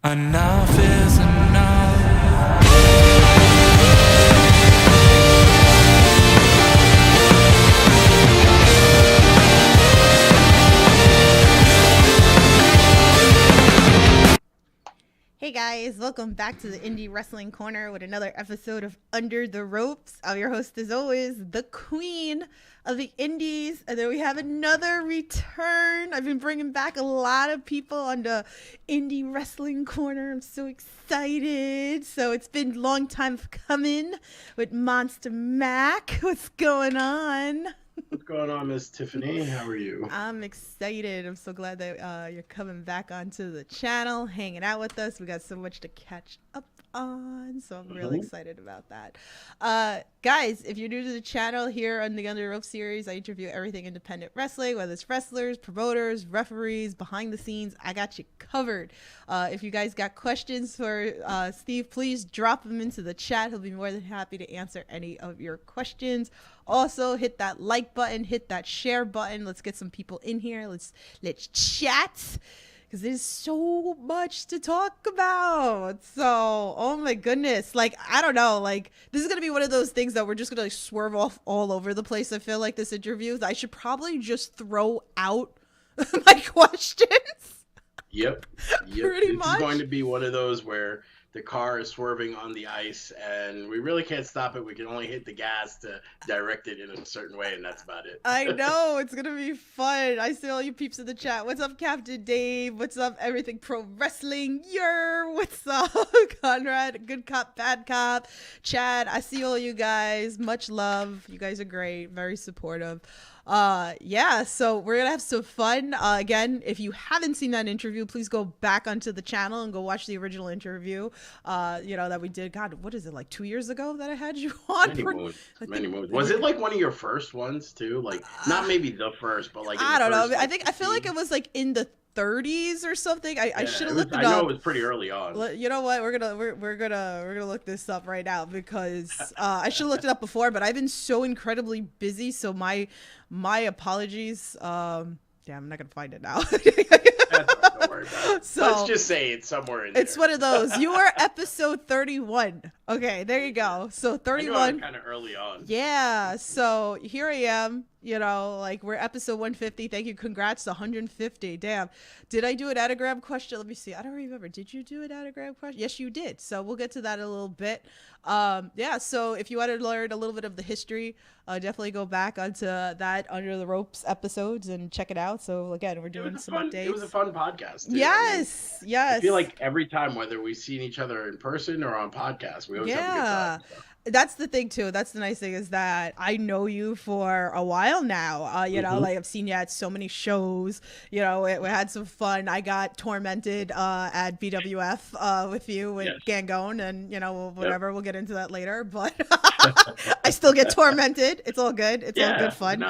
Enough is enough. Hey guys, welcome back to the Indie Wrestling Corner with another episode of Under the Ropes. I'm your host as always, the queen of the indies. And then we have another return. I've been bringing back a lot of people on the Indie Wrestling Corner. I'm so excited. So it's been a long time coming with Monsta Mack. What's going on? What's going on, Miss Tiffany? How are you? I'm excited. I'm so glad that you're coming back onto the channel, hanging out with us. We got so much to catch up on, so I'm really excited about that. Guys, if you're new to the channel, here on the Under the Rope series, I interview everything independent wrestling, whether it's wrestlers, promoters, referees, behind the scenes. I got you covered. If you guys got questions for Steve, please drop them into the chat. He'll be more than happy to answer any of your questions. Also, hit that like button, hit that share button. Let's get some people in here. Let's chat, because there's so much to talk about. So, oh my goodness. Like, I don't know. Like, this is going to be one of those things that we're just going to like swerve off all over the place. I feel like this interview, I should probably just throw out my questions. Yep. Pretty This much. is going to be one of those where the car is swerving on the ice and we really can't stop it. We can only hit the gas to direct it in a certain way, and that's about it. I know, it's gonna be fun. I see all you peeps in the chat. What's up, Captain Dave? What's up, Everything Pro Wrestling? What's up, Conrad? Good cop, bad cop. Chad, I see all you guys. Much love. You guys are great. Very supportive. Yeah, so we're gonna have some fun. Again, if you haven't seen that interview, please go back onto the channel and go watch the original interview. That we did. God, what is it, like 2 years ago that I had you on? Many moves. Was it like one of your first ones too? Like, not maybe the first, but like I don't know. I feel like it was like in the 30s or something. I should have looked it up. I know it was pretty early on. You know what? We're gonna look this up right now, because I should have looked it up before, but I've been so incredibly busy. So my apologies. I'm not gonna find it now. Don't worry about it. So let's just say it's somewhere in there. It's one of those. You are episode 31. Okay, there you go. So 31. Kind of early on. Yeah. So here I am. Like we're episode 150. Thank you. Congrats to 150. Damn. Did I do an anagram question? Let me see. I don't remember. Did you do an anagram question? Yes, you did. So we'll get to that in a little bit. Yeah. So if you want to learn a little bit of the history, definitely go back onto that Under the Ropes episodes and check it out. So again, we're doing some updates. It was a fun podcast. Too. Yes. Yes. I feel like every time, whether we've seen each other in person or on podcast, we always have a good time. So. That's the thing too. That's the nice thing, is that I know you for a while now. Like I've seen you at so many shows. We had some fun. I got tormented at BWF with you and Gangone, and whatever. We'll get into that later. But I still get tormented. It's all good. It's all good fun.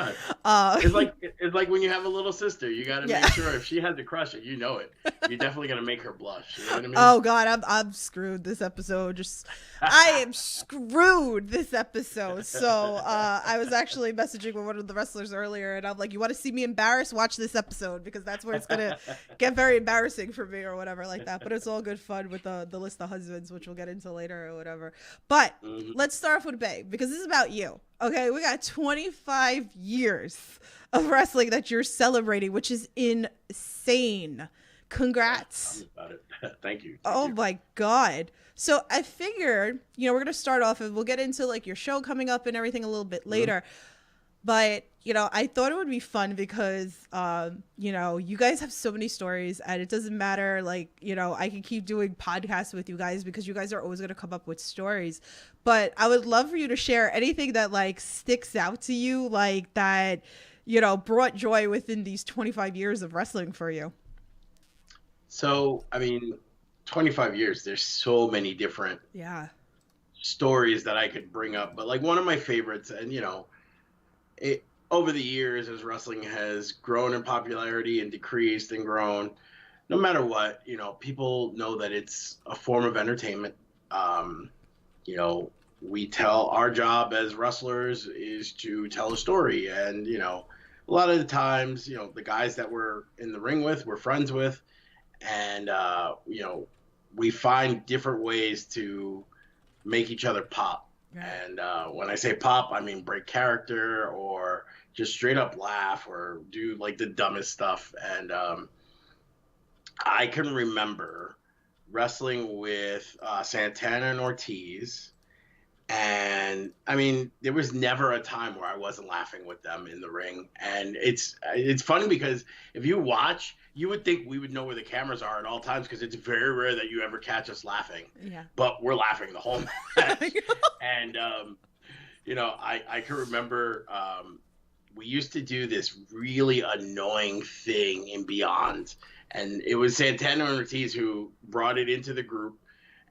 It's like when you have a little sister. You got to make sure if she has a crush, and you know it, you're definitely gonna make her blush. You know what I mean? Oh God, I'm screwed this episode. I am screwed this episode. So I was actually messaging with one of the wrestlers earlier, and I'm like, you want to see me embarrassed? Watch this episode, because that's where it's gonna get very embarrassing for me or whatever like that. But it's all good fun with the list of husbands, which we'll get into later or whatever. But let's start off with a bang, because this is about you. Okay, we got 25 years of wrestling that you're celebrating, which is insane. Congrats. Thank you. Oh my God. So I figured, we're going to start off, and we'll get into like your show coming up and everything a little bit later. But, I thought it would be fun because, you guys have so many stories, and it doesn't matter. Like, I can keep doing podcasts with you guys because you guys are always going to come up with stories. But I would love for you to share anything that like sticks out to you, like that, brought joy within these 25 years of wrestling for you. So, 25 years, there's so many different stories that I could bring up. But like one of my favorites, and over the years, as wrestling has grown in popularity and decreased and grown, no matter what, people know that it's a form of entertainment. We tell, our job as wrestlers is to tell a story. And, a lot of the times, the guys that we're in the ring with, we're friends with. And, we find different ways to make each other pop. And when I say pop, I mean break character or just straight up laugh or do like the dumbest stuff. And I can remember wrestling with Santana and Ortiz. And I mean, there was never a time where I wasn't laughing with them in the ring. And it's funny because if you watch, you would think we would know where the cameras are at all times because it's very rare that you ever catch us laughing. Yeah. But we're laughing the whole match. And, you know, I can remember we used to do this really annoying thing in Beyond. And it was Santana and Ortiz who brought it into the group.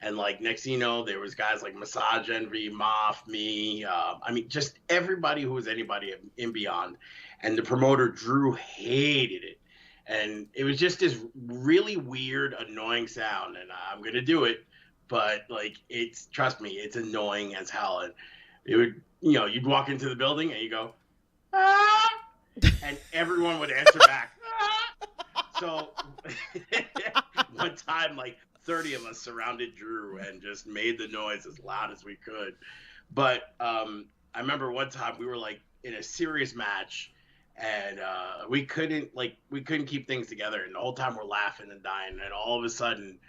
And like next thing you know, there was guys like Massage Envy, Moff, me. I mean, just everybody who was anybody in Beyond. And the promoter Drew hated it, and it was just this really weird, annoying sound. And I'm gonna do it, but like trust me, it's annoying as hell. And it would, you know, you'd walk into the building and you go, ah, and everyone would answer back. Ah! So one time, like 30 of us surrounded Drew and just made the noise as loud as we could. But I remember one time we were like in a serious match and we couldn't keep things together. And the whole time we're laughing and dying. And all of a sudden,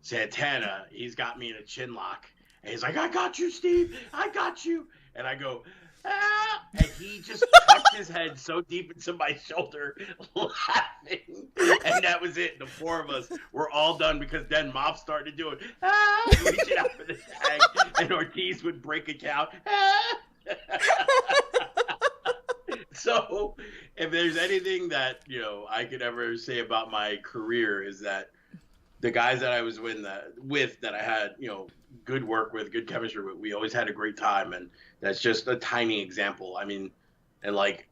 Santana, he's got me in a chin lock. And he's like, I got you, Steve. I got you. And I go, ah! And he just tucked his head so deep into my shoulder, laughing. And that was it. The four of us were all done because then Mob started doing, ah! Reaching out for the tag. And Ortiz would break a count. Ah! So if there's anything that, you know, I could ever say about my career is that the guys that I was with that I had, you know, good work with, good chemistry with, we always had a great time. And that's just a tiny example. I mean, and like,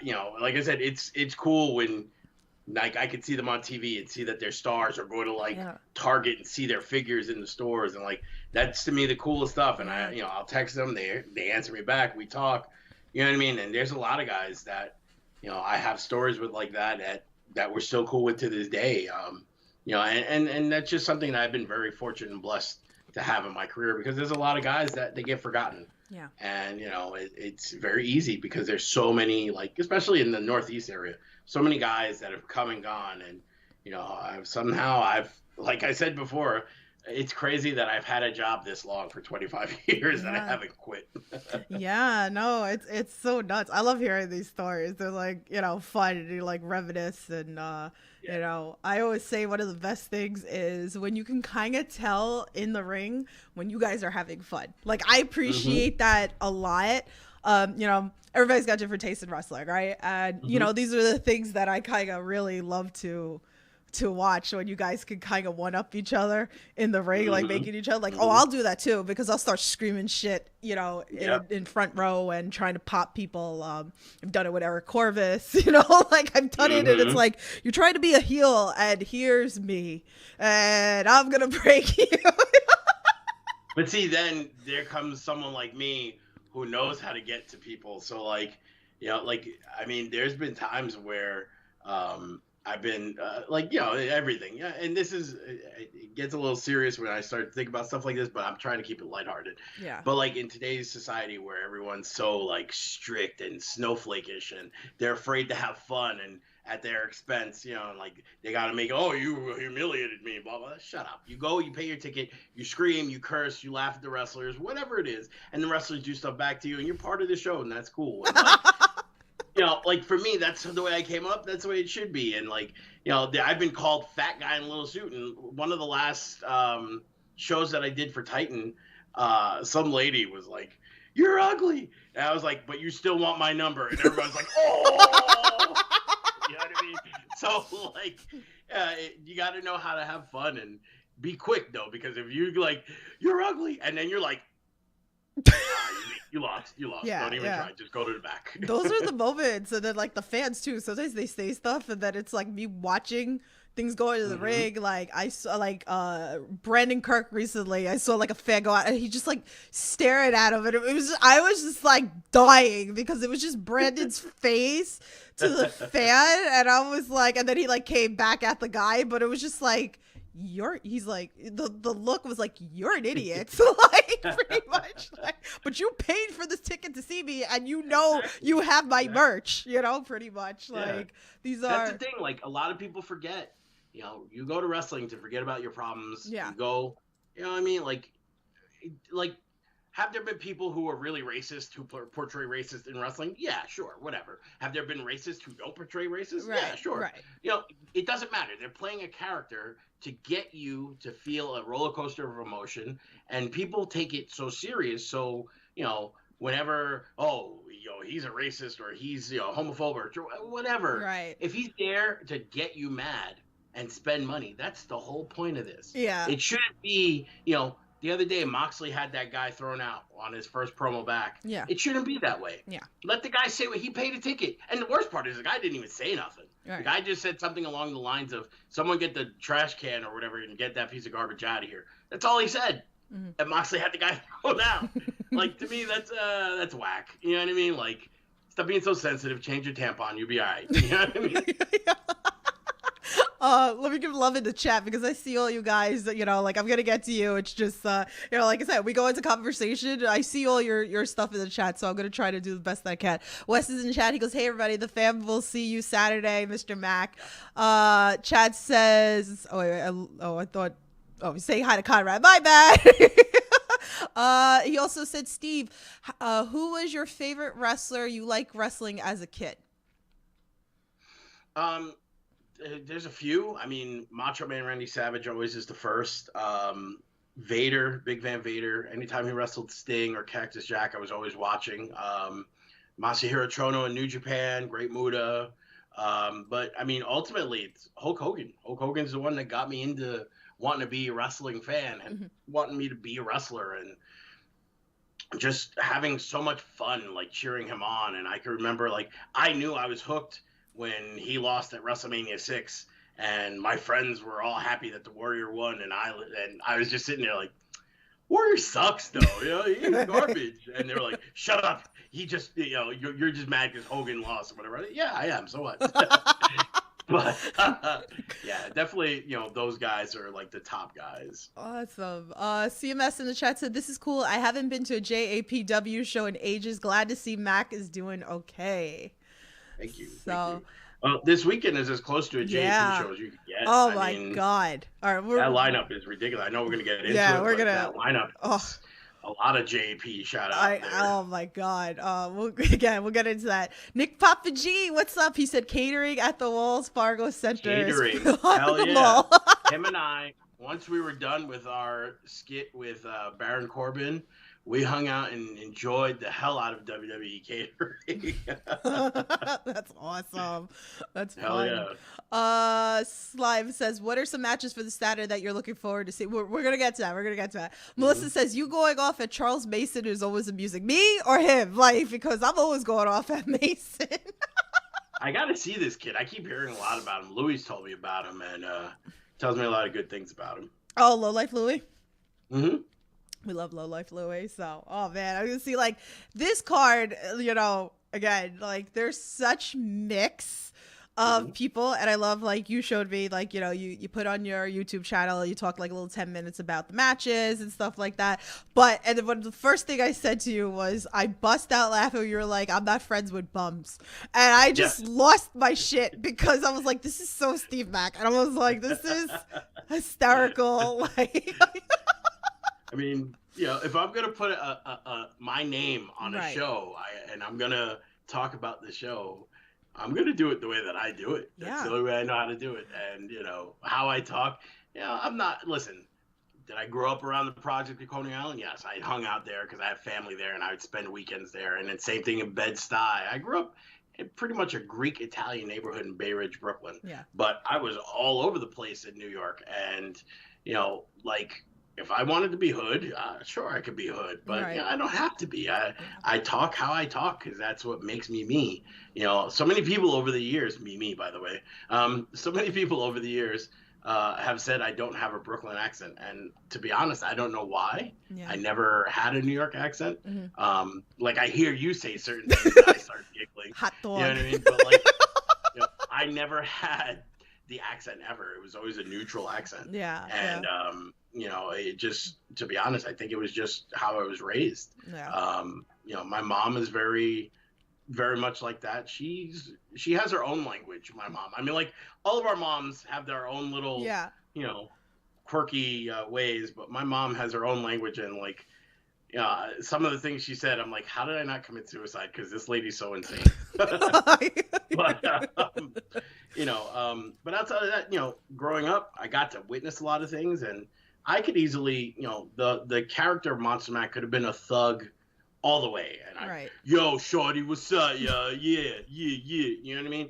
you know, like I said, it's cool when like I could see them on TV and see that they're stars or go to like Target and see their figures in the stores. And like, that's to me the coolest stuff. And I, you know, I'll text them, they answer me back, we talk, you know what I mean? And there's a lot of guys that, you know, I have stories with like that we're still cool with to this day. You know, and that's just something that I've been very fortunate and blessed to have in my career because there's a lot of guys that they get forgotten. Yeah. And, you know, it's very easy because there's so many, like, especially in the Northeast area, so many guys that have come and gone. And, you know, I've, like I said before, it's crazy that I've had a job this long for 25 years and I haven't quit. Yeah, no, it's so nuts. I love hearing these stories. They're like, you know, fun and you like reminisce and, you know, I always say one of the best things is when you can kind of tell in the ring when you guys are having fun. Like, I appreciate that a lot. You know, everybody's got different tastes in wrestling, right? And, you know, these are the things that I kind of really love to watch when you guys can kind of one up each other in the ring, like making each other like, oh, I'll do that too, because I'll start screaming shit, you know, in front row and trying to pop people. I've done it with Eric Corvus, you know, like I've done it and it's like, you're trying to be a heel and here's me and I'm going to break you. But see, then there comes someone like me who knows how to get to people. So like, you know, like, I mean, there's been times where, I've been like, you know, everything. Yeah. And this is, it gets a little serious when I start to think about stuff like this, but I'm trying to keep it lighthearted. Yeah. But like in today's society where everyone's so like strict and snowflake-ish and they're afraid to have fun and at their expense, you know, and like they got to make, oh, you humiliated me, blah, blah. Shut up. You go, you pay your ticket, you scream, you curse, you laugh at the wrestlers, whatever it is. And the wrestlers do stuff back to you and you're part of the show and that's cool. And, like, you know, like for me, that's the way I came up. That's the way it should be. And like, you know, I've been called fat guy in a little suit. And one of the last shows that I did for Titan, some lady was like, "You're ugly," and I was like, "But you still want my number?" And everyone's like, "Oh," you know what I mean? So like, you got to know how to have fun and be quick though, because if you like, "You're ugly," and then you're like, You lost. Yeah, don't even try. Just go to the back. Those are the moments. And then like the fans too. Sometimes they say stuff and then it's like me watching things go into the ring. Like I saw like Brandon Kirk recently. I saw like a fan go out and he just like staring at him. And I was just like dying because it was just Brandon's face to the fan. And I was like, and then he like came back at the guy. But it was just like, he's like, the look was like, you're an idiot. Like, pretty much, like, but you paid for this ticket to see me, and you know you have my merch, you know, pretty much. Like, that's the thing, like, a lot of people forget, you know, you go to wrestling to forget about your problems. Yeah. You go, you know what I mean? Like, have there been people who are really racist who portray racist in wrestling? Yeah, sure, whatever. Have there been racists who don't portray racist? Right, yeah, sure. Right. You know, it doesn't matter. They're playing a character to get you to feel a roller coaster of emotion, and people take it so serious. So, you know, whenever, oh, you know, he's a racist or he's, you know, homophobe or whatever. Right. If he's there to get you mad and spend money, that's the whole point of this. Yeah. It shouldn't be, you know, the other day, Moxley had that guy thrown out on his first promo back. Yeah. It shouldn't be that way. Yeah. Let the guy say what he paid a ticket. And the worst part is the guy didn't even say nothing. Right. The guy just said something along the lines of, someone get the trash can or whatever and get that piece of garbage out of here. That's all he said. Mm-hmm. And Moxley had the guy thrown out. Like, to me, that's whack. You know what I mean? Like, stop being so sensitive. Change your tampon. You'll be all right. You know what I mean? Let me give love in the chat because I see all you guys, you know, like, I'm going to get to you. It's just, you know, like I said, we go into conversation. I see all your stuff in the chat, so I'm going to try to do the best I can. Wes is in chat. He goes, hey, everybody, the fam will see you Saturday, Mr. Mack. Chad says, he's saying hi to Conrad. My bad. He also said, Steve, who was your favorite wrestler you liked wrestling as a kid? There's a few. I mean, Macho Man Randy Savage always is the first. Vader, Big Van Vader. Anytime he wrestled Sting or Cactus Jack, I was always watching. Masahiro Chono in New Japan, Great Muta. But, I mean, ultimately, it's Hulk Hogan. Hulk Hogan's the one that got me into wanting to be a wrestling fan and wanting me to be a wrestler and just having so much fun, like, cheering him on. And I can remember, like, I knew I was hooked when he lost at WrestleMania 6, and my friends were all happy that the Warrior won, and I was just sitting there like, Warrior sucks though, you know, he's garbage. And they were like, shut up, he just, you know, you're just mad because Hogan lost or whatever. Yeah, I am, so what? But yeah, definitely, you know, those guys are like the top guys. Awesome. CMS in the chat said, this is cool. I haven't been to a JAPW show in ages. Glad to see Mac is doing okay. Thank you. So, this weekend is as close to a JP show as you can get. Oh, I mean, God. All right, that lineup is ridiculous. I know we're going to get into it. Yeah, we're going to. That lineup is a lot of JP shout out there. Oh, my God. We'll get into that. Nick Papa G, what's up? He said catering at the Wells Fargo Center. Catering. Hell yeah. Him and I, once we were done with our skit with Baron Corbin, we hung out and enjoyed the hell out of WWE catering. That's awesome. That's hell fun. Yeah. Slime says, what are some matches for the Saturday that you're looking forward to see? We're going to get to that. Melissa says, you going off at Charles Mason is always amusing. Me or him? Like, because I'm always going off at Mason. I got to see this kid. I keep hearing a lot about him. Louis told me about him and tells me a lot of good things about him. Oh, Low Life Louis? Mm-hmm. We love Low Life Louis. So, oh man, I'm gonna see like this card, you know, again, like there's such mix of people. And I love, like, you showed me, like, you know, you put on your YouTube channel, you talk like a little 10 minutes about the matches and stuff like that. But, and then the first thing I said to you was, I bust out laughing. You were like, I'm not friends with bums. And I just lost my shit because I was like, this is so Steve Mack. And I was like, this is hysterical. Like, I mean, you know, if I'm gonna put my name on a show, and I'm gonna talk about the show, I'm gonna do it the way that I do it. That's the only way I know how to do it. And you know how I talk. You know, I'm not. Listen, did I grow up around the project at Coney Island? Yes, I hung out there because I have family there, and I would spend weekends there. And then same thing in Bed-Stuy. I grew up in pretty much a Greek Italian neighborhood in Bay Ridge, Brooklyn. Yeah. But I was all over the place in New York, and you know, like, if I wanted to be hood, sure, I could be hood, but you know, I don't have to be. I talk how I talk because that's what makes me me. You know, so many people over the years, me, by the way, so many people over the years have said I don't have a Brooklyn accent. And to be honest, I don't know why. Yeah. I never had a New York accent. Mm-hmm. Like, I hear you say certain things and I start giggling. Hot dog. You know what I mean? But, like, you know, I never had the accent ever. It was always a neutral accent. Yeah. And, you know, it just, to be honest, I think it was just how I was raised. Yeah. You know, my mom is very much like that. She has her own language, my mom. I mean, like, all of our moms have their own little, you know, quirky ways, but my mom has her own language, and like, some of the things she said, I'm like, how did I not commit suicide? Because this lady's so insane. But you know, but outside of that, you know, growing up, I got to witness a lot of things, and I could easily, you know, the character of Monsta Mack could have been a thug all the way, and yo, shorty, what's up? Yeah, you know what I mean?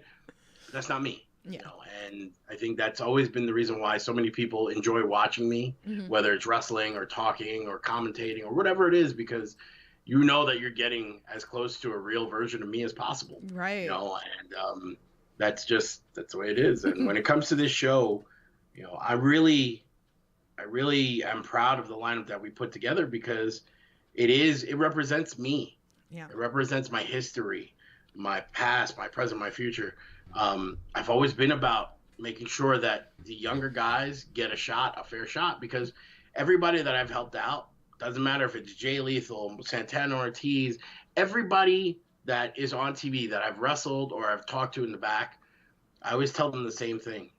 That's not me. You know, and I think that's always been the reason why so many people enjoy watching me, whether it's wrestling or talking or commentating or whatever it is, because you know that you're getting as close to a real version of me as possible. Right. You know, and that's the way it is. And when it comes to this show, you know, I really am proud of the lineup that we put together, because it represents me. Yeah. It represents my history, my past, my present, my future. I've always been about making sure that the younger guys get a fair shot, because everybody that I've helped out, doesn't matter if it's Jay Lethal, Santana Ortiz, everybody that is on TV that I've wrestled or I've talked to in the back, I always tell them the same thing.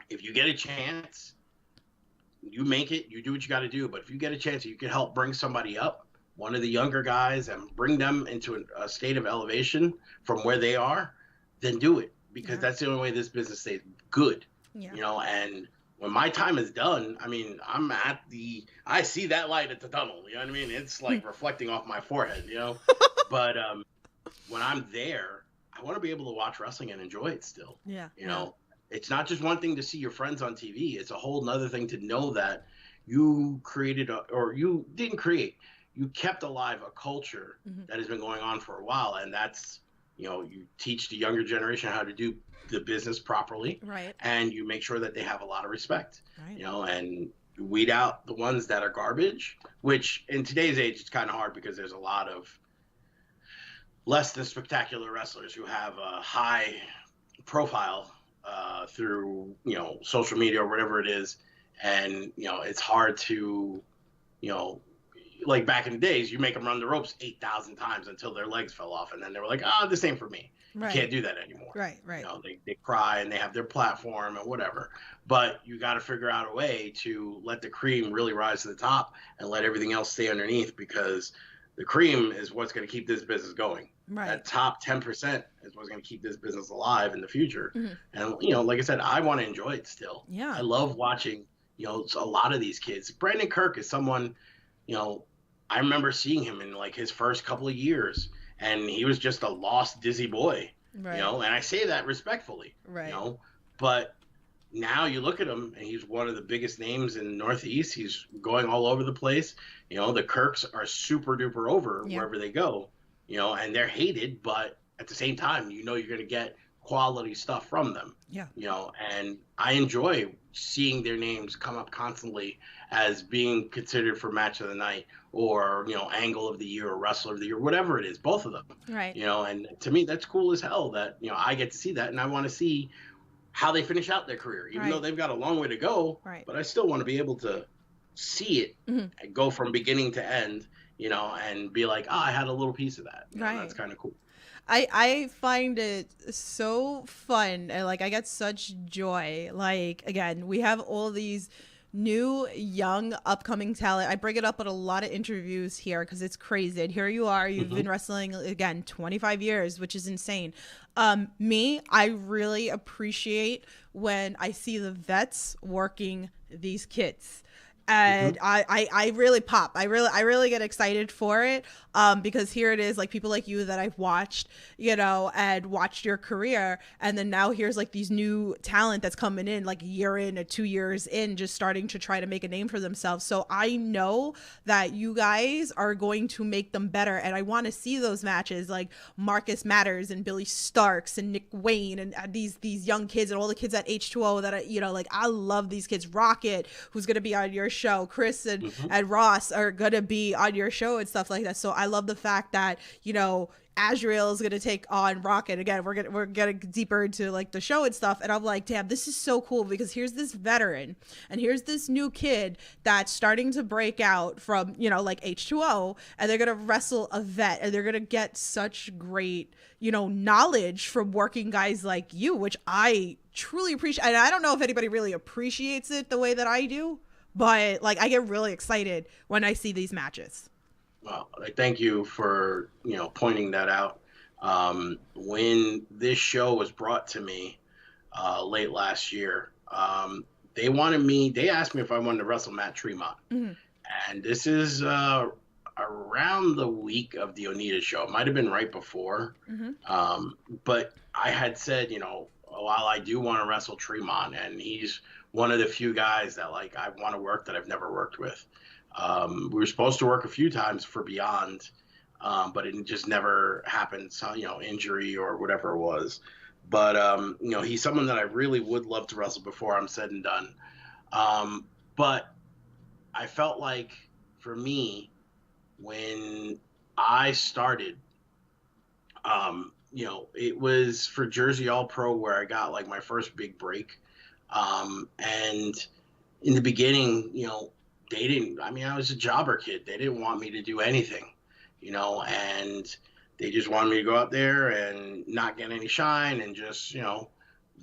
If you get a chance, you make it, you do what you got to do. But if you get a chance, you can help bring somebody up, one of the younger guys, and bring them into a state of elevation from where they are, then do it, because that's the only way this business stays good. You know, and when my time is done, I mean, I see that light at the tunnel, you know what I mean? It's like reflecting off my forehead, you know? But when I'm there, I want to be able to watch wrestling and enjoy it still. Yeah. You know, it's not just one thing to see your friends on TV. It's a whole nother thing to know that you created, or you didn't create, you kept alive a culture that has been going on for a while. And that's, you know, you teach the younger generation how to do the business properly, right? And you make sure that they have a lot of respect, right? You know, and weed out the ones that are garbage, which in today's age, it's kind of hard, because there's a lot of less than spectacular wrestlers who have a high profile through, you know, social media or whatever it is. And, you know, it's hard to, you know, like back in the days, you make them run the ropes 8,000 times until their legs fell off, and then they were like, "Oh, this ain't for me." Right. You can't do that anymore. Right. You know, they cry and they have their platform and whatever. But you got to figure out a way to let the cream really rise to the top and let everything else stay underneath, because the cream is what's going to keep this business going. Right. That top 10% is what's going to keep this business alive in the future. And, you know, like I said, I want to enjoy it still. Yeah. I love watching, you know, a lot of these kids. Brandon Kirk is someone, you know, I remember seeing him in like his first couple of years, and he was just a lost, dizzy boy, right? You know, and I say that respectfully, right? You know, but now you look at him, and he's one of the biggest names in the Northeast. He's going all over the place. You know, the Kirks are super duper over wherever they go, you know, and they're hated, but at the same time, you know, you're going to get quality stuff from them. Yeah. You know, and I enjoy seeing their names come up constantly as being considered for match of the night, or, you know, angle of the year, or wrestler of the year, whatever it is, both of them. Right. You know, and to me, that's cool as hell that, you know, I get to see that, and I want to see how they finish out their career, even though they've got a long way to go. Right. But I still want to be able to see it and go from beginning to end, you know, and be like, I had a little piece of that. You know, that's kind of cool. I find it so fun, and like I get such joy. Like, again, we have all these new, young, upcoming talent. I bring it up at a lot of interviews here because it's crazy. And here you are, you've been wrestling, again, 25 years, which is insane. I really appreciate when I see the vets working these kids. And I really pop. I really get excited for it, because here it is, like people like you that I've watched, you know, and watched your career, and then now here's like these new talent that's coming in like a year in or 2 years in, just starting to try to make a name for themselves. So I know that you guys are going to make them better, and I want to see those matches like Marcus Matters and Billy Starks and Nick Wayne and these young kids and all the kids at H2O that I, you know, like I love these kids. Rocket, who's gonna be on your show. Chris and, Mm-hmm. and Ross are going to be on your show and stuff like that. So I love the fact that, you know, Azrael is going to take on Rocket. Again, we're getting deeper into like the show and stuff. And I'm like, damn, this is so cool because here's this veteran and here's this new kid that's starting to break out from, you know, like H2O, and they're going to wrestle a vet and they're going to get such great, you know, knowledge from working guys like you, which I truly appreciate. And I don't know if anybody really appreciates it the way that I do, but like I get really excited when I see these matches. Well, I thank you for, you know, pointing that out. When this show was brought to me late last year, they asked me if I wanted to wrestle Matt Tremont. Mm-hmm. And this is around the week of the Onita show. It might have been right before. Mm-hmm. But I had said, you know, while I do want to wrestle Tremont, and he's one of the few guys that like I want to work that I've never worked with. We were supposed to work a few times for Beyond, but it just never happened. So, you know, injury or whatever it was. But, you know, he's someone that I really would love to wrestle before I'm said and done. But I felt like for me, when I started, you know, it was for Jersey All Pro where I got like my first big break. And in the beginning, you know, I was a jobber kid. They didn't want me to do anything, you know, and they just wanted me to go out there and not get any shine and just, you know,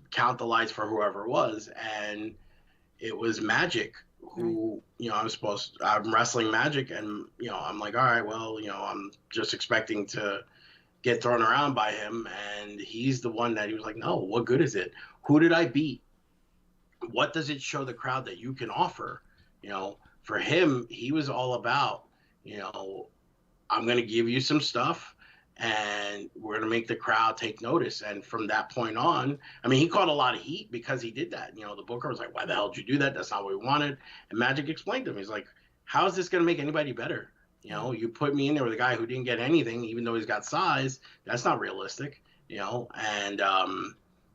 count the lights for whoever it was. And it was Magic who, you know, I'm wrestling Magic and, you know, I'm like, all right, well, you know, I'm just expecting to get thrown around by him. And he's the one that he was like, no, what good is it? Who did I beat? What does it show the crowd that you can offer? You know, for him, he was all about, you know, I'm going to give you some stuff and we're going to make the crowd take notice. And from that point on, I mean, he caught a lot of heat because he did that. You know, the booker was like, why the hell did you do that? That's not what we wanted. And Magic explained to him. He's like, how is this going to make anybody better? You know, you put me in there with a guy who didn't get anything, even though he's got size. That's not realistic, you know. And,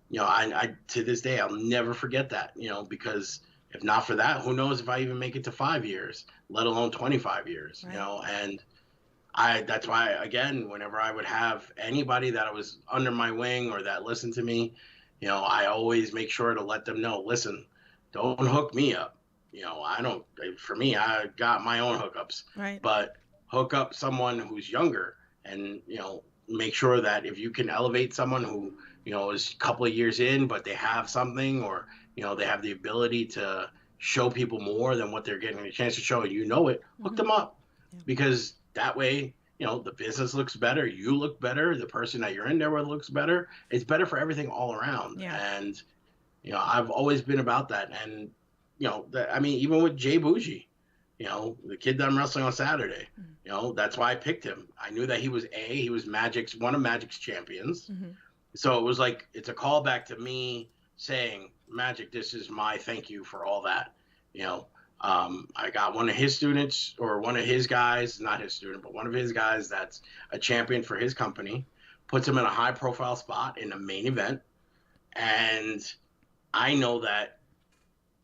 you know, I to this day, I'll never forget that, you know, because if not for that, who knows if I even make it to 5 years, let alone 25 years, right. You know, and that's why, again, whenever I would have anybody that was under my wing or that listened to me, you know, I always make sure to let them know, listen, don't hook me up. You know, for me, I got my own hookups, right. But hook up someone who's younger and, you know, make sure that if you can elevate someone who, you know, is a couple of years in, but they have something or, you know, they have the ability to show people more than what they're getting a chance to show, and you know it, hook them up. Yeah. Because that way, you know, the business looks better, you look better, the person that you're in there with looks better. It's better for everything all around. Yeah. And, you know, I've always been about that. And, you know, I mean, even with Jay Bougie, you know, the kid that I'm wrestling on Saturday, you know, that's why I picked him. I knew that he was one of Magic's champions. Mm-hmm. So it was like, it's a callback to me saying, Magic, this is my thank you for all that. You know, I got one of his students or one of his guys, not his student, but one of his guys that's a champion for his company, puts him in a high profile spot in a main event. And I know that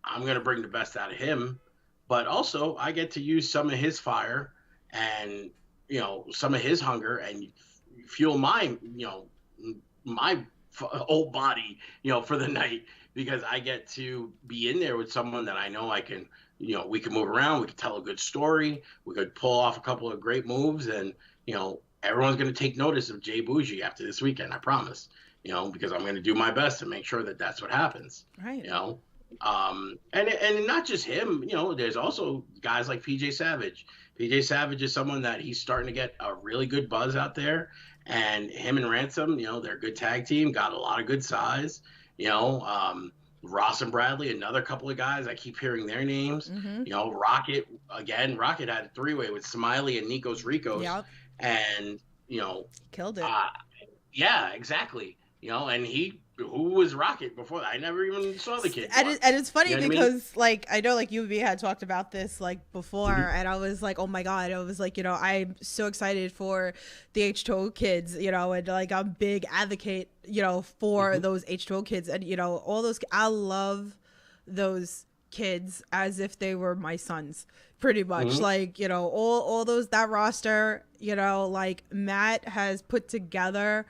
I'm going to bring the best out of him, but also I get to use some of his fire and, you know, some of his hunger and fuel my, you know, my whole body, you know, for the night, because I get to be in there with someone that I know I can, you know, we can move around, we can tell a good story, we could pull off a couple of great moves, and, you know, everyone's going to take notice of Jay Bougie after this weekend, I promise, you know, because I'm going to do my best to make sure that that's what happens, right? You know, and not just him, you know, there's also guys like PJ Savage. PJ Savage is someone that he's starting to get a really good buzz out there. And him and Ransom, you know, they're a good tag team, got a lot of good size, you know, Ross and Bradley, another couple of guys, I keep hearing their names, you know, Rocket had a 3-way with Smiley and Nikos Ricos. Yep. And, you know, killed it. Yeah, exactly. You know, and who was Rocket before that? I never even saw the kid. And it's funny, you know, because I mean? Like, I know like you and me had talked about this like before, and I was like, oh my God, I was like, you know, I'm so excited for the H2O kids, you know, and like I'm big advocate, you know, for those H2O kids, and you know, all those, I love those kids as if they were my sons, pretty much. Mm-hmm. Like, you know, all those, that roster, you know, like Matt has put together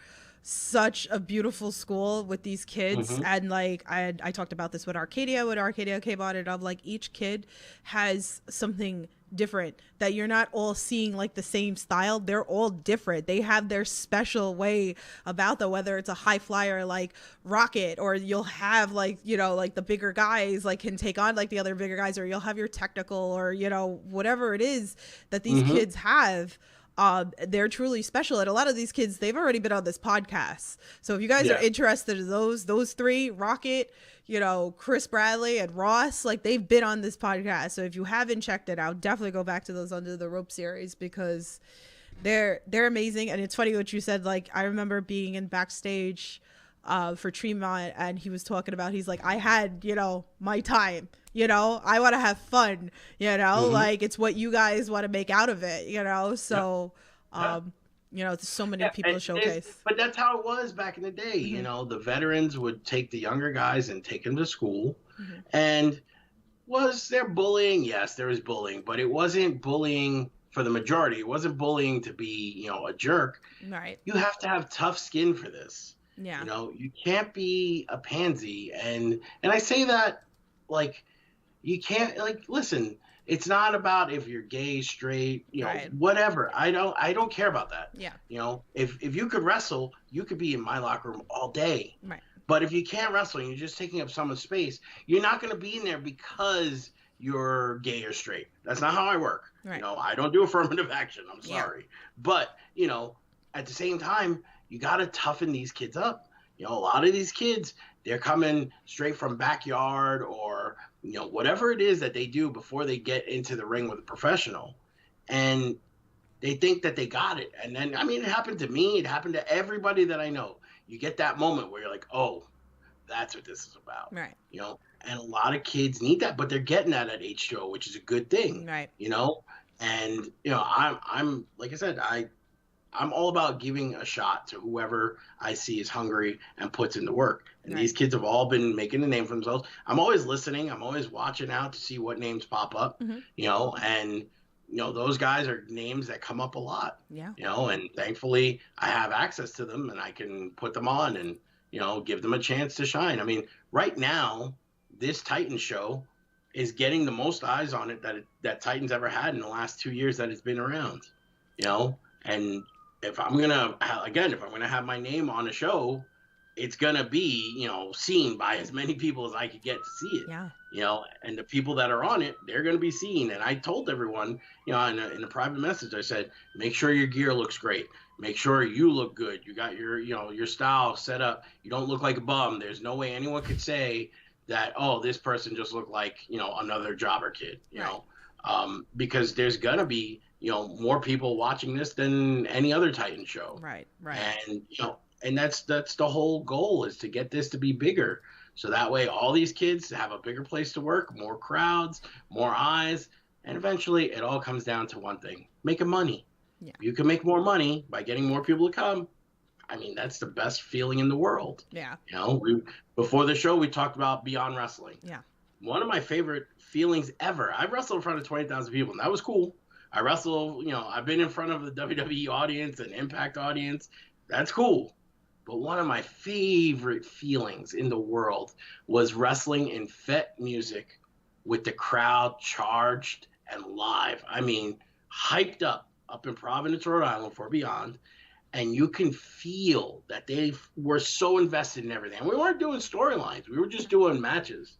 such a beautiful school with these kids. Mm-hmm. And like I talked about this with Arcadia when Arcadia came on, and I'm like, each kid has something different, that you're not all seeing like the same style. They're all different. They have their special way about them, whether it's a high flyer like Rocket, or you'll have like, you know, like the bigger guys like can take on like the other bigger guys, or you'll have your technical, or, you know, whatever it is that these Mm-hmm. kids have. They're truly special, and a lot of these kids, they've already been on this podcast. So if you guys are interested in those three, Rocket, you know, Chris Bradley and Ross, like they've been on this podcast. So if you haven't checked it out, definitely go back to those Under the Rope series, because they're amazing. And it's funny what you said. Like, I remember being in backstage for Tremont, and he was talking about, he's like, I had, you know, my time, you know, I want to have fun, you know, like it's what you guys want to make out of it, you know? So, you know, there's so many people to showcase. But that's how it was back in the day. Mm-hmm. You know, the veterans would take the younger guys and take them to school. Mm-hmm. And was there bullying? Yes, there was bullying, but it wasn't bullying for the majority. It wasn't bullying to be, you know, a jerk. Right. You have to have tough skin for this. Yeah. You know, you can't be a pansy. And I say that, like, you can't, like, listen, it's not about if you're gay, straight, you know, whatever. I don't care about that. Yeah. You know, if you could wrestle, you could be in my locker room all day. Right. But if you can't wrestle and you're just taking up someone's space, you're not going to be in there because you're gay or straight. That's not how I work. Right. You know, I don't do affirmative action. I'm sorry. Yeah. But, you know, at the same time, you got to toughen these kids up. You know, a lot of these kids, they're coming straight from backyard, or, you know, whatever it is that they do before they get into the ring with a professional. And they think that they got it. And then, I mean, it happened to me. It happened to everybody that I know. You get that moment where you're like, oh, that's what this is about. Right. You know, and a lot of kids need that, but they're getting that at H2O, which is a good thing. Right. You know, and, you know, I'm like I said, I'm all about giving a shot to whoever I see is hungry and puts in the work. And these kids have all been making a name for themselves. I'm always listening. I'm always watching out to see what names pop up, you know, and, you know, those guys are names that come up a lot, you know, and thankfully I have access to them and I can put them on and, you know, give them a chance to shine. I mean, right now, this Titan show is getting the most eyes on it that Titan's ever had in the last 2 years that it's been around, you know, and if I'm going to have my name on a show, it's going to be, you know, seen by as many people as I could get to see it, you know, and the people that are on it, they're going to be seen. And I told everyone, you know, in a private message, I said, make sure your gear looks great. Make sure you look good. You got your, you know, your style set up. You don't look like a bum. There's no way anyone could say that, oh, this person just looked like, you know, another jobber kid, you know, because there's going to be, you know, more people watching this than any other Titan show. Right. And, you know, and that's the whole goal, is to get this to be bigger. So that way all these kids have a bigger place to work, more crowds, more eyes. And eventually it all comes down to one thing: making money. Yeah. You can make more money by getting more people to come. I mean, that's the best feeling in the world. Yeah. You know, before the show, we talked about Beyond Wrestling. Yeah. One of my favorite feelings ever. I wrestled in front of 20,000 people, and that was cool. I wrestle, you know, I've been in front of the WWE audience and Impact audience. That's cool. But one of my favorite feelings in the world was wrestling in Fete music with the crowd charged and live. I mean, hyped up in Providence, Rhode Island for Beyond. And you can feel that they were so invested in everything. And we weren't doing storylines. We were just doing matches.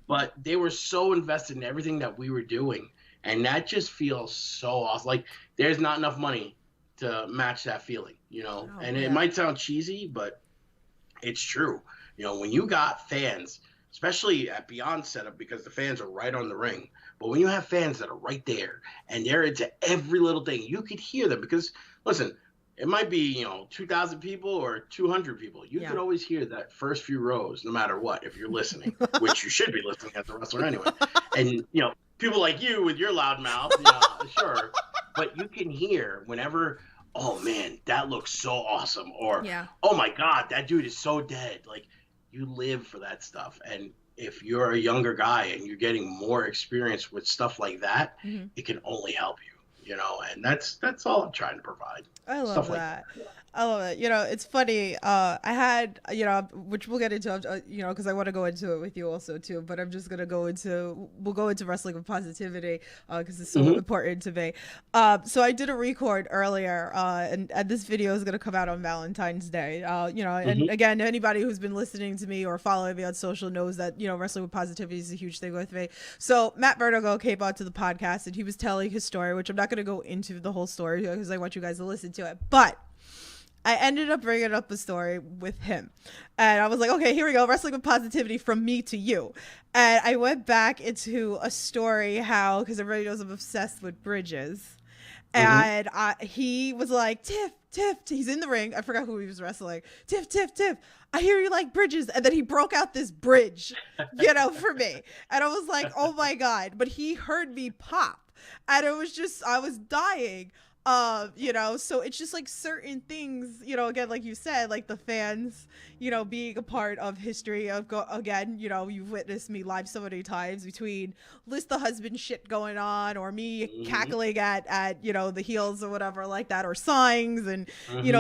But they were so invested in everything that we were doing. And that just feels so awesome. Like, there's not enough money to match that feeling, you know. It might sound cheesy, but it's true. You know, when you got fans, especially at Beyond setup, because the fans are right on the ring. But when you have fans that are right there and they're into every little thing, you could hear them. Because, listen, it might be, you know, 2,000 people or 200 people. You could always hear that first few rows, no matter what, if you're listening, which you should be listening as a wrestler anyway. And, you know, people like you with your loud mouth, you know, sure. But you can hear whenever, oh, man, that looks so awesome. Or, oh, my God, that dude is so dead. Like, you live for that stuff. And if you're a younger guy and you're getting more experience with stuff like that, it can only help you, and that's all I'm trying to provide. I love Stuff that. Like that. I love it. It's funny. I had, which we'll get into, because I want to go into it with you also too. But I'm just gonna we'll go into wrestling with positivity, because it's so important to me. So I did a record earlier, and this video is gonna come out on Valentine's Day. And again, anybody who's been listening to me or following me on social knows that wrestling with positivity is a huge thing with me. So Matt Vertigo came on to the podcast and he was telling his story, which I'm not gonna go into the whole story because I want you guys to listen to it, but I ended up bringing up a story with him. And I was like, okay, here we go. Wrestling with positivity from me to you. And I went back into a story because everybody knows I'm obsessed with bridges. And he was like, Tiff, he's in the ring. I forgot who he was wrestling. Tiff, I hear you like bridges. And then he broke out this bridge, for me. And I was like, oh my God. But he heard me pop. And it was just, I was dying. So it's just like certain things, again, like you said, like the fans, being a part of history again, you've witnessed me live so many times between list the husband shit going on or me cackling at, the heels or whatever like that, or signs and,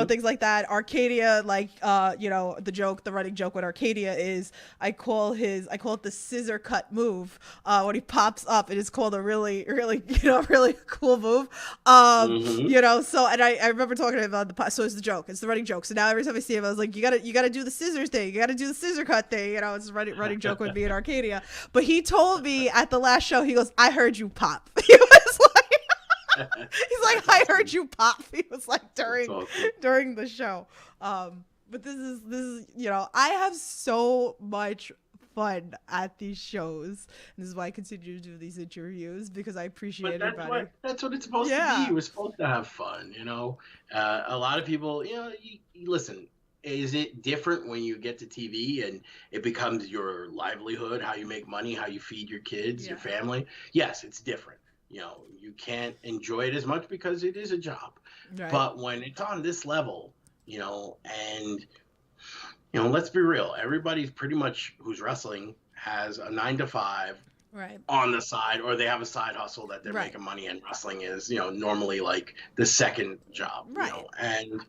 things like that. Arcadia, like, the running joke with Arcadia is I call it the scissor cut move, when he pops up. It is called a really, really, really cool move. So, and I remember talking about so it's the joke, it's the running joke. So now every time I see him, I was like, you gotta do the scissors thing, you gotta do the scissor cut thing, it's a running joke with me in Arcadia. But he told me at the last show, he goes, I heard you pop. He was like, he's like, I heard you pop. He was like during the show. But this is, I have so much fun at these shows. And this is why I continue to do these interviews, because I appreciate everybody. That's what it's supposed to be. We're supposed to have fun, a lot of people, listen, is it different when you get to TV and it becomes your livelihood, how you make money, how you feed your kids, your family? Yes, it's different. You can't enjoy it as much because it is a job. Right. But when it's on this level, and let's be real. Everybody's pretty much who's wrestling has a 9-to-5 on the side, or they have a side hustle that they're making money, and wrestling is, normally like the second job, and,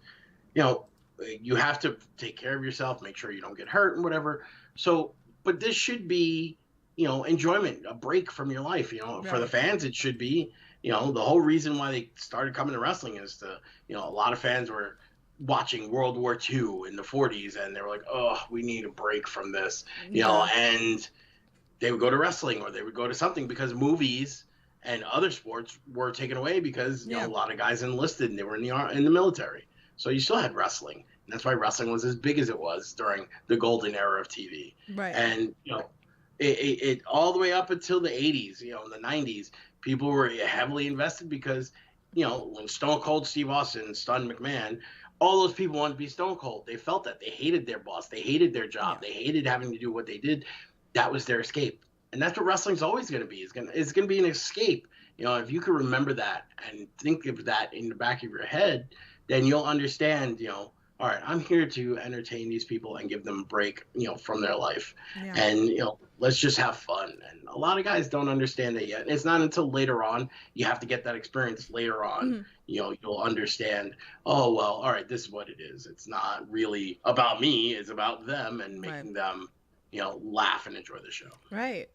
you have to take care of yourself, make sure you don't get hurt and whatever. So, but this should be, enjoyment, a break from your life, for the fans, it should be, the whole reason why they started coming to wrestling is to, a lot of fans were watching World War II in the 40s, and they were like, oh, we need a break from this, and they would go to wrestling, or they would go to something, because movies and other sports were taken away because a lot of guys enlisted and they were in the military. So you still had wrestling, and that's why wrestling was as big as it was during the golden era of TV. Right. And it all the way up until the 80s, in the 90s, people were heavily invested because when Stone Cold Steve Austin stunned McMahon, all those people wanted to be Stone Cold. They felt that. They hated their boss. They hated their job. They hated having to do what they did. That was their escape. And that's what wrestling's always going to be. It's going to be an escape. If you can remember that and think of that in the back of your head, then you'll understand, all right, I'm here to entertain these people and give them a break, from their life. Yeah. And, let's just have fun. And a lot of guys don't understand that yet. It's not until later on, you have to get that experience later on. You'll understand, oh, well, all right, this is what it is. It's not really about me. It's about them and making them, laugh and enjoy the show. Right.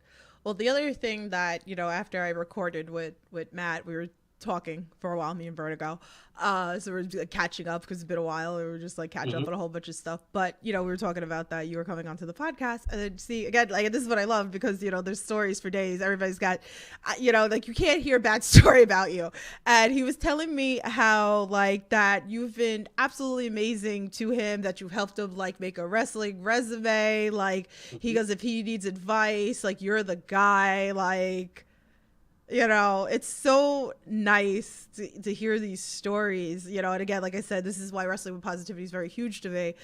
Well, the other thing that, after I recorded with Matt, we were talking for a while, me and Vertigo. So we're like catching up because it's been a while. We were just like catching up on a whole bunch of stuff. But, we were talking about that. You were coming onto the podcast. And then see, again, like this is what I love because, there's stories for days. Everybody's got, like you can't hear a bad story about you. And he was telling me how like that you've been absolutely amazing to him, that you've helped him like make a wrestling resume. Like he goes, if he needs advice, like you're the guy, like, it's so nice to hear these stories, and again, like I said, this is why wrestling with positivity is very huge to me,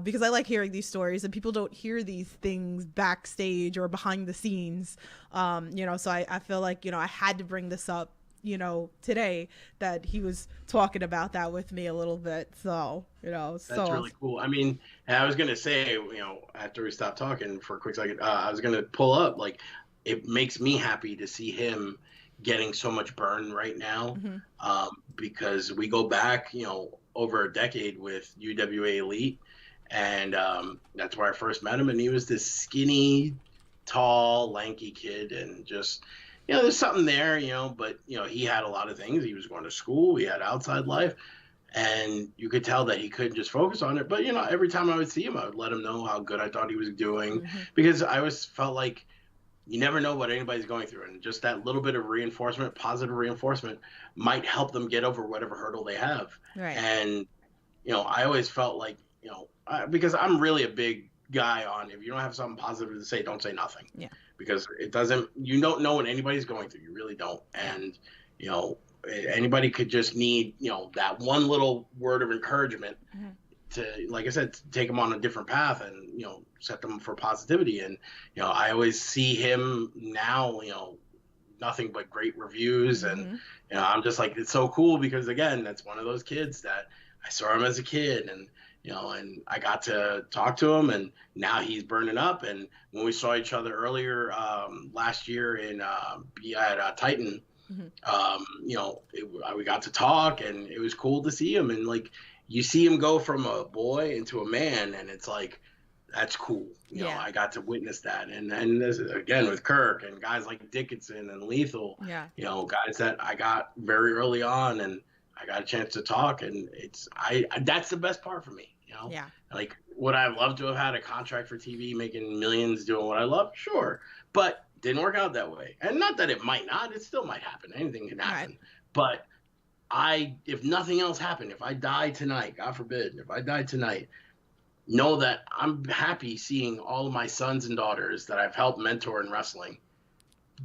because I like hearing these stories, and people don't hear these things backstage or behind the scenes, so I feel like, I had to bring this up, today that he was talking about that with me a little bit. So, That's really cool. I mean, I was gonna say, after we stopped talking for a quick second, I was gonna pull up, like, it makes me happy to see him getting so much burn right now, because we go back, over a decade with UWA Elite, and that's where I first met him, and he was this skinny, tall, lanky kid, and just, there's something there, but he had a lot of things. He was going to school, he had outside life, and you could tell that he couldn't just focus on it. But every time I would see him, I would let him know how good I thought he was doing, because I always felt like you never know what anybody's going through, and just that little bit of reinforcement, positive reinforcement, might help them get over whatever hurdle they have. Right. And I always felt like, because I'm really a big guy on, if you don't have something positive to say, don't say nothing. Yeah. Because you don't know what anybody's going through. You really don't. And anybody could just need that one little word of encouragement to, like I said, to take them on a different path, and set them for positivity. And I always see him now, nothing but great reviews, and I'm just like, it's so cool, because again, that's one of those kids that I saw him as a kid, and and I got to talk to him, and now he's burning up. And when we saw each other earlier last year at Titan, we got to talk, and it was cool to see him. And like, you see him go from a boy into a man, and it's like, that's cool. I got to witness that. And this, again, with Kirk and guys like Dickinson and Lethal, guys that I got very early on, and I got a chance to talk, and that's the best part for me. Like, would I love to have had a contract for TV, making millions doing what I love? Sure. But didn't work out that way. And not that it might not, it still might happen. Anything can happen. Right. But if nothing else happened, if I die tonight, God forbid, if I die tonight, know that I'm happy seeing all of my sons and daughters that I've helped mentor in wrestling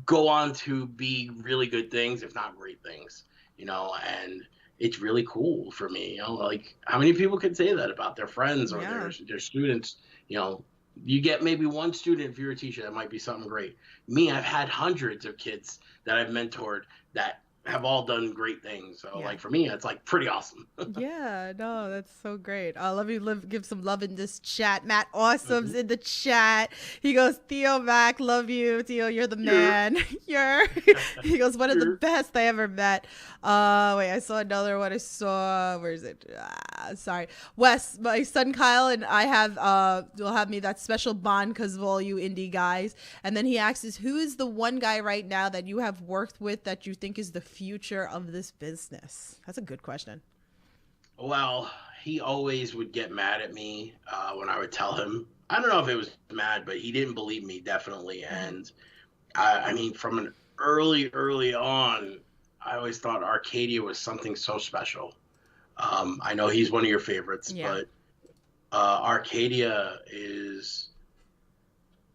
go on to be really good things, if not great things, and it's really cool for me. Like, how many people could say that about their friends or their students? You get maybe one student, if you're a teacher, that might be something great. Me, I've had hundreds of kids that I've mentored that have all done great things. So like, for me, it's like pretty awesome. Yeah, no, that's so great. Let me give some love in this chat. Matt Awesome's in the chat. He goes, Theo Mack, love you. Theo, you're the man. He goes, one of the best I ever met. Wait, I saw another one. Where is it? Sorry. Wes, my son Kyle and I will have me that special bond because of all you indie guys. And then he asks, who is the one guy right now that you have worked with that you think is the future of this business? That's a good question. Well, he always would get mad at me when I would tell him. I don't know if it was mad, but he didn't believe me, definitely. And I mean, from an early on, I always thought Arcadia was something so special. I know he's one of your favorites, but Arcadia is,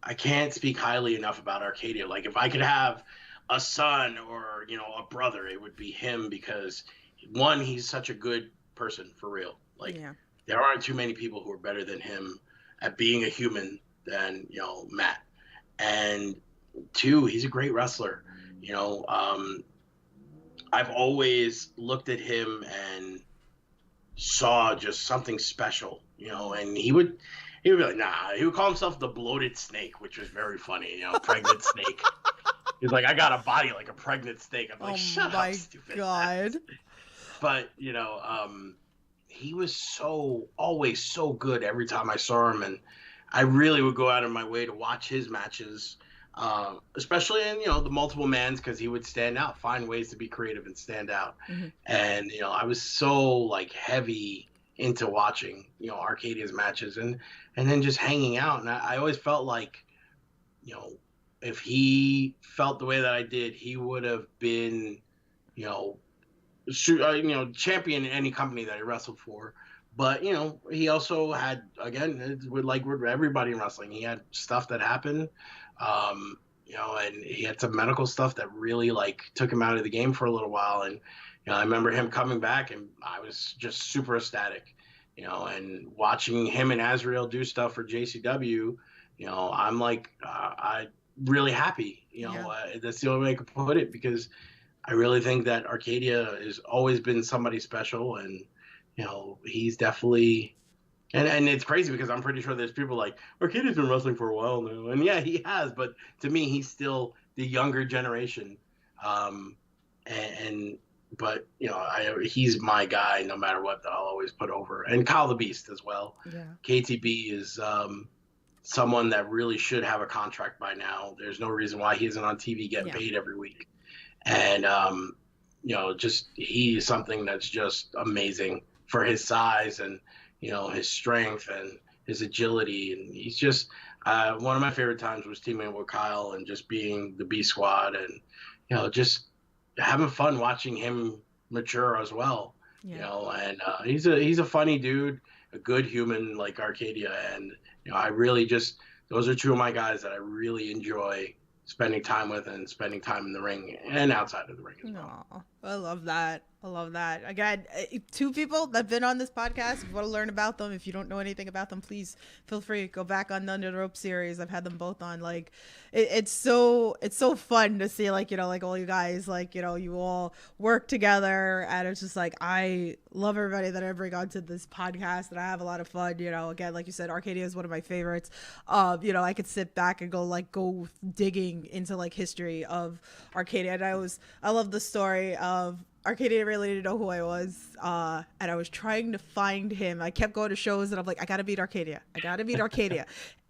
I can't speak highly enough about Arcadia. Like, if I could have a son or, a brother, it would be him, because one, he's such a good person, for real. Like, there aren't too many people who are better than him at being a human than, Matt. And two, he's a great wrestler. I've always looked at him and saw just something special, and he would be like, nah, he would call himself the bloated snake, which was very funny, pregnant snake. He's like, I got a body like a pregnant snake. I'm like, shut up, stupid. Oh my God. But, he was always so good every time I saw him. And I really would go out of my way to watch his matches, especially in, the multiple mans, because he would stand out, find ways to be creative and stand out. And, I was so like heavy into watching, Arcadia's matches and then just hanging out. And I always felt like, if he felt the way that I did, he would have been, champion in any company that he wrestled for. But, he also had, again, with everybody in wrestling, he had stuff that happened, and he had some medical stuff that really took him out of the game for a little while. And, I remember him coming back, and I was just super ecstatic, and watching him and Azrael do stuff for JCW, I'm like, I really happy, that's the only way I could put it, because I really think that Arcadia has always been somebody special, and he's definitely. And it's crazy because I'm pretty sure there's people like, Arcadia's been wrestling for a while now, and yeah, he has, but to me, he's still the younger generation, but he's my guy no matter what that I'll always put over, and Kyle the Beast as well. Yeah. KTB is someone that really should have a contract by now. There's no reason why he isn't on TV getting paid every week. And, just he is something that's just amazing for his size and, his strength and his agility. And he's just one of my favorite times was teaming with Kyle and just being the B Squad and, just having fun watching him mature as well. And he's a funny dude, a good human like Arcadia. And, I really those are two of my guys that I really enjoy spending time with and spending time in the ring and outside of the ring as well. Aww, I love that. I love that. Again, two people that have been on this podcast. If you want to learn about them, if you don't know anything about them, please feel free to go back on the Under the Rope series. I've had them both on. Like, it's so fun to see, like, like all you guys, like, you all work together, and it's just like, I love everybody that I bring onto this podcast, and I have a lot of fun. Again, like you said, Arcadia is one of my favorites. I could sit back and go digging into like history of Arcadia, and I love the story of Arcadia really didn't know who I was, and I was trying to find him. I kept going to shows, and I'm like, I gotta beat Arcadia.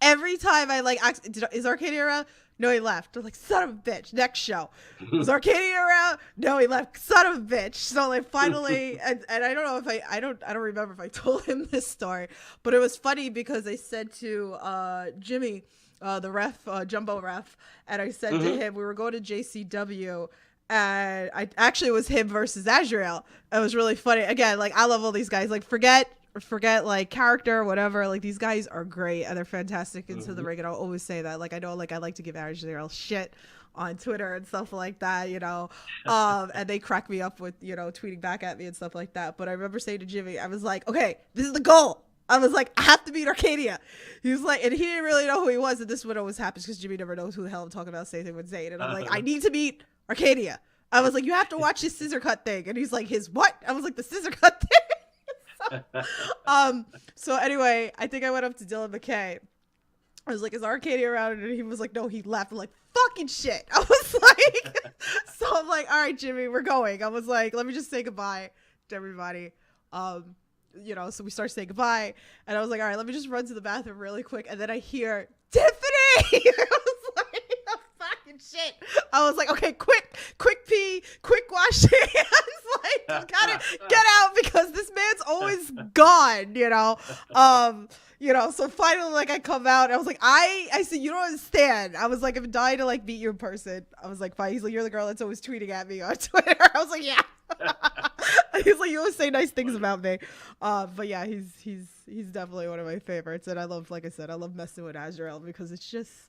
Every time I asked, is Arcadia around? No, he left. I was like, son of a bitch. Next show. Was Arcadia around? No, he left. Son of a bitch. So finally, and I don't know if I don't remember if I told him this story, but it was funny because I said to Jimmy, the ref, Jumbo ref, and I said to him, we were going to JCW. And it was him versus Azrael. It was really funny. Again, I love all these guys. Forget like character, whatever. Like, these guys are great and they're fantastic into the ring. And I'll always say that. I know, I like to give Azrael shit on Twitter and stuff like that, and they crack me up with, tweeting back at me and stuff like that. But I remember saying to Jimmy, I was like, okay, this is the goal. I was like, I have to beat Arcadia. He was like, and he didn't really know who he was. And this would always happen because Jimmy never knows who the hell I'm talking about. Same thing with Zayn. And I'm like, I need to beat Arcadia. I was like, you have to watch his scissor cut thing. And he's like, his what? I was like, the scissor cut thing. So anyway, I think I went up to Dylan McKay. I was like, is Arcadia around? And he was like, no, he left. I'm like, fucking shit. I was like, so I'm like, all right, Jimmy, we're going. I was like, let me just say goodbye to everybody. So we start saying goodbye. And I was like, all right, let me just run to the bathroom really quick. And then I hear, Tiffany! I was like, oh, fucking shit. I was like, okay, quick pee, quick wash your hands. Gotta get out because this man's always gone, so finally, I come out, and I was like, I said, you don't understand. I was like, I'm dying to, meet you in person. I was like, fine. He's like, you're the girl that's always tweeting at me on Twitter. I was like, yeah. He's like, you always say nice things about me. But yeah, he's definitely one of my favorites. And I love, like I said, I love messing with Azrael because it's just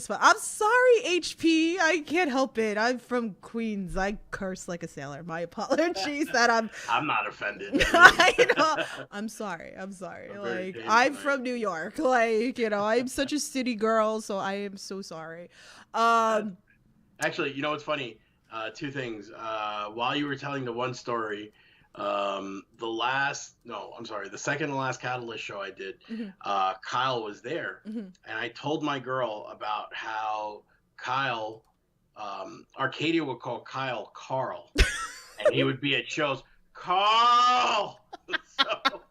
fun. I'm sorry, HP. I can't help it. I'm from Queens. I curse like a sailor. My apologies that I'm not offended. I know. I'm sorry. I'm from New York. I'm such a city girl, so I am so sorry. Actually, what's funny? Two things. While you were telling the one story, the second to last Catalyst show I did, Kyle was there, and I told my girl about how Kyle, Arcadia would call Kyle Carl, and he would be at shows, Carl! So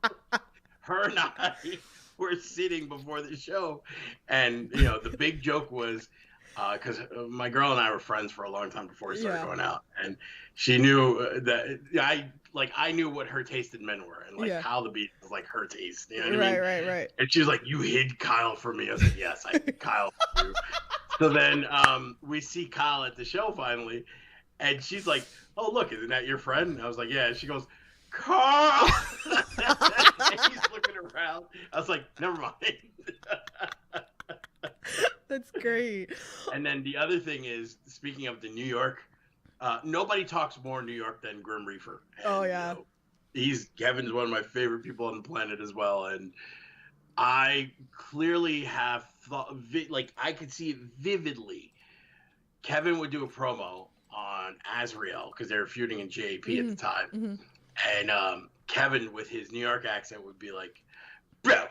her and I were sitting before the show, and, the big joke was, because my girl and I were friends for a long time before we started going out, and she knew that I knew what her taste in men were, and Kyle the Beast was her taste. You know what I mean? Right. And she was like, "You hid Kyle from me." I was like, "Yes, I hid Kyle from you." So then we see Kyle at the show finally, and she's like, "Oh, look, isn't that your friend?" And I was like, "Yeah." And she goes, "Carl." And he's looking around. I was like, "Never mind." That's great. And then the other thing is, speaking of the New York, nobody talks more New York than Grim Reaper. And, Kevin's one of my favorite people on the planet as well. And I clearly have thought, I could see it vividly. Kevin would do a promo, on Azrael because they were feuding in JAP at the time. And Kevin, with his New York accent, would be like, "Bro,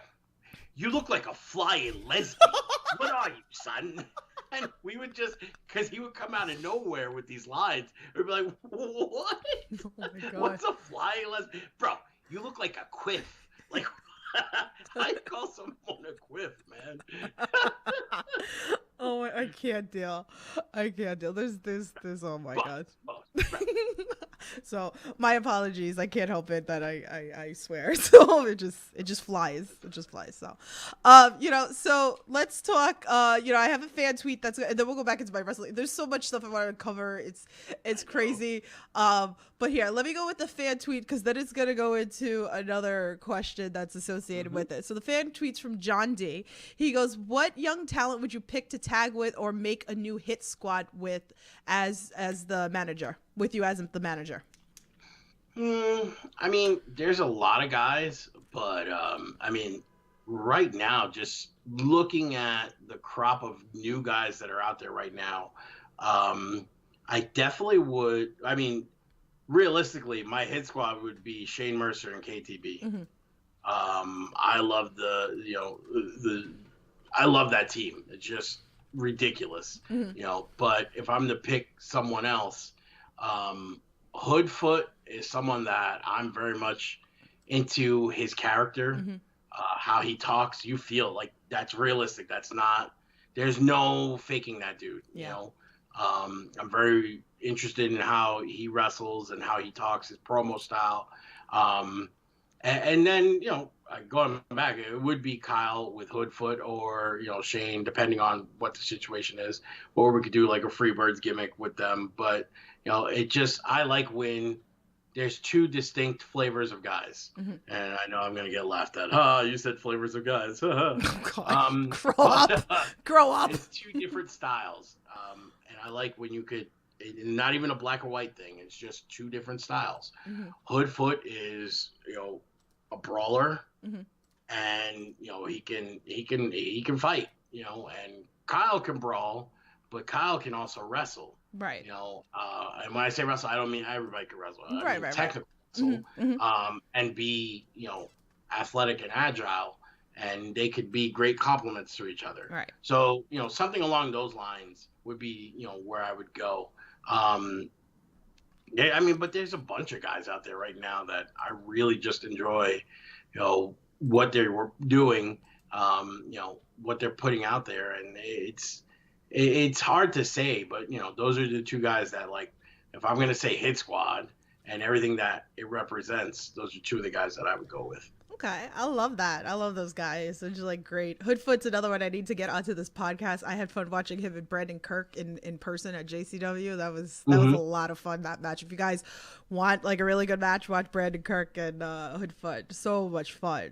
you look like a flying lesbian. What are you, son?" And we would just, because he would come out of nowhere with these lines, we'd be like, "What? Oh my God. What's a flying lesbian? Bro, you look like a quiff." Like, I call someone a quiff, man. Oh, I can't deal. I can't deal. There's. Oh my God. So my apologies. I can't help it that I swear. So it just flies. It just flies. So, so let's talk. I have a fan tweet and then we'll go back into my wrestling. There's so much stuff I want to cover. It's crazy. But here, let me go with the fan tweet because then it's gonna go into another question that's associated with it. So the fan tweet's from John D. He goes, "What young talent would you pick to tag with or make a new hit squad with as the manager? With you as the manager?" I mean, there's a lot of guys, but right now, just looking at the crop of new guys that are out there right now, I definitely would. I mean, realistically, my hit squad would be Shane Mercer and KTB. I love I love that team. It's just ridiculous, But if I'm to pick someone else, Hoodfoot is someone that I'm very much into his character, how he talks. You feel like that's realistic. That's not. There's no faking that dude. I'm very interested in how he wrestles and how he talks, his promo style. And then, going back, it would be Kyle with Hoodfoot or, Shane, depending on what the situation is. Or we could do like a Freebirds gimmick with them. But, I like when there's two distinct flavors of guys. And I know I'm going to get laughed at. You said flavors of guys. Oh, God. Grow up. It's two different styles. And I like when you could, not even a black or white thing. It's just two different styles. Hoodfoot is, a brawler, and he can fight, and Kyle can brawl, but Kyle can also wrestle. Right. And when I say wrestle, I don't mean everybody can wrestle. Right. Technical wrestle, and be, athletic and agile, and they could be great complements to each other. Right. So, something along those lines would be, where I would go. But there's a bunch of guys out there right now that I really just enjoy, what they were doing, what they're putting out there. And it's hard to say, but, those are the two guys that, like, if I'm going to say hit squad and everything that it represents, those are two of the guys that I would go with. Okay, I love that. I love those guys. They're just like great. Hoodfoot's another one I need to get onto this podcast. I had fun watching him and Brandon Kirk in person at JCW. That was a lot of fun, that match. If you guys want like a really good match, watch Brandon Kirk and Hoodfoot. So much fun.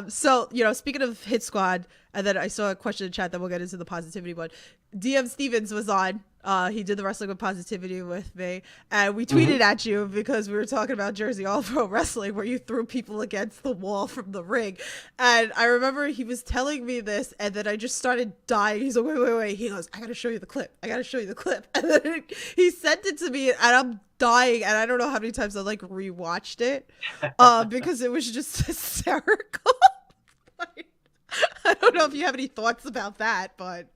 So speaking of Hit Squad, and then I saw a question in chat that we'll get into the positivity one. DM Stevens was on. He did the Wrestling with Positivity with me, and we tweeted at you because we were talking about Jersey All Pro Wrestling, where you threw people against the wall from the ring. And I remember he was telling me this, and then I just started dying. He's like, wait. He goes, I gotta show you the clip. And then he sent it to me, and I'm dying. And I don't know how many times I like rewatched it because it was just hysterical. I don't know if you have any thoughts about that, but.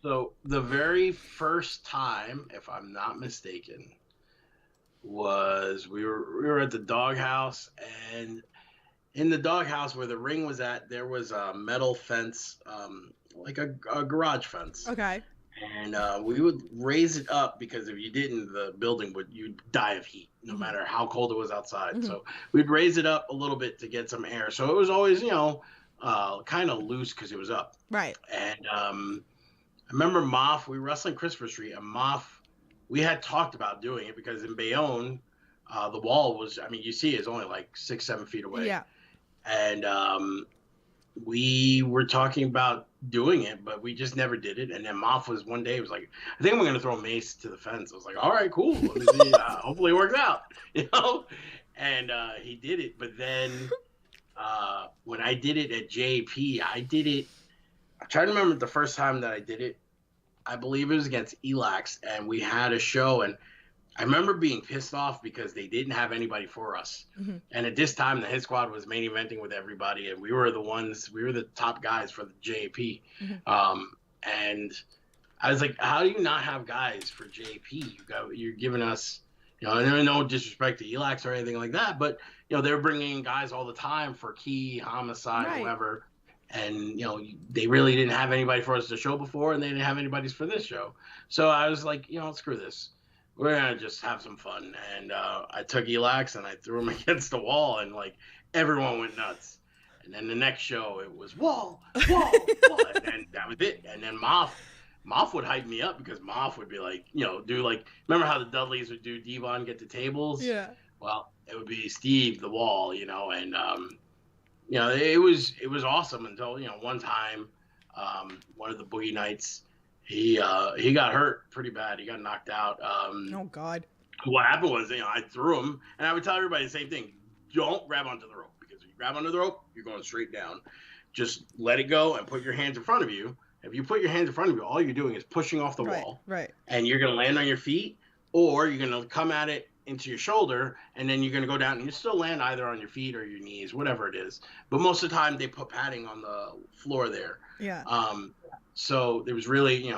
So the very first time, if I'm not mistaken, was we were at the doghouse, and in the doghouse where the ring was at, there was a metal fence, like a garage fence. Okay. And we would raise it up because if you didn't, the building you'd die of heat, no matter how cold it was outside. So we'd raise it up a little bit to get some air. So it was always, kind of loose because it was up. Right. And I remember Moff, we were wrestling Christopher Street, and Moff, we had talked about doing it because in Bayonne, the wall was, you see it's only like 6-7 feet away. Yeah. And we were talking about doing it, but we just never did it. And then Moff was one day, he was like, I think I'm going to throw Mace to the fence. I was like, all right, cool. Let me see. Hopefully it works out, And he did it. But then when I did it at JP, I'm trying to remember the first time that I did it. I believe it was against Elax, and we had a show, and I remember being pissed off because they didn't have anybody for us. Mm-hmm. And at this time, the Hit Squad was main eventing with everybody, and we were the top guys for the JP. Mm-hmm. And I was like, how do you not have guys for JP? You're giving us, and no disrespect to Elax or anything like that, but they're bringing in guys all the time for Key, Homicide, Right. whoever. And, they really didn't have anybody for us to show before, and they didn't have anybody for this show. So I was like, screw this. We're going to just have some fun. And I took Elax and I threw him against the wall, and like everyone went nuts. And then the next show, it was wall. And then that was it. And then Moff would hype me up because Moff would be like, do like, remember how the Dudleys would do Devon get the tables? Yeah. Well, it would be Steve, the wall, and it was awesome until one time, one of the Boogie Nights, he got hurt pretty bad. He got knocked out. Oh God. What happened was I threw him, and I would tell everybody the same thing: don't grab onto the rope, because if you grab onto the rope, you're going straight down. Just let it go and put your hands in front of you. If you put your hands in front of you, all you're doing is pushing off the wall, right? And you're gonna land on your feet, or you're gonna come at it into your shoulder, and then you're going to go down, and you still land either on your feet or your knees, whatever it is. But most of the time they put padding on the floor there. Yeah. So there was really,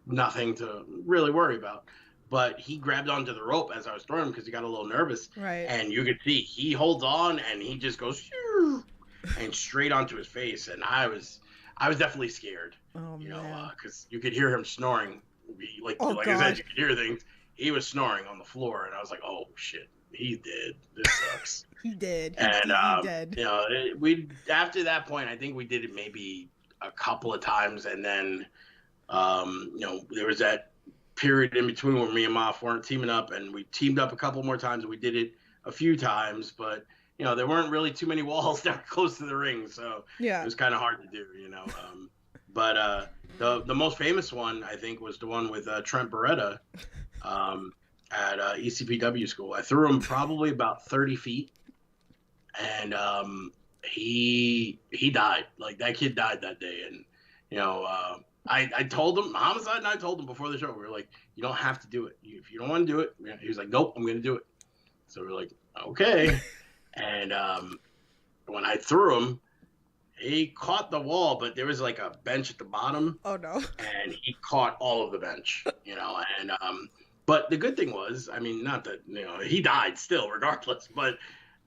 nothing to really worry about. But he grabbed onto the rope as I was throwing him because he got a little nervous. Right. And you could see he holds on, and he just goes and straight onto his face. And I was definitely scared. Oh, man. Because you could hear him snoring. Like I said, you could hear things. He was snoring on the floor, and I was like, "Oh shit, he's dead. This sucks." He did. And he did. We after that point, I think we did it maybe a couple of times, and then there was that period in between where me and Moff weren't teaming up, and we teamed up a couple more times, and we did it a few times, but there weren't really too many walls that were close to the ring, so it was kind of hard to do, But the most famous one, I think, was the one with Trent Beretta. At ECPW school. I threw him probably about 30 feet, and he died. Like, that kid died that day. And I told him, Homicide and I told him before the show, we were like, you don't have to do it. If you don't want to do it, he was like, nope, I'm gonna do it. So we're like, okay. And when I threw him, he caught the wall, but there was like a bench at the bottom. Oh no. And he caught all of the bench, and but the good thing was, I mean, not that, he died still regardless, but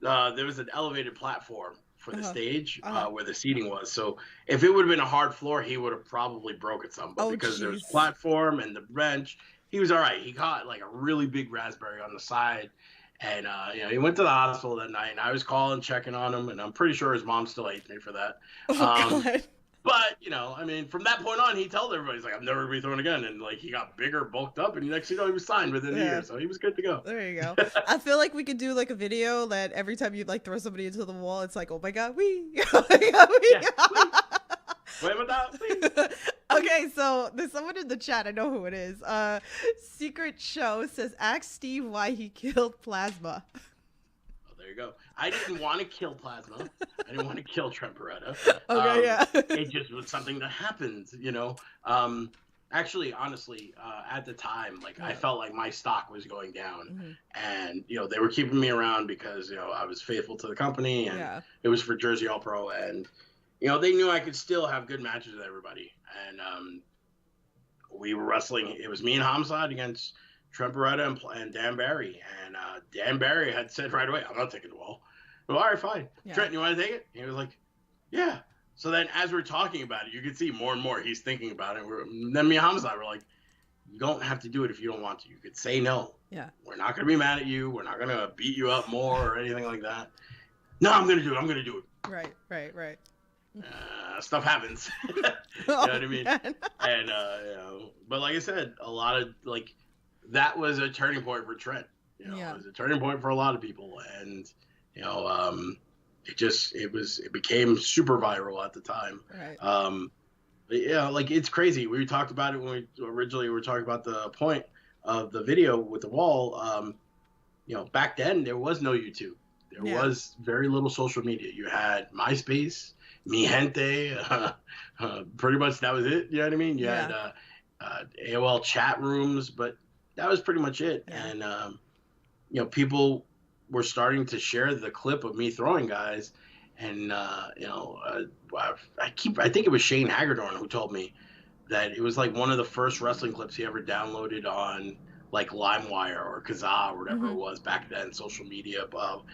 there was an elevated platform for the stage where the seating was. So if it would have been a hard floor, he would have probably broken some. But because there was platform and the bench, he was all right. He caught like a really big raspberry on the side. And, he went to the hospital that night, and I was calling, checking on him, and I'm pretty sure his mom still hates me for that. Oh, God. But, I mean, from that point on, he told everybody, he's like, I'm never going to be thrown again. And, like, he got bigger, bulked up, and next thing you know, he was signed within a year. So he was good to go. There you go. I feel like we could do, like, a video that every time you, like, throw somebody into the wall, it's like, oh, my God, wee. Oh, my God, wee. Wait a minute, Okay, so there's someone in the chat. I know who it is. Secret Show says, ask Steve why he killed Plasma. There you go. I didn't want to kill Plasma. I didn't want to kill Trent Beretta. Okay, yeah. It just was something that happened, Actually, honestly, at the time, I felt like my stock was going down, and they were keeping me around because I was faithful to the company, and it was for Jersey All Pro, and they knew I could still have good matches with everybody, and we were wrestling. It was me and Homicide against Trent Beretta and Dan Barry, and Dan Barry had said right away, I'm not taking the wall. Well, all right, fine. Yeah. Trent, you want to take it? And he was like, yeah. So then as we're talking about it, you can see more and more he's thinking about it. Then me and Homicide were like, you don't have to do it if you don't want to. You could say no. Yeah. We're not going to be mad at you. We're not going to beat you up more or anything like that. No, I'm going to do it. I'm going to do it. Right. Stuff happens. You know what I mean? Man. And, but like I said, a lot of, that was a turning point for Trent. It was a turning point for a lot of people. And, it became super viral at the time. Right. It's crazy. We talked about it when we originally were talking about the point of the video with the wall. Back then there was no YouTube. There was very little social media. You had MySpace, Mi Gente, pretty much that was it. You know what I mean? You had AOL chat rooms, but that was pretty much it. Yeah. And people were starting to share the clip of me throwing guys, and I think it was Shane Hagerdorn who told me that it was like one of the first wrestling clips he ever downloaded on like LimeWire or Kazaa or whatever it was back then, social media,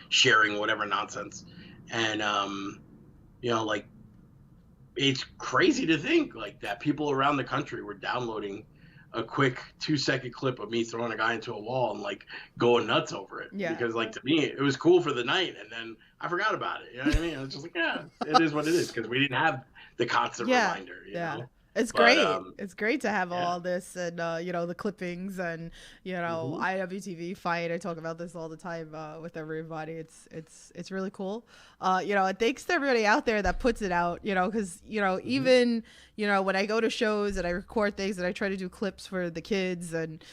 sharing whatever nonsense. And like, it's crazy to think like that people around the country were downloading a quick 2-second clip of me throwing a guy into a wall and like going nuts over it. Yeah. Because like, to me, it was cool for the night, and then I forgot about it. You know what I mean? It's just like, yeah, it is what it is, because we didn't have the constant reminder. You know? It's great. It's great to have all this, and the clippings, and IWTV fight. I talk about this all the time with everybody. It's really cool. And thanks to everybody out there that puts it out. Because even when I go to shows and I record things and I try to do clips for the kids and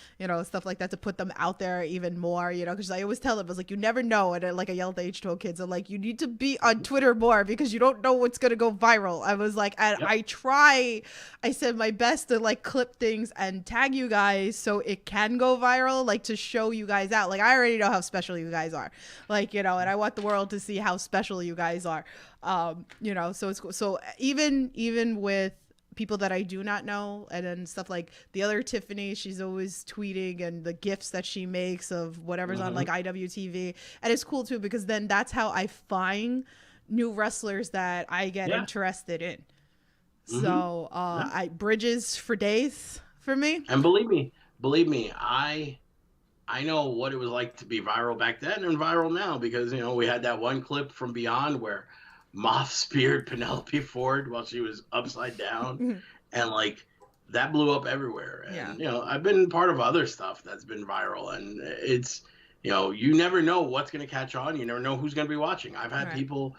stuff like that to put them out there even more. Because I always tell them, I was like, you never know. And I yell at the H2O kids, I'm like, you need to be on Twitter more, because you don't know what's gonna go viral. I was like, and I said my best to like clip things and tag you guys so it can go viral, like to show you guys out. Like, I already know how special you guys are, like, and I want the world to see how special you guys are. So it's cool. So even with people that I do not know, and then stuff like the other Tiffany, she's always tweeting, and the gifs that she makes of whatever's on like IWTV, and it's cool too, because then that's how I find new wrestlers that I get interested in. So bridges for days for me. And believe me, I know what it was like to be viral back then and viral now, because we had that one clip from Beyond where Moth speared Penelope Ford while she was upside down, and like that blew up everywhere. And I've been part of other stuff that's been viral, and it's you never know what's going to catch on. You never know who's going to be watching. I've had people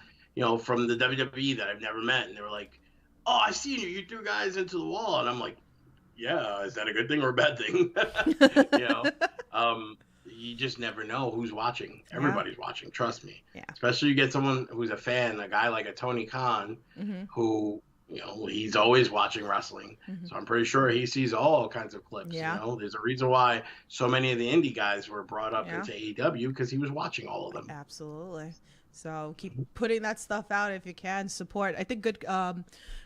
from the WWE that I've never met, and they were like, "Oh, I seen you. You threw guys into the wall," and I'm like, "Yeah, is that a good thing or a bad thing?" You just never know who's watching. Everybody's watching, trust me. Yeah. Especially you get someone who's a fan, a guy like a Tony Khan, who he's always watching wrestling. So I'm pretty sure he sees all kinds of clips. Yeah. There's a reason why so many of the indie guys were brought up into AEW, because he was watching all of them. Absolutely. So keep putting that stuff out if you can. Support. I think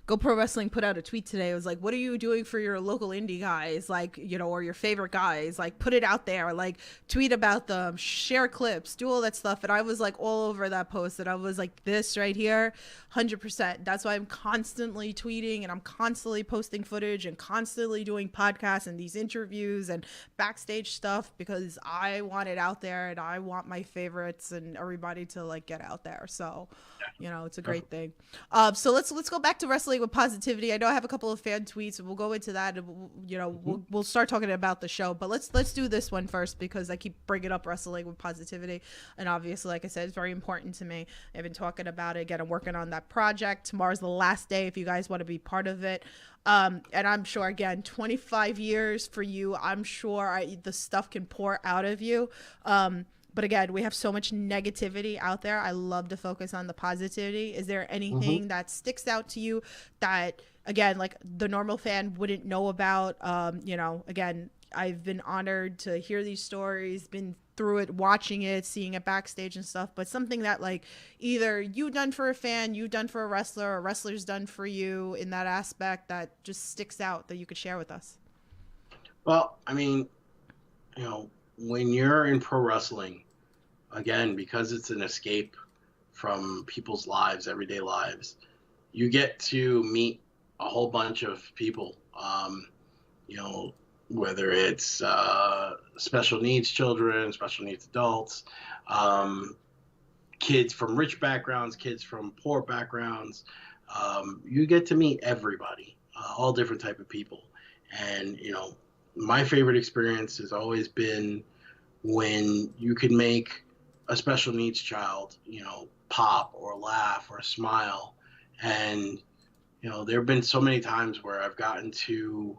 Go Pro Wrestling put out a tweet today. It was like, what are you doing for your local indie guys? Like, or your favorite guys, like put it out there, like tweet about them, share clips, do all that stuff. And I was like all over that post, and I was like, this right here, 100%. That's why I'm constantly tweeting, and I'm constantly posting footage and constantly doing podcasts and these interviews and backstage stuff, because I want it out there, and I want my favorites and everybody to like get out there. So, it's a great thing. So let's go back to wrestling with positivity. I know I have a couple of fan tweets, and we'll go into that, and we'll start talking about the show, but let's do this one first, because I keep bringing up wrestling with positivity, and obviously, like I said, it's very important to me. I've been talking about it again. I'm working on that project. Tomorrow's the last day if you guys want to be part of it. And I'm sure, again, 25 years for you, I'm sure the stuff can pour out of you. But again, we have so much negativity out there. I love to focus on the positivity. Is there anything that sticks out to you that, again, like the normal fan wouldn't know about? Again, I've been honored to hear these stories, been through it, watching it, seeing it backstage and stuff, but something that like either you done for a fan, you done for a wrestler, or a wrestler's done for you in that aspect that just sticks out that you could share with us. Well, I mean, when you're in pro wrestling, again, because it's an escape from people's lives, everyday lives, you get to meet a whole bunch of people, whether it's special needs children, special needs adults, kids from rich backgrounds, kids from poor backgrounds. You get to meet everybody, all different type of people. And, my favorite experience has always been when you can make a special needs child, pop or laugh or smile. And, there have been so many times where I've gotten to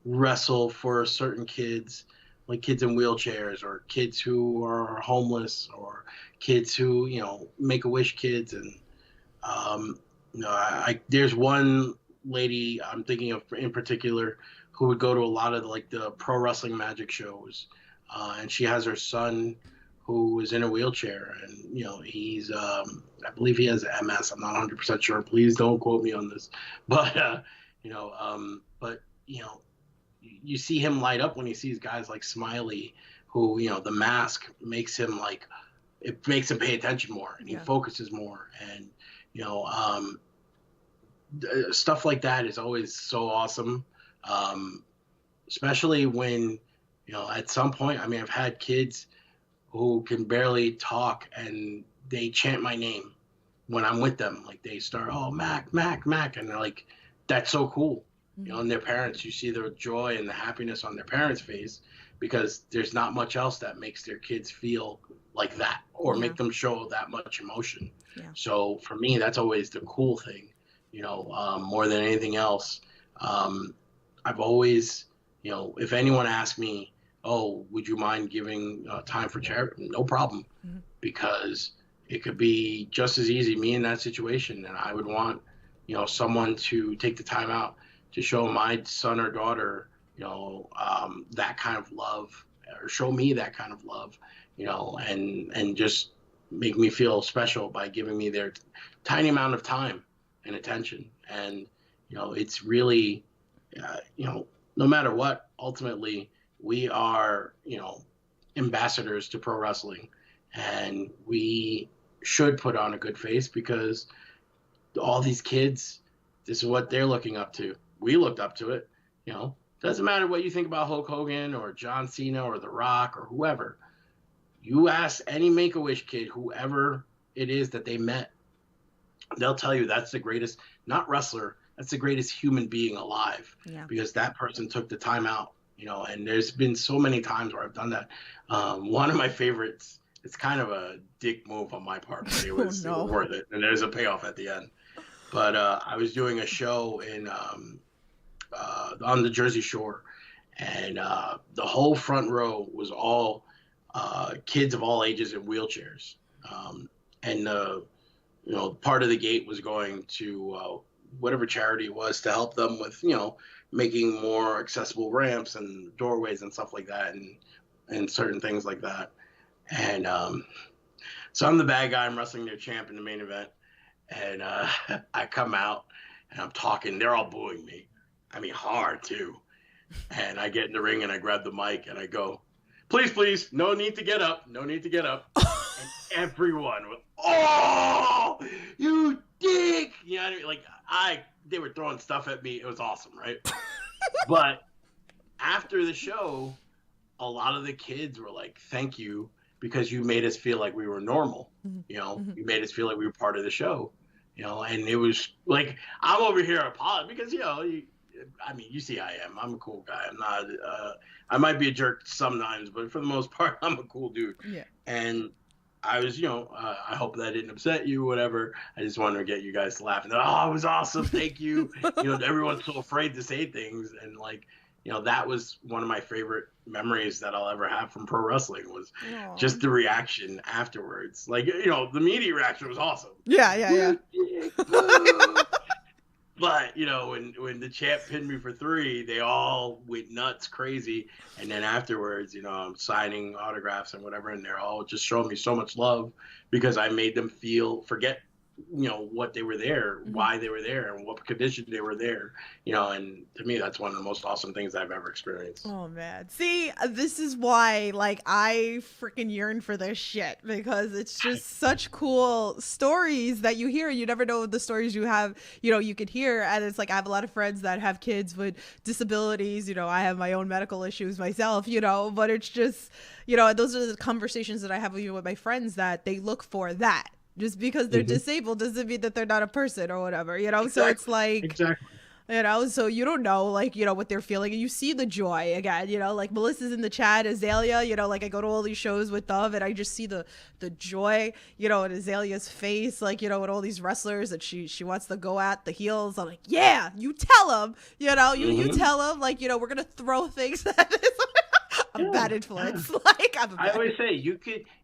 wrestle for certain kids, like kids in wheelchairs, or kids who are homeless, or kids who, Make-A-Wish kids. And, there's one lady I'm thinking of in particular who would go to a lot of like the pro wrestling magic shows, and she has her son who is in a wheelchair, and he's I believe he has MS. I'm not 100% sure. Please don't quote me on this, but but you see him light up when he sees guys like Smiley, who the mask makes him like, it makes him pay attention more, and he focuses more, and stuff like that is always so awesome. Especially when at some point, I mean, I've had kids who can barely talk and they chant my name when I'm with them. Like they start, oh, Mac, Mac, Mac. And they're like, that's so cool. And their parents, you see the joy and the happiness on their parents' face, because there's not much else that makes their kids feel like that or make them show that much emotion. Yeah. So for me, that's always the cool thing, more than anything else. I've always, if anyone asks me, oh, would you mind giving time for charity? No problem, because it could be just as easy me in that situation, and I would want someone to take the time out to show my son or daughter that kind of love, or show me that kind of love, and just make me feel special by giving me their tiny amount of time and attention. And it's really no matter what, ultimately we are, ambassadors to pro wrestling, and we should put on a good face, because all these kids, this is what they're looking up to. We looked up to it. Doesn't matter what you think about Hulk Hogan or John Cena or The Rock or whoever. You ask any Make-A-Wish kid, whoever it is that they met, they'll tell you that's the greatest, not wrestler, that's the greatest human being alive, because that person took the time out. And there's been so many times where I've done that. One of my favorites, it's kind of a dick move on my part, but it was worth it. And there's a payoff at the end. But I was doing a show in on the Jersey Shore, and the whole front row was all kids of all ages in wheelchairs. And part of the gate was going to whatever charity it was, to help them with, making more accessible ramps and doorways and stuff like that, and certain things like that. And so I'm the bad guy. I'm wrestling their champ in the main event. And I come out and I'm talking. They're all booing me. I mean, hard too. And I get in the ring and I grab the mic and I go, please, no need to get up. No need to get up. And everyone was, oh, you dick. You know what I mean? Like, they were throwing stuff at me. It was awesome, right? But after the show, a lot of the kids were like, thank you, because you made us feel like we were normal. You made us feel like we were part of the show. And it was like, I'm over here apologizing because, you see I am. I'm a cool guy. I'm not, I might be a jerk sometimes, but for the most part, I'm a cool dude. Yeah. And I was, I hope that didn't upset you, whatever. I just wanted to get you guys laughing. Oh, it was awesome. Thank you. Everyone's so afraid to say things. And like, that was one of my favorite memories that I'll ever have from pro wrestling, was just the reaction afterwards. Like, the media reaction was awesome. Yeah. But, when the champ pinned me for 3, they all went nuts, crazy. And then afterwards, I'm signing autographs and whatever, and they're all just showing me so much love, because I made them forget what they were there, why they were there, and what condition they were there, and to me, that's one of the most awesome things I've ever experienced. Oh man. See, this is why, like, I freaking yearn for this shit, because it's just such cool stories that you hear. You never know the stories you have, you could hear. And it's like, I have a lot of friends that have kids with disabilities, I have my own medical issues myself, but it's just, those are the conversations that I have with my friends, that they look for that. Just because they're disabled doesn't mean that they're not a person or whatever, Exactly. So it's like, exactly. So you don't know, like, what they're feeling, and you see the joy again, like Melissa's in the chat, Azalea, like I go to all these shows with Dove and I just see the joy, in Azalea's face, like, with all these wrestlers that she wants to go at the heels. I'm like, yeah, you tell them, you tell them, like, we're going to throw things at this. I'm bad influence. Like, I always say,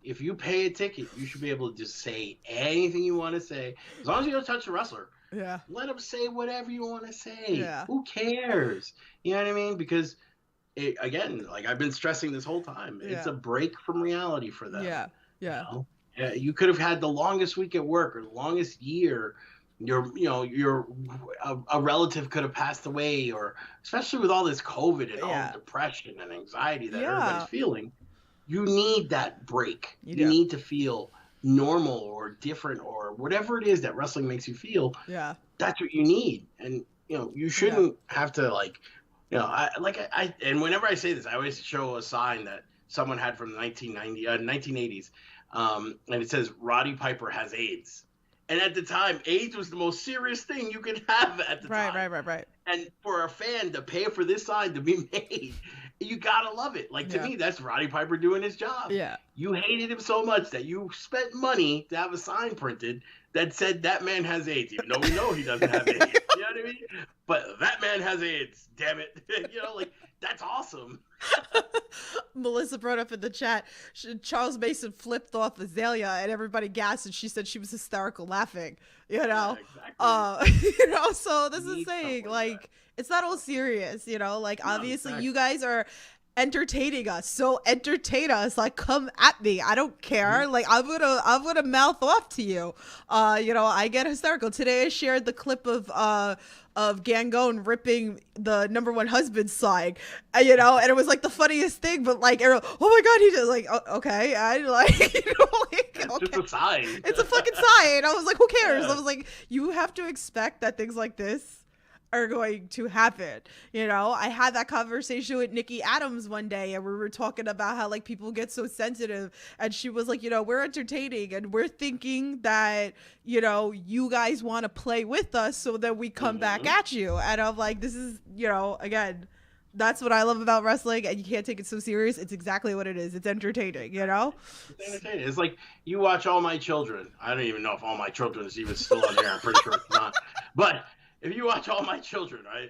if you pay a ticket, you should be able to just say anything you want to say, as long as you don't touch the wrestler. Yeah. Let them say whatever you want to say. Yeah. Who cares? You know what I mean? Because again, like I've been stressing this whole time, it's a break from reality for them. Yeah. Yeah. You know? You could have had the longest week at work or the longest year. A relative could have passed away, or especially with all this COVID and all the depression and anxiety that everybody's feeling, you need that break. You need to feel normal or different or whatever it is that wrestling makes you feel. Yeah. That's what you need. And, you shouldn't have to and whenever I say this, I always show a sign that someone had from the 1980s. And it says, Roddy Piper has AIDS. And at the time, AIDS was the most serious thing you could have at the time. Right. And for a fan to pay for this sign to be made, you gotta love it. Like, to me, that's Roddy Piper doing his job. Yeah. You hated him so much that you spent money to have a sign printed that said that man has AIDS, even though we know he doesn't have AIDS. You know what I mean? But that man has AIDS. Damn it. That's awesome. Melissa brought up in the chat, Charles Mason flipped off Azalea and everybody gasped, and she said she was hysterical laughing. Yeah, exactly. So this is saying, like, it's not all serious, obviously you guys are entertaining us, so entertain us. Like, come at me, I don't care. Like, I'm gonna mouth off to you. I get hysterical. Today I shared the clip of Gangone ripping the number one husband sign, and it was like the funniest thing, but like, oh my god, he just like, okay, I like, it's okay. just a sign. It's a fucking sign. I was like, who cares? I was like, you have to expect that things like this are going to happen. I had that conversation with Nikki Adams one day, and we were talking about how like people get so sensitive, and she was like, we're entertaining and we're thinking that you guys want to play with us so that we come back at you. And I'm like, this is again, that's what I love about wrestling, and you can't take it so serious. It's exactly what it is. It's entertaining. It's entertaining. It's like you watch All My Children. I don't even know if All My Children is even still on there. I'm pretty sure it's not, but if you watch All My Children, right,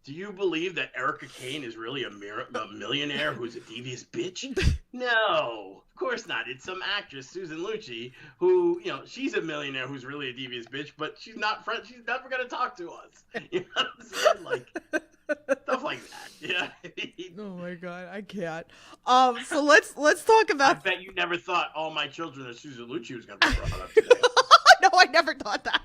do you believe that Erica Kane is really a millionaire who's a devious bitch? No, of course not. It's some actress, Susan Lucci, who, she's a millionaire who's really a devious bitch, but she's not friends. She's never going to talk to us. You know what I'm saying? Like, stuff like that. Yeah. Oh my God, I can't. So let's talk about. I bet you never thought All My Children of Susan Lucci was going to be brought up today. No, I never thought that.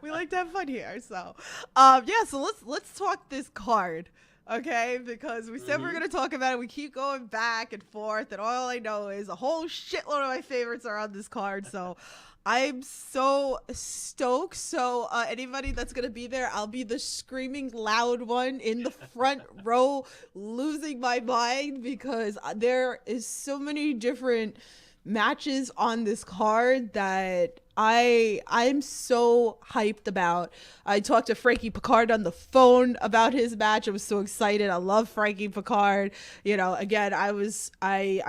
We like to have fun here, so so let's talk this card, okay? Because we said we're gonna talk about it. We keep going back and forth, and all I know is a whole shitload of my favorites are on this card. So I'm so stoked. So anybody that's gonna be there, I'll be the screaming loud one in the front row, losing my mind, because there is so many different matches on this card that I'm so hyped about. I talked to Frankie Picard on the phone about his match. I was so excited. I love Frankie Picard. Again, I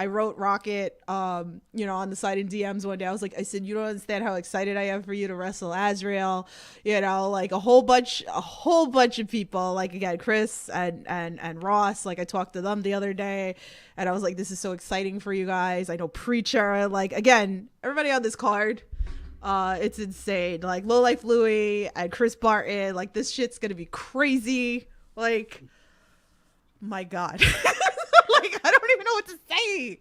wrote Rocket, on the side in DMs one day. I said, you don't understand how excited I am for you to wrestle Azrael. Like a whole bunch of people, like, again, Chris and Ross, like I talked to them the other day, and I was like, this is so exciting for you guys. I know Preacher, like, again, everybody on this card. It's insane. Like Low Life Louie and Chris Barton, like this shit's gonna be crazy. Like, my God. Like, I don't even know what to say.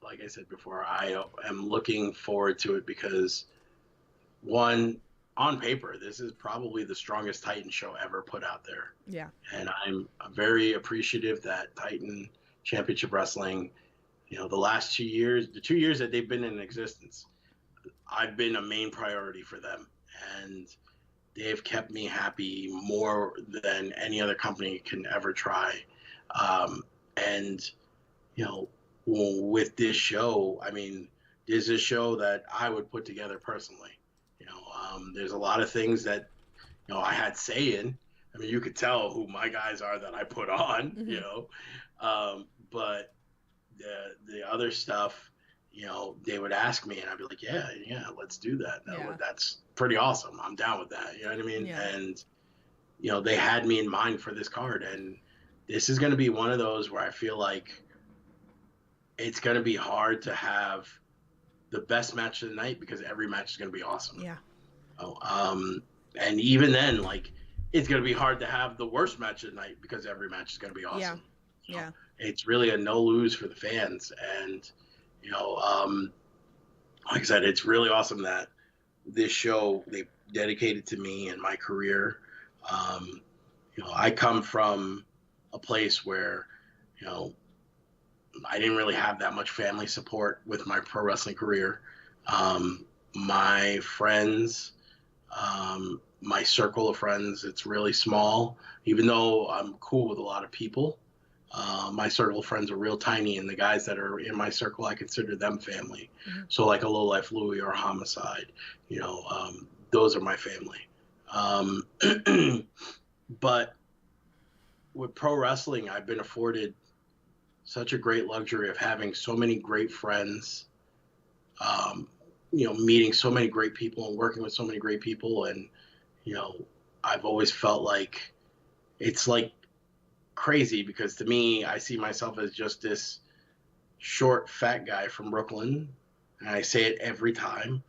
Like I said before, I am looking forward to it because, one, on paper, this is probably the strongest Titan show ever put out there. Yeah. And I'm very appreciative that Titan Championship Wrestling, the last 2 years, the 2 years that they've been in existence, I've been a main priority for them. And they've kept me happy more than any other company can ever try. With this show, this is a show that I would put together personally. There's a lot of things that, I had say in. You could tell who my guys are that I put on, but the other stuff, they would ask me and I'd be like, yeah, let's do that. That's pretty awesome. I'm down with that. You know what I mean? Yeah. And, they had me in mind for this card, and this is going to be one of those where I feel like it's going to be hard to have the best match of the night because every match is going to be awesome. Yeah. And even then, like, it's going to be hard to have the worst match of the night because every match is going to be awesome. Yeah. It's really a no lose for the fans. And, you know, like I said, it's really awesome that this show, they dedicated to me and my career. You know, I come from a place where, you know, I didn't really have that much family support with my pro wrestling career. My friends, my circle of friends, it's really small. Even though I'm cool with a lot of people, my circle of friends are real tiny, and the guys that are in my circle, I consider them family. Mm-hmm. So like a Low Life Louie or a Homicide, you know, those are my family. But with pro wrestling, I've been afforded such a great luxury of having so many great friends, you know, meeting so many great people and working with so many great people. And, you know, I've always felt like it's like crazy because to me, I see myself as just this short, fat guy from Brooklyn. And I say it every time.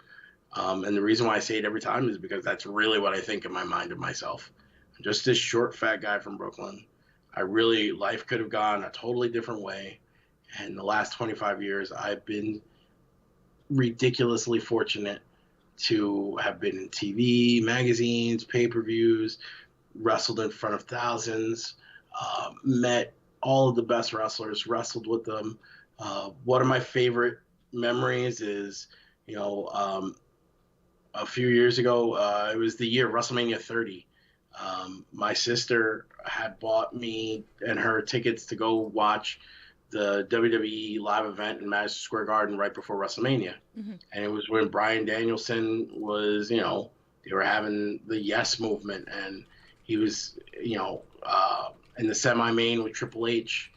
And the reason why I say it every time is because that's really what I think in my mind of myself. I'm just this short, fat guy from Brooklyn. Life could have gone a totally different way. And the last 25 years, I've been ridiculously fortunate to have been in TV, magazines, pay-per-views, wrestled in front of thousands, met all of the best wrestlers, wrestled with them. One of my favorite memories is, you know, a few years ago, it was the year of WrestleMania 30. My sister had bought me and her tickets to go watch the WWE live event in Madison Square Garden right before WrestleMania. Mm-hmm. And it was when Bryan Danielson was, you know, they were having the Yes movement, and he was, you know, in the semi-main with Triple H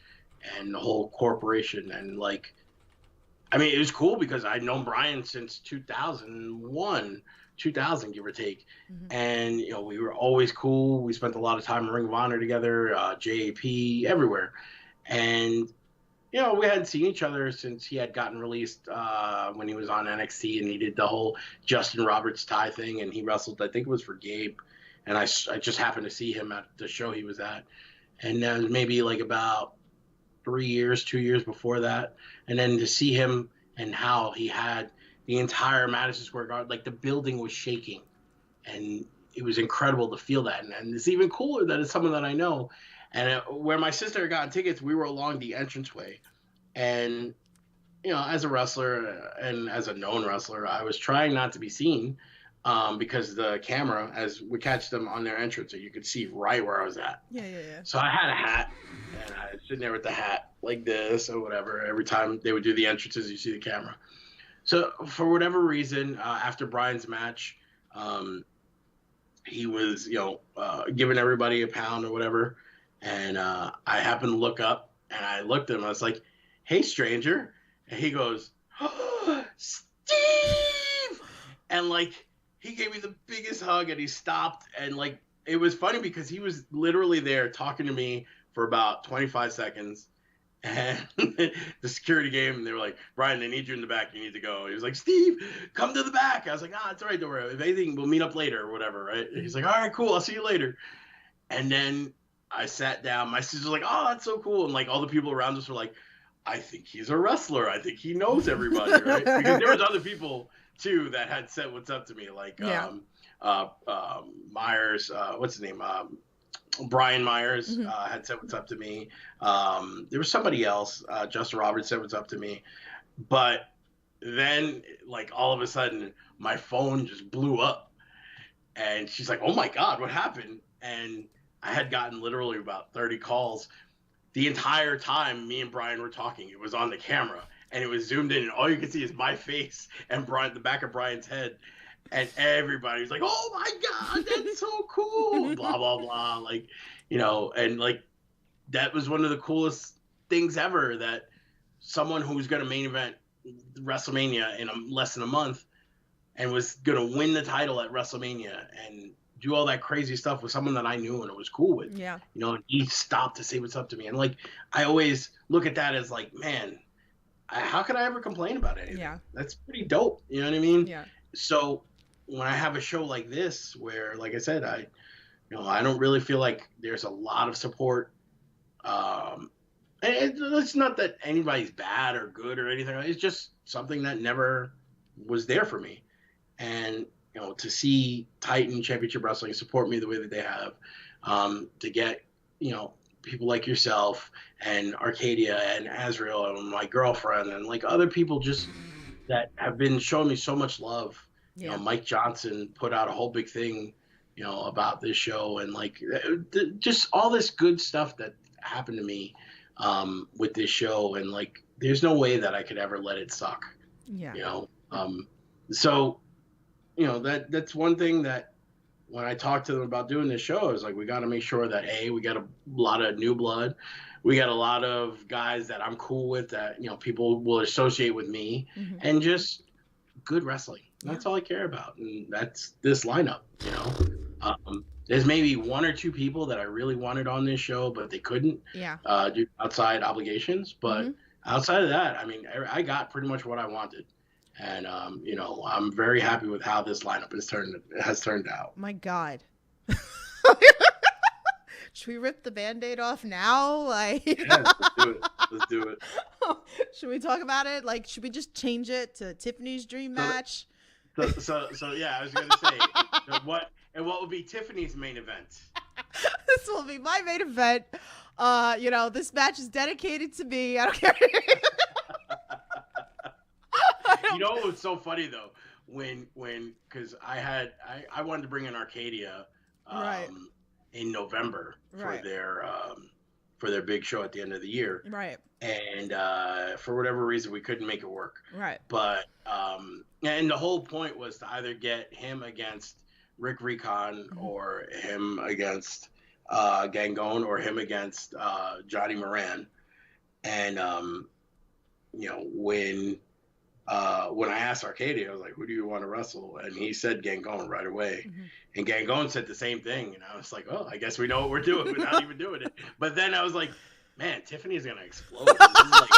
and the whole corporation. And like, I mean, it was cool because I'd known Bryan since 2001, 2000, give or take. Mm-hmm. And, you know, we were always cool. We spent a lot of time in Ring of Honor together, JAP, everywhere. And, you know, we hadn't seen each other since he had gotten released when he was on NXT, and he did the whole Justin Roberts tie thing, and he wrestled, I think it was for Gabe. And I just happened to see him at the show he was at. And that was maybe like about 2 years before that. And then to see him and how he had the entire Madison Square Garden, like the building was shaking. And it was incredible to feel that. And it's even cooler that it's someone that I know. And where my sister got tickets, we were along the entranceway. And, you know, as a wrestler and as a known wrestler, I was trying not to be seen because the camera, as we catch them on their entrance, so you could see right where I was at. Yeah. So I had a hat, and I was sitting there with the hat like this or whatever. Every time they would do the entrances, you see the camera. So for whatever reason, after Bryan's match, he was, you know, giving everybody a pound or whatever. And I happened to look up, and I looked at him. I was like, "Hey, stranger." And he goes, "Oh, Steve!" And like, he gave me the biggest hug, and he stopped. And like, it was funny because he was literally there talking to me for about 25 seconds. And the security came, and they were like, "Bryan, they need you in the back. You need to go." He was like, "Steve, come to the back." I was like, "It's all right, don't worry. If anything, we'll meet up later or whatever, right?" And he's like, "All right, cool. I'll see you later." And then I sat down. My sister's like, "Oh, that's so cool." And like, all the people around us were like, "I think he's a wrestler. I think he knows everybody," right? Because there was other people too that had said what's up to me, like Myers, what's his name? Brian Myers had said what's up to me. There was somebody else, Justin Roberts said what's up to me. But then, like, all of a sudden, my phone just blew up. And she's like, "Oh my God, what happened?" And I had gotten literally about 30 calls. The entire time me and Bryan were talking, it was on the camera. And it was zoomed in, and all you can see is my face and the back of Bryan's head. And everybody was like, "Oh my God, that's so cool." Blah, blah, blah. Like, you know, and like, that was one of the coolest things ever, that someone who's going to main event WrestleMania in less than a month and was going to win the title at WrestleMania and do all that crazy stuff with someone that I knew and it was cool with. Yeah. You know, and he stopped to say what's up to me. And like, I always look at that as like, man, how could I ever complain about anything? Yeah. That's pretty dope. You know what I mean? Yeah. So when I have a show like this, where, like I said, I don't really feel like there's a lot of support. And it's not that anybody's bad or good or anything. It's just something that never was there for me. And, to see Titan Championship Wrestling support me the way that they have, to get, people like yourself and Arcadia and Azrael and my girlfriend and like other people just that have been showing me so much love. Yeah. Mike Johnson put out a whole big thing, about this show, and like just all this good stuff that happened to me with this show, and like there's no way that I could ever let it suck. Yeah. So that's one thing that when I talked to them about doing this show, I was like, we got to make sure that we got a lot of new blood, we got a lot of guys that I'm cool with, that people will associate with me, and just good wrestling. That's all I care about, and that's this lineup. There's maybe one or two people that I really wanted on this show, but they couldn't due to outside obligations. But outside of that, I mean, I got pretty much what I wanted. And, I'm very happy with how this lineup has turned out. My God. Should we rip the Band-Aid off now? Like, yeah, let's do it. Should we talk about it? Like, should we just change it to Tiffany's dream match? So yeah, I was gonna say what would be Tiffany's main event? This will be my main event. This match is dedicated to me. I don't care. What's so funny though, because I wanted to bring in Arcadia in November for their big show at the end of the year. Right. And for whatever reason, we couldn't make it work. Right. But and the whole point was to either get him against Rick Recon or him against Gangone or him against Johnny Moran. And when I asked Arcadia, I was like, who do you want to wrestle? And he said Gangone right away. And Gangone said the same thing. And I was like, oh, I guess we know what we're doing without even doing it. But then I was like, man, Tiffany's going to explode. This is like,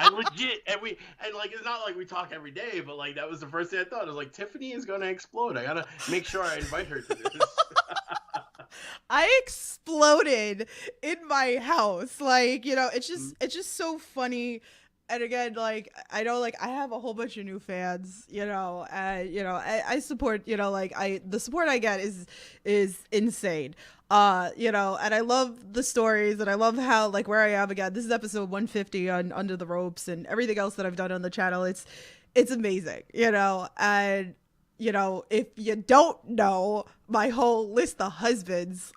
I legit, and it's not like we talk every day, but like that was the first thing I thought. I was like, Tiffany is going to explode. I got to make sure I invite her to this. I exploded in my house. Like, it's just so funny. And again, like, I know, like, I have a whole bunch of new fans, and, I support, the support I get is insane. And I love the stories, and I love how, like, where I am again. This is episode 150 on Under the Ropes, and everything else that I've done on the channel. It's amazing, and if you don't know, my whole list of husbands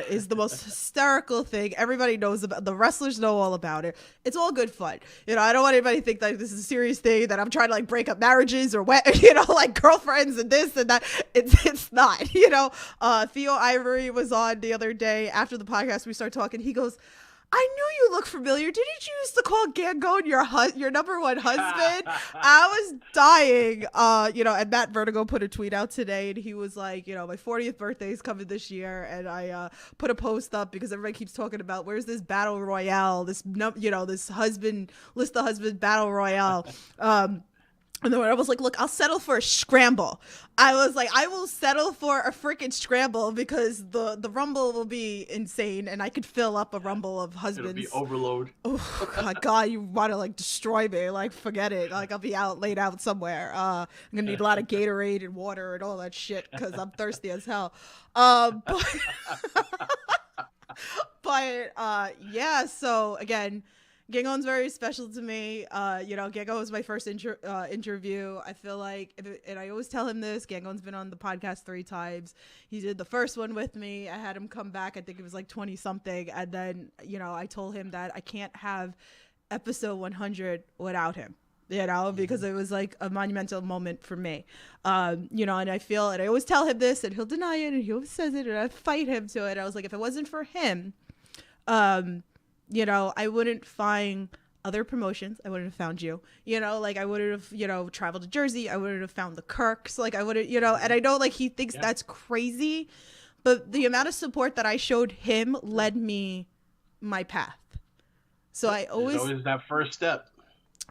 is the most hysterical thing. Everybody knows about. The wrestlers know all about it. It's all good fun. I don't want anybody to think that this is a serious thing, that I'm trying to like break up marriages or like girlfriends and this and that. It's not. Theo Ivory was on the other day after the podcast. We started talking. He goes, I knew you looked familiar. Didn't you used to call Gangone your number one husband? I was dying. And Matt Vertigo put a tweet out today, and he was like, my 40th birthday is coming this year, and I put a post up because everybody keeps talking about where's this battle royale, this husband list of husband battle royale. And then I was like, look, I'll settle for a scramble. I was like, I will settle for a freaking scramble because the rumble will be insane, and I could fill up a rumble of husbands. It'll be overload. Oh, God, you want to like destroy me. Like, forget it. Like, I'll be laid out somewhere. I'm going to need a lot of Gatorade and water and all that shit because I'm thirsty as hell. Yeah, so again, Gangone's very special to me. Gangone was my first interview. I feel like, and I always tell him this, Gangone's been on the podcast 3 times. He did the first one with me. I had him come back. I think it was like 20 something. And then, I told him that I can't have episode 100 without him. Because it was like a monumental moment for me. And I feel, and I always tell him this, and he'll deny it, and he always says it, and I fight him to it. I was like, if it wasn't for him, I wouldn't find other promotions. I wouldn't have found you, I wouldn't have, traveled to Jersey. I wouldn't have found the Kirks. Like, I wouldn't, and I know like he thinks that's crazy, but the amount of support that I showed him led me my path. So I always that first step.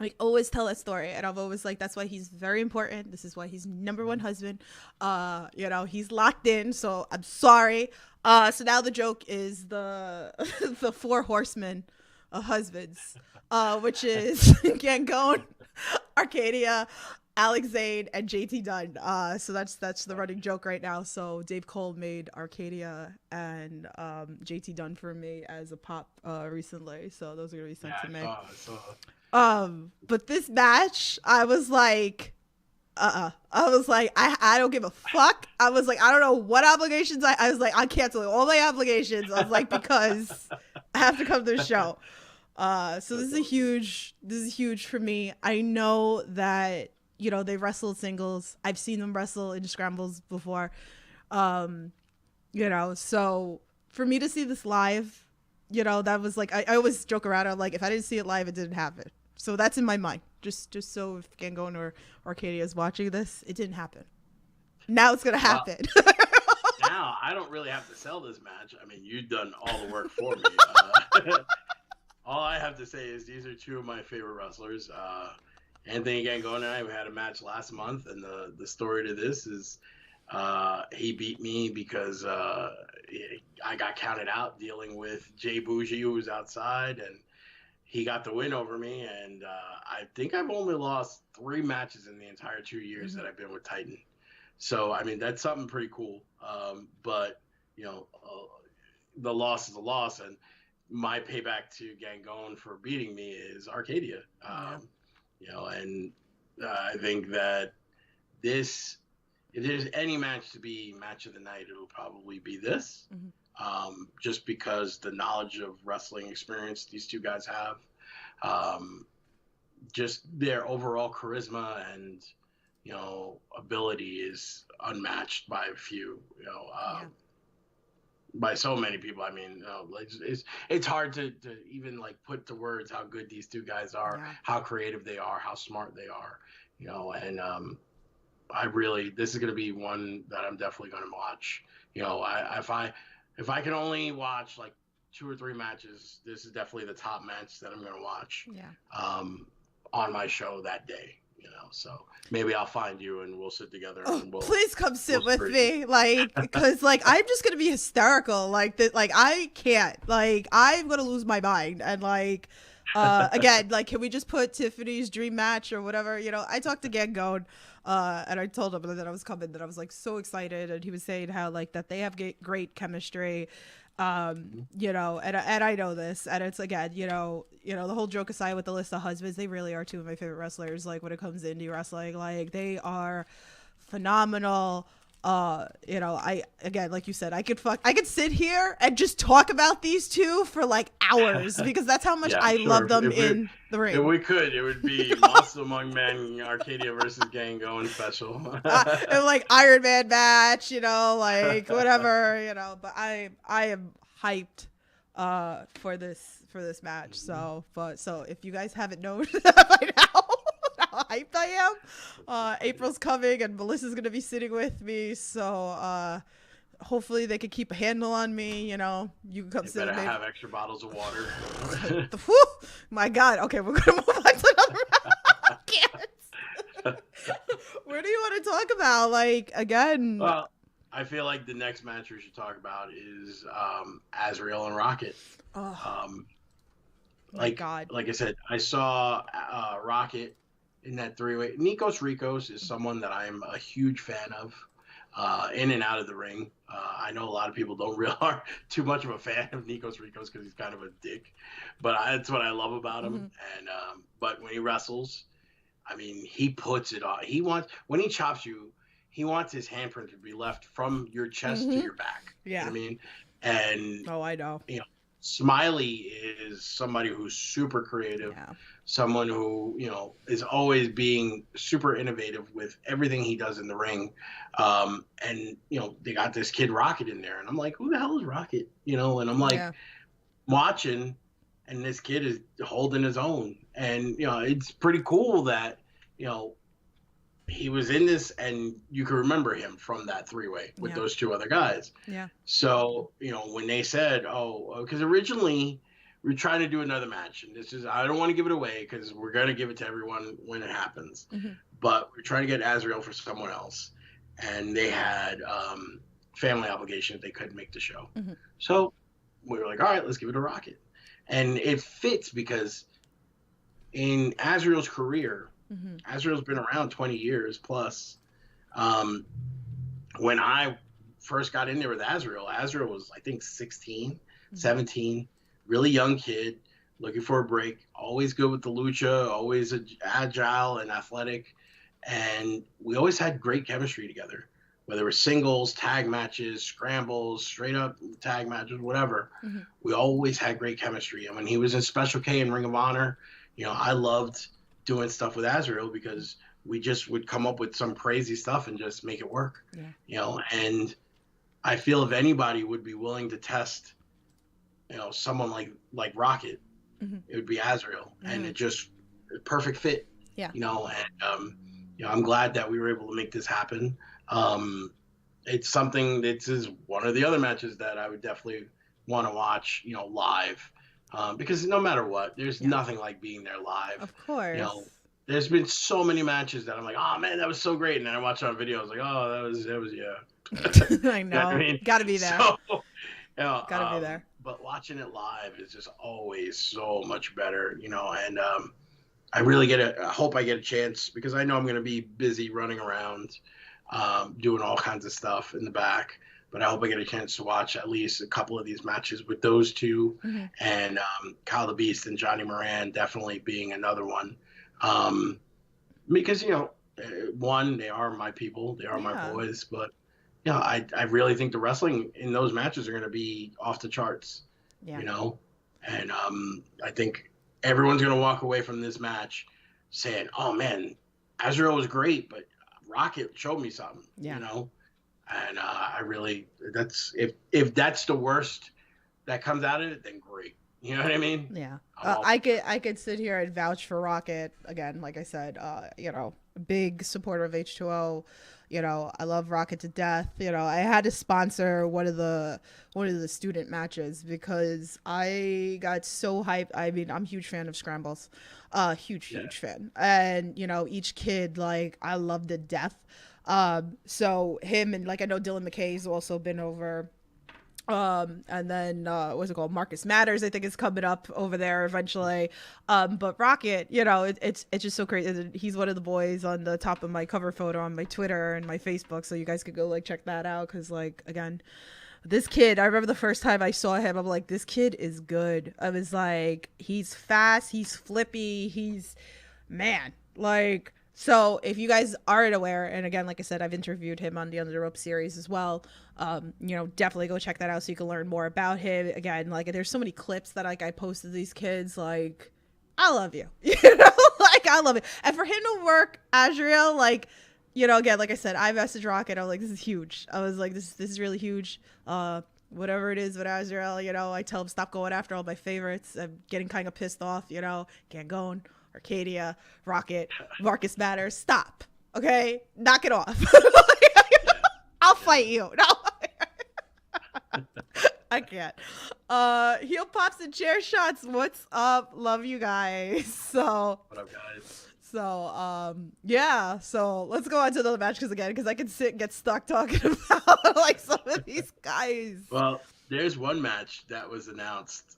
I always tell that story, and I'm always like, that's why he's very important. This is why he's #1 husband. You know, he's locked in, so I'm sorry. So now the joke is the the 4 horsemen of husbands, which is Gangone, Arcadia, Alex Zane, and JT Dunn. So that's the running joke right now. So Dave Cole made Arcadia and JT Dunn for me as a pop recently. So those are gonna be sent to me. I saw. But this match, I was like, I was like, I don't give a fuck. I was like, I don't know what obligations I was like, I'm canceling all my obligations. I was like, because I have to come to the show. So this is huge for me. I know that, you know, they wrestled singles. I've seen them wrestle in scrambles before. You know, so for me to see this live, you know, that was like, I always joke around. I'm like, if I didn't see it live, it didn't happen. So that's in my mind. Just so if Gangone or Arcadia is watching this, it didn't happen. Now it's going to happen. Well, now I don't really have to sell this match. I mean, you've done all the work for me. All I have to say is these are 2 of my favorite wrestlers. Anthony Gangone and I, we had a match last month, and the story to this is he beat me because I got counted out dealing with Jay Bougie, who was outside, and he got the win over me. And I think I've only lost 3 matches in the entire 2 years that I've been with Titan. So, I mean, that's something pretty cool. But, you know, the loss is a loss, and my payback to Gangone for beating me is Arcadia. You know, and I think that if there's any match to be match of the night, it'll probably be this. Just because the knowledge of wrestling experience these 2 guys have, just their overall charisma and, you know, ability is unmatched by a few, you know, by so many people. I mean, you know, it's hard to even like put to words how good these 2 guys are, how creative they are, how smart they are, you know, and this is going to be one that I'm definitely going to watch. You know, if I can only watch like 2 or 3 matches, this is definitely the top match that I'm going to watch on my show that day. You know, so maybe I'll find you and we'll sit together. And please come sit with me, like, because like I'm just gonna be hysterical, like that, like I can't, like I'm gonna lose my mind, and like again, like can we just put Tiffany's dream match or whatever? You know, I talked to Gangone, and I told him that I was coming, that I was like so excited, and he was saying how like that they have great chemistry. You know, and I know this, and it's again, you know, the whole joke aside with the list of husbands, they really are 2 of my favorite wrestlers. Like when it comes to indie wrestling, like they are phenomenal. You know, again, like you said, I could sit here and just talk about these 2 for like hours because that's how much I love them in the ring. If we could, it would be Monsta Among Men, Arcadia versus Gangone special. And like Iron Man match, you know, like whatever, you know. But I am hyped for this match. So if you guys haven't known by now how hyped I am, April's coming and Melissa's gonna be sitting with me, so hopefully they can keep a handle on me. You know, you can come sit with me. Better have extra bottles of water. Whew, my God. Okay, we're gonna move on to another round. Where do you want to talk about? Like again. Well, I feel like the next match we should talk about is Azrael and Rocket. My God. Like I said, I saw Rocket in that 3-way. Nikos Ricos is someone that I'm a huge fan of, in and out of the ring. I know a lot of people don't really are too much of a fan of Nikos Ricos because he's kind of a dick, but that's what I love about him. And but when he wrestles, I mean, he puts it on. When he chops you, he wants his handprint to be left from your chest to your back. Yeah. You know what I mean? And I know. You know, Smiley is somebody who's super creative, someone who, you know, is always being super innovative with everything he does in the ring. And, you know, they got this kid Rocket in there, and I'm like, who the hell is Rocket? You know, and I'm like watching, and this kid is holding his own. And, you know, it's pretty cool that, you know, he was in this, and you can remember him from that 3-way with those 2 other guys. Yeah. So, you know, when they said, because originally we're trying to do another match, and this is, I don't want to give it away because we're gonna give it to everyone when it happens. But we're trying to get Azrael for someone else, and they had family obligations. They couldn't make the show, so we were like, all right, let's give it to Rocket, and it fits because in Azrael's career, Azrael's been around 20 years plus. When I first got in there with Azrael was, I think, 16, 17, really young kid, looking for a break, always good with the lucha, always agile and athletic. And we always had great chemistry together, whether it was singles, tag matches, scrambles, straight up tag matches, whatever. We always had great chemistry. And when he was in Special K and Ring of Honor, you know, I loved doing stuff with Azrael because we just would come up with some crazy stuff and just make it work, you know. And I feel if anybody would be willing to test, you know, someone like Rocket, it would be Azrael, and it just perfect fit, you know. And you know, I'm glad that we were able to make this happen. It's something that is one of the other matches that I would definitely want to watch, you know, live, because no matter what, there's nothing like being there live. Of course. You know, there's been so many matches that I'm like, oh man, that was so great, and then I watch it on video, I was like, oh, that was yeah. I know. You know I mean? Gotta be there. So, you know, gotta be there. But watching it live is just always so much better, you know. And I really I hope I get a chance, because I know I'm going to be busy running around, doing all kinds of stuff in the back. But I hope I get a chance to watch at least a couple of these matches with those two, and Kyle the Beast and Johnny Moran definitely being another one. Because, you know, one, they are my people, they are my boys, but yeah, I really think the wrestling in those matches are going to be off the charts, you know, and I think everyone's going to walk away from this match saying, oh man, Azrael was great, but Rocket showed me something, you know. And I really, that's, if that's the worst that comes out of it, then great. You know what I mean? Yeah. I could sit here and vouch for Rocket again. Like I said, you know, big supporter of H2O. You know, I love Rocket to death. You know, I had to sponsor one of the student matches because I got so hyped. I mean, I'm a huge fan of scrambles, huge fan. And you know, each kid, like, I love to death. So him, and like, I know Dylan McKay's also been over. And then what's it called, Marcus Matters, I think, is coming up over there eventually. But Rocket, you know, it's just so crazy. He's one of the boys on the top of my cover photo on my Twitter and my Facebook, so you guys could go like check that out, because like, again, this kid, I remember the first time I saw him, I'm like, this kid is good. I was like, he's fast, he's flippy, he's, man, like. So if you guys aren't aware, and again, like I said, I've interviewed him on the Under the Rope series as well, you know, definitely go check that out so you can learn more about him. Again, like, there's so many clips that, like, I posted these kids, like, I love you, you know, like, I love it. And for him to work Azrael, like, you know, again, like I said, I messaged Rocket, I was like, this is huge. I was like, this is really huge. Whatever it is with Azrael, you know, I tell him, stop going after all my favorites. I'm getting kind of pissed off, you know, can't go on. Arcadia, Rocket, Marcus Matters, stop. Okay? Knock it off. I'll fight you. No. I can't. Heel pops and chair shots. What's up? Love you guys. So what up, guys? So yeah, so let's go on to the match, because I can sit and get stuck talking about like some of these guys. Well, there's one match that was announced,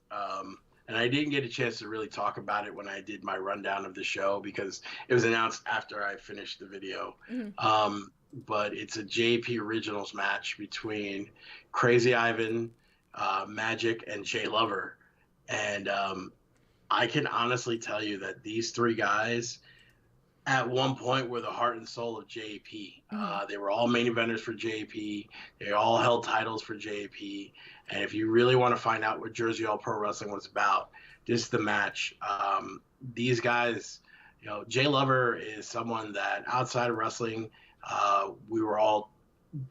and I didn't get a chance to really talk about it when I did my rundown of the show, because it was announced after I finished the video. But it's a JP Originals match between Crazy Ivan, Magic, and Jay Lover. And I can honestly tell you that these three guys at one point were the heart and soul of JP. They were all main eventers for JP. They all held titles for JP. And if you really want to find out what Jersey All Pro Wrestling was about, this is the match. These guys, you know, Jay Lover is someone that outside of wrestling, we were all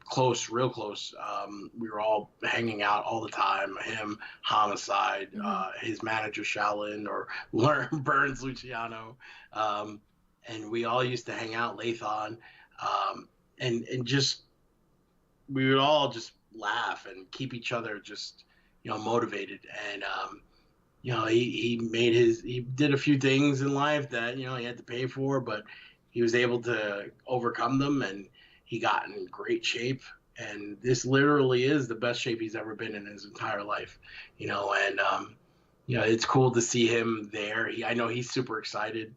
close, real close. We were all hanging out all the time. Him, Homicide, his manager Shaolin, or Burns Luciano. And we all used to hang out, Lathon, and just, we would all just laugh and keep each other just, you know, motivated. And he did a few things in life that, he had to pay for, but he was able to overcome them, and he got in great shape. And this literally is the best shape he's ever been in his entire life, and, it's cool to see him there. I know he's super excited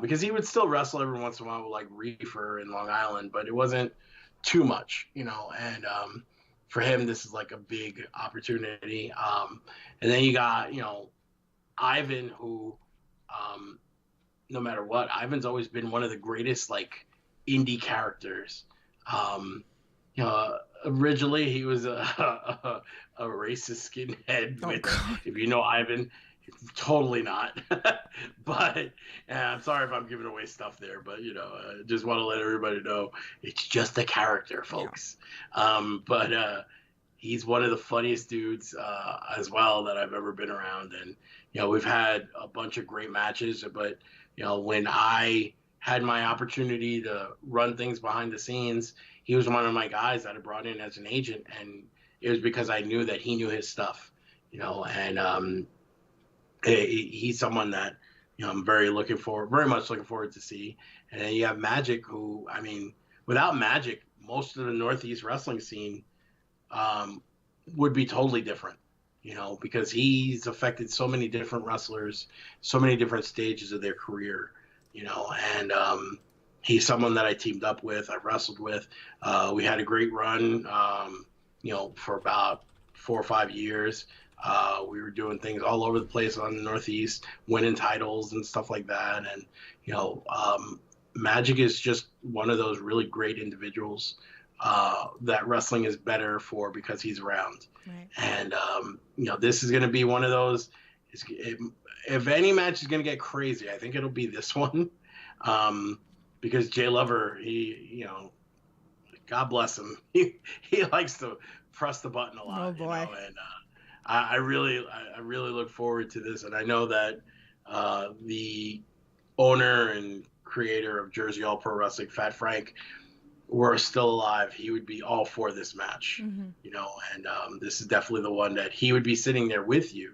because he would still wrestle every once in a while with like Reefer in Long Island, but it wasn't too much, and for him, this is like a big opportunity. And then you got, Ivan, who, no matter what, Ivan's always been one of the greatest like indie characters. Originally he was a racist skinhead. If you know Ivan, totally not. But I'm sorry if I'm giving away stuff there, but just want to let everybody know it's just a character, folks. But he's one of the funniest dudes as well that I've ever been around, and we've had a bunch of great matches. But when I had my opportunity to run things behind the scenes, he was one of my guys that I brought in as an agent, and it was because I knew that he knew his stuff, and he's someone that I'm very much looking forward to see. And then you have Magic, who, I mean, without Magic, most of the Northeast wrestling scene would be totally different, because he's affected so many different wrestlers, so many different stages of their career, and he's someone that I teamed up with, I've wrestled with. We had a great run, for about 4 or 5 years. We were doing things all over the place on the Northeast, winning titles and stuff like that. And, Magic is just one of those really great individuals that wrestling is better for because he's around. Right. And, this is going to be one of those. If any match is going to get crazy, I think it'll be this one. Because Jay Lover, he, God bless him. He likes to press the button a lot. Oh boy. And I really look forward to this. And I know that the owner and creator of Jersey All Pro Wrestling, Fat Frank, were still alive, he would be all for this match. And this is definitely the one that he would be sitting there with you.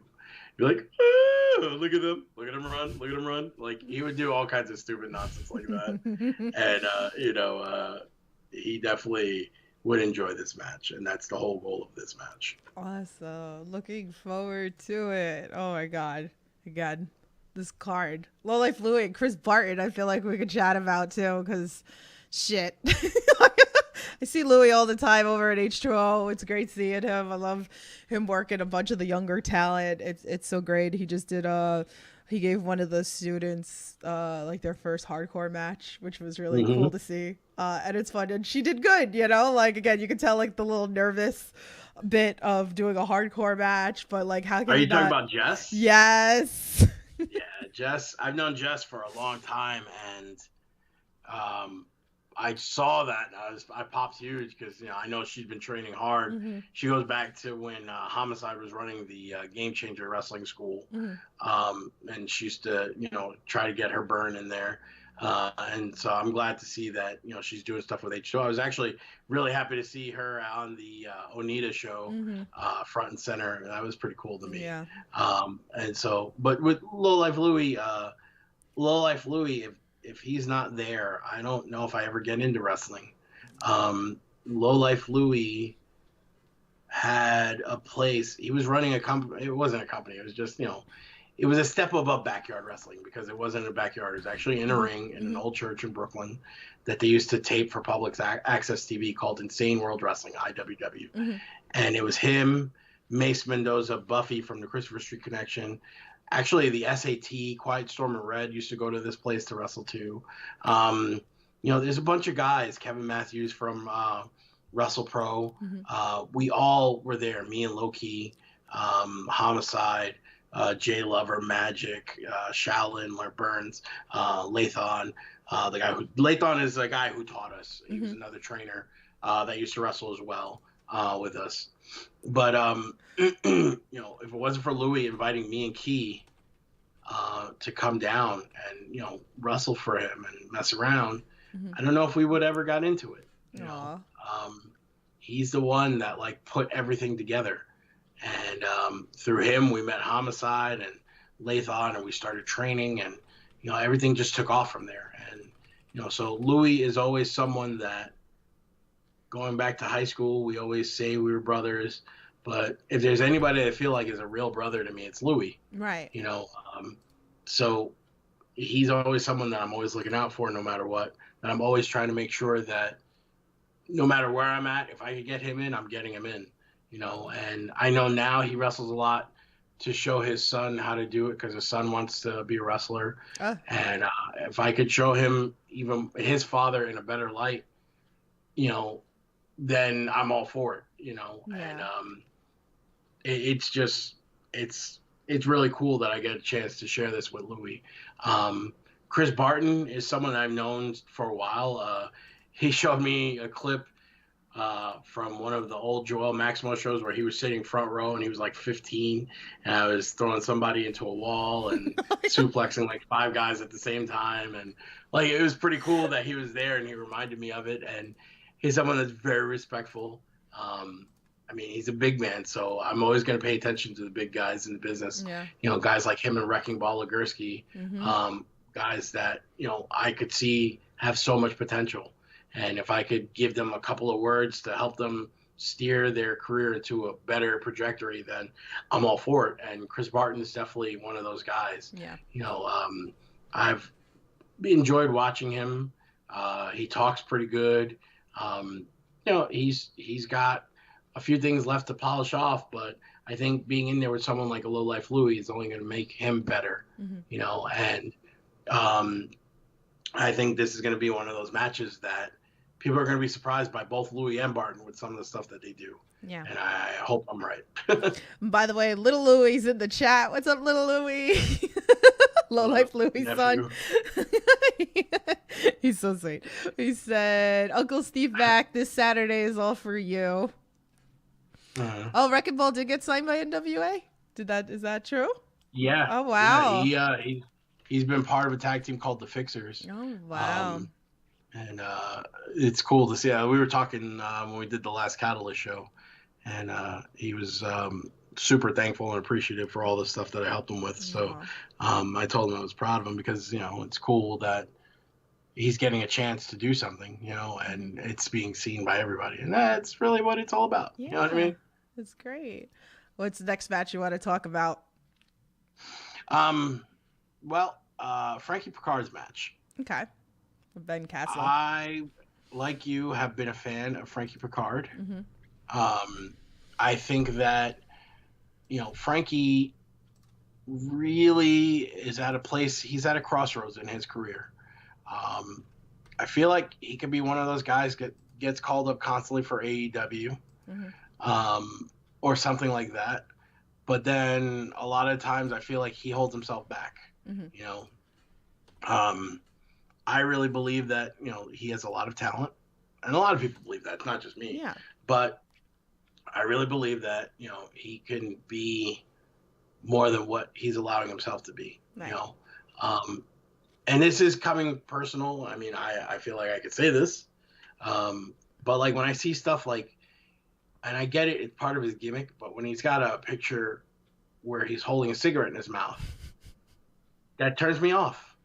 You're like, oh, look at him run. Like, he would do all kinds of stupid nonsense like that. And, he definitely would enjoy this match. And that's the whole goal of this match. Awesome. Looking forward to it. Oh my God. Again, this card. Low Life Louie and Chris Barton, I feel like we could chat about too, because shit. I see Louie all the time over at H2O. It's great seeing him. I love him working a bunch of the younger talent. It's so great. He just did he gave one of the students like their first hardcore match, which was really cool to see. And it's fun. And she did good, like, again, you can tell like the little nervous bit of doing a hardcore match, but like, how can Are you talking about Jess? Yes. Yeah, Jess. I've known Jess for a long time, and I saw that and I popped huge because I know she's been training hard. She goes back to when Homicide was running the Game Changer Wrestling School, and she used to try to get her burn in there. And so I'm glad to see that she's doing stuff with H2O. I was actually really happy to see her on the Onita show, front and center. That was pretty cool to me. Yeah. And so, but with Low Life Louie, if he's not there, I don't know if I ever get into wrestling. Low Life Louie had a place. He was running a company. It wasn't a company. It was just, it was a step above backyard wrestling because it wasn't a backyard. It was actually in a ring in an old church in Brooklyn that they used to tape for public access TV called Insane World Wrestling, IWW. And it was him, Mace Mendoza, Buffy from the Christopher Street Connection. Actually, the SAT, Quiet Storm and Red used to go to this place to wrestle too. There's a bunch of guys, Kevin Matthews from Wrestle Pro. We all were there, me and Loki, Homicide, Jay Lover, Magic, Shaolin, Larry Burns, Lathon. Lathon is the guy who taught us. He was another trainer that used to wrestle as well with us. But if it wasn't for Louie inviting me and Key to come down and wrestle for him and mess around, I don't know if we would ever got into it. He's the one that like put everything together, And through him, we met Homicide and Lathon, and we started training, and everything just took off from there. And so Louis is always someone that, going back to high school, we always say we were brothers. But if there's anybody I feel like is a real brother to me, it's Louis. Right. So he's always someone that I'm always looking out for, no matter what. And I'm always trying to make sure that no matter where I'm at, if I could get him in, I'm getting him in. And I know now he wrestles a lot to show his son how to do it, because his son wants to be a wrestler. And if I could show him, even his father, in a better light, then I'm all for it. And it's really cool that I get a chance to share this with Louis. Chris Barton is someone I've known for a while. He showed me a clip from one of the old Joel Maximo shows where he was sitting front row and he was like 15, and I was throwing somebody into a wall and suplexing like 5 guys at the same time. And like, it was pretty cool that he was there and he reminded me of it. And he's someone that's very respectful. I mean, he's a big man, so I'm always going to pay attention to the big guys in the business. Yeah. Guys like him and Wrecking Ball Legursky, guys that, I could see have so much potential. And if I could give them a couple of words to help them steer their career into a better trajectory, then I'm all for it. And Chris Barton is definitely one of those guys. Yeah. I've enjoyed watching him. He talks pretty good. He's got a few things left to polish off, but I think being in there with someone like a Low Life Louis is only going to make him better, and I think this is going to be one of those matches that people are going to be surprised by, both Louis and Barton, with some of the stuff that they do. Yeah. And I hope I'm right. By the way, Little Louie's in the chat. What's up, Little Louie? Low Life Louie's son. He's so sweet. He said, Uncle Steve Mack, this Saturday is all for you. Oh, Wrecking Ball did get signed by NWA? Is that true? Yeah. Oh, wow. Yeah, he's been part of a tag team called the Fixers. Oh, wow. And it's cool to see. We were talking when we did the last Catalyst show, and he was super thankful and appreciative for all the stuff that I helped him with. So I told him I was proud of him, because it's cool that he's getting a chance to do something, and it's being seen by everybody, and that's really what it's all about. Yeah, you know what I mean? That's great. What's the next match you want to talk about? Frankie Picard's match. Okay. Ben Castle. I, like you, have been a fan of Frankie Picard. I think that, Frankie really is at a place, he's at a crossroads in his career. I feel like he could be one of those guys gets called up constantly for AEW, or something like that. But then a lot of times I feel like he holds himself back. I really believe that, he has a lot of talent, and a lot of people believe that. It's not just me. Yeah. But I really believe that, he can be more than what he's allowing himself to be. Right. And this is coming personal. I mean, I feel like I could say this. But like, when I see stuff like, and I get it, it's part of his gimmick, but when he's got a picture where he's holding a cigarette in his mouth, that turns me off.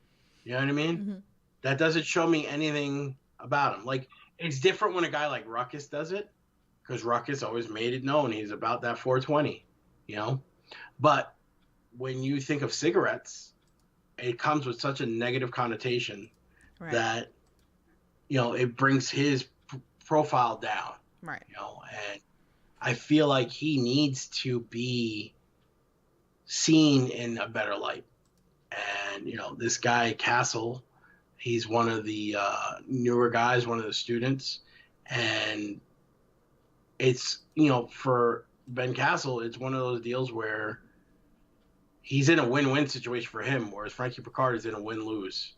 You know what I mean? That doesn't show me anything about him. Like, it's different when a guy like Ruckus does it, because Ruckus always made it known he's about that 420, But when you think of cigarettes, it comes with such a negative connotation that, it brings his profile down. Right. And I feel like he needs to be seen in a better light. And, this guy, Castle, he's one of the newer guys, one of the students. And it's, for Ben Castle, it's one of those deals where he's in a win-win situation for him, whereas Frankie Picard is in a win-lose.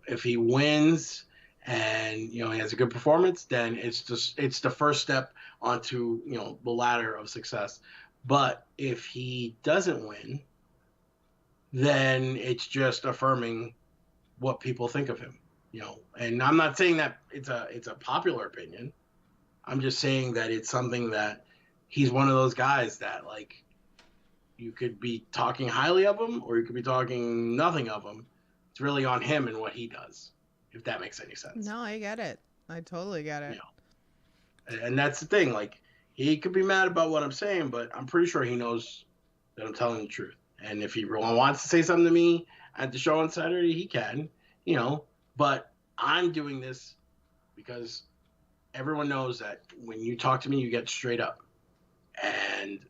If he wins and, he has a good performance, then it's the first step onto, the ladder of success. But if he doesn't win, then it's just affirming what people think of him, And I'm not saying that it's a popular opinion. I'm just saying that it's something that he's one of those guys that, like, you could be talking highly of him or you could be talking nothing of him. It's really on him and what he does, if that makes any sense. No, I get it. I totally get it. And that's the thing. Like, he could be mad about what I'm saying, but I'm pretty sure he knows that I'm telling the truth. And if he really wants to say something to me at the show on Saturday, he can, But I'm doing this because everyone knows that when you talk to me, you get straight up. And,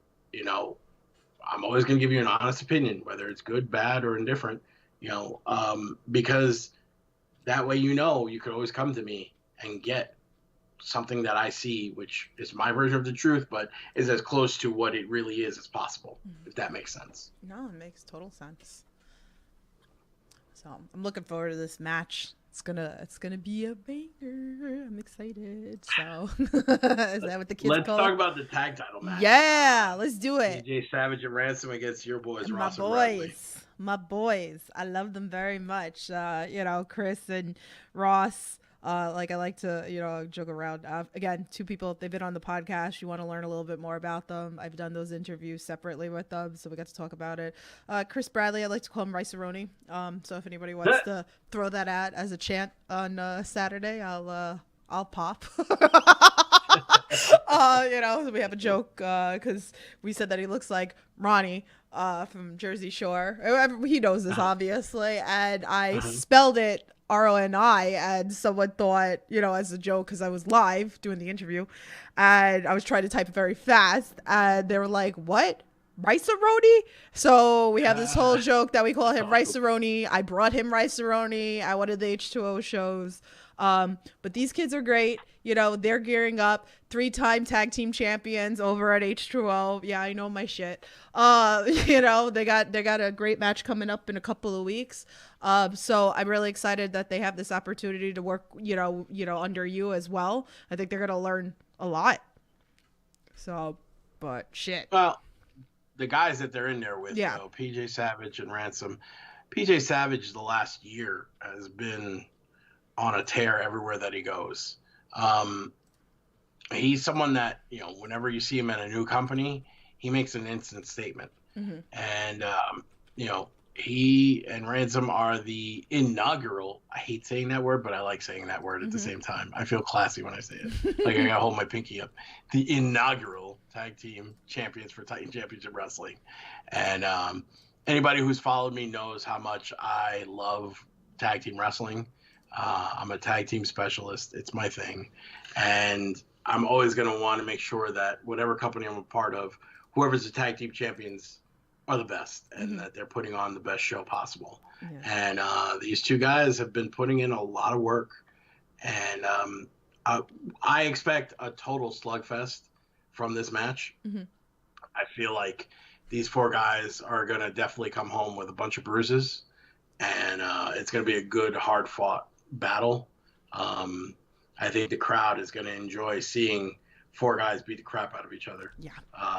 I'm always going to give you an honest opinion, whether it's good, bad, or indifferent, because that way, you could always come to me and get something that I see, which is my version of the truth, but is as close to what it really is as possible, if that makes sense. No, it makes total sense. So I'm looking forward to this match. It's gonna be a banger. I'm excited. So is that what the kids Let's call talk it? about the tag title match. Yeah, let's do it. PJ Savage and Ransom against your boys, Ross and My Bradley. boys. My boys. I love them very much. Chris and Ross. I like to, joke around. Again, two people, they've been on the podcast. You want to learn a little bit more about them. I've done those interviews separately with them, so we got to talk about it. Chris Bradley, I like to call him Rice-A-Roni. So if anybody wants to throw that out as a chant on Saturday, I'll pop. We have a joke because we said that he looks like Ronnie from Jersey Shore. He knows this, obviously, and I spelled it RONI, and someone thought, as a joke, because I was live doing the interview and I was trying to type it very fast, and they were like, what? Rice-A-Roni? So we have this whole joke that we call him Rice-A-Roni. I brought him Rice-A-Roni at one of the H2O shows. But these kids are great. They're gearing up. 3-time tag team champions over at H2O. Yeah, I know my shit. They got a great match coming up in a couple of weeks. So I'm really excited that they have this opportunity to work, under you as well. I think they're going to learn a lot. So, but shit. Well, the guys that they're in there with, PJ Savage and Ransom. PJ Savage the last year has been on a tear everywhere that he goes. He's someone that, whenever you see him at a new company, he makes an instant statement. And, he and Ransom are the inaugural. I hate saying that word, but I like saying that word at the same time. I feel classy when I say it. Like I gotta hold my pinky up. The inaugural tag team champions for Titan Championship Wrestling. And anybody who's followed me knows how much I love tag team wrestling. I'm a tag team specialist. It's my thing. And I'm always going to want to make sure that whatever company I'm a part of, whoever's the tag team champions are the best and that they're putting on the best show possible. Yeah. And these two guys have been putting in a lot of work. And I expect a total slugfest from this match. I feel like these 4 guys are going to definitely come home with a bunch of bruises. And it's going to be a good, hard-fought battle. I think the crowd is going to enjoy seeing 4 guys beat the crap out of each other. Yeah.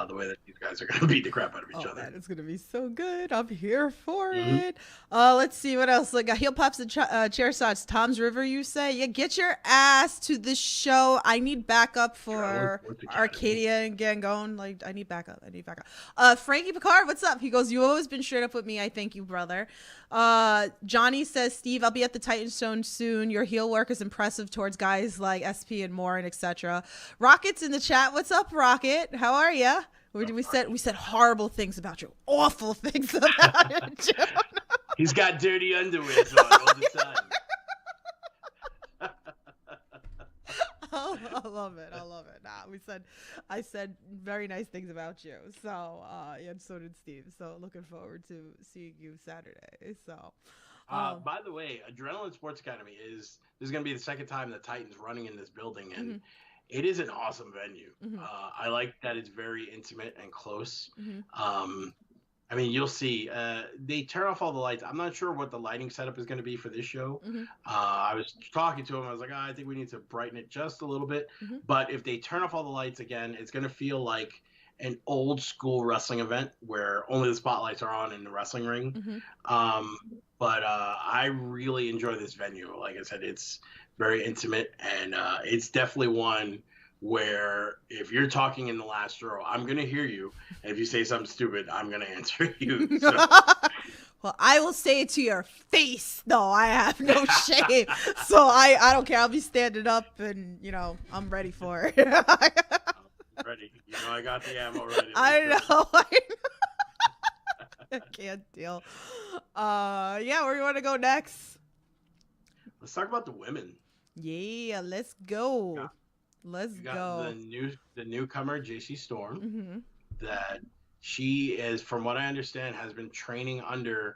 The way that these guys are going to beat the crap out of each other. Man, it's going to be so good. I'm here for it. Let's see what else. Like heel pops and chair shots. Tom's River, you say? Yeah, get your ass to the show. I need backup for Arcadia and Gangone. Like, I need backup. Frankie Picard, what's up? He goes, you've always been straight up with me. I thank you, brother. Johnny says, Steve, I'll be at the Titan Stone soon. Your heel work is impressive towards guys like SP and more and etc. Rocket's in the chat. What's up, Rocket? How are you? We said horrible things about you. Awful things about you. He's got dirty underwear on all the time. I love it. I said very nice things about you. So, and so did Steve. So looking forward to seeing you Saturday. So, by the way, Adrenaline Sports Academy this is going to be the second time that Titan's running in this building, and it is an awesome venue. I like that it's very intimate and close. I mean, you'll see. They turn off all the lights. I'm not sure what the lighting setup is going to be for this show. I was talking to him. I was like, I think we need to brighten it just a little bit. But if they turn off all the lights again, it's going to feel like an old school wrestling event where only the spotlights are on in the wrestling ring. But I really enjoy this venue. Like I said, it's very intimate, and it's definitely one where if you're talking in the last row, I'm going to hear you. And if you say something stupid, I'm going to answer you. So. Well, I will say it to your face. No, I have no shame. So I don't care. I'll be standing up and, you know, I'm ready for it. I'm ready. You know, I got the ammo ready. I know. I can't deal. Yeah, where do you want to go next? Let's talk about the women. Yeah, let's go. Yeah. Let's go. The newcomer, JC Storm, Mm-hmm. that she is, from what I understand, has been training under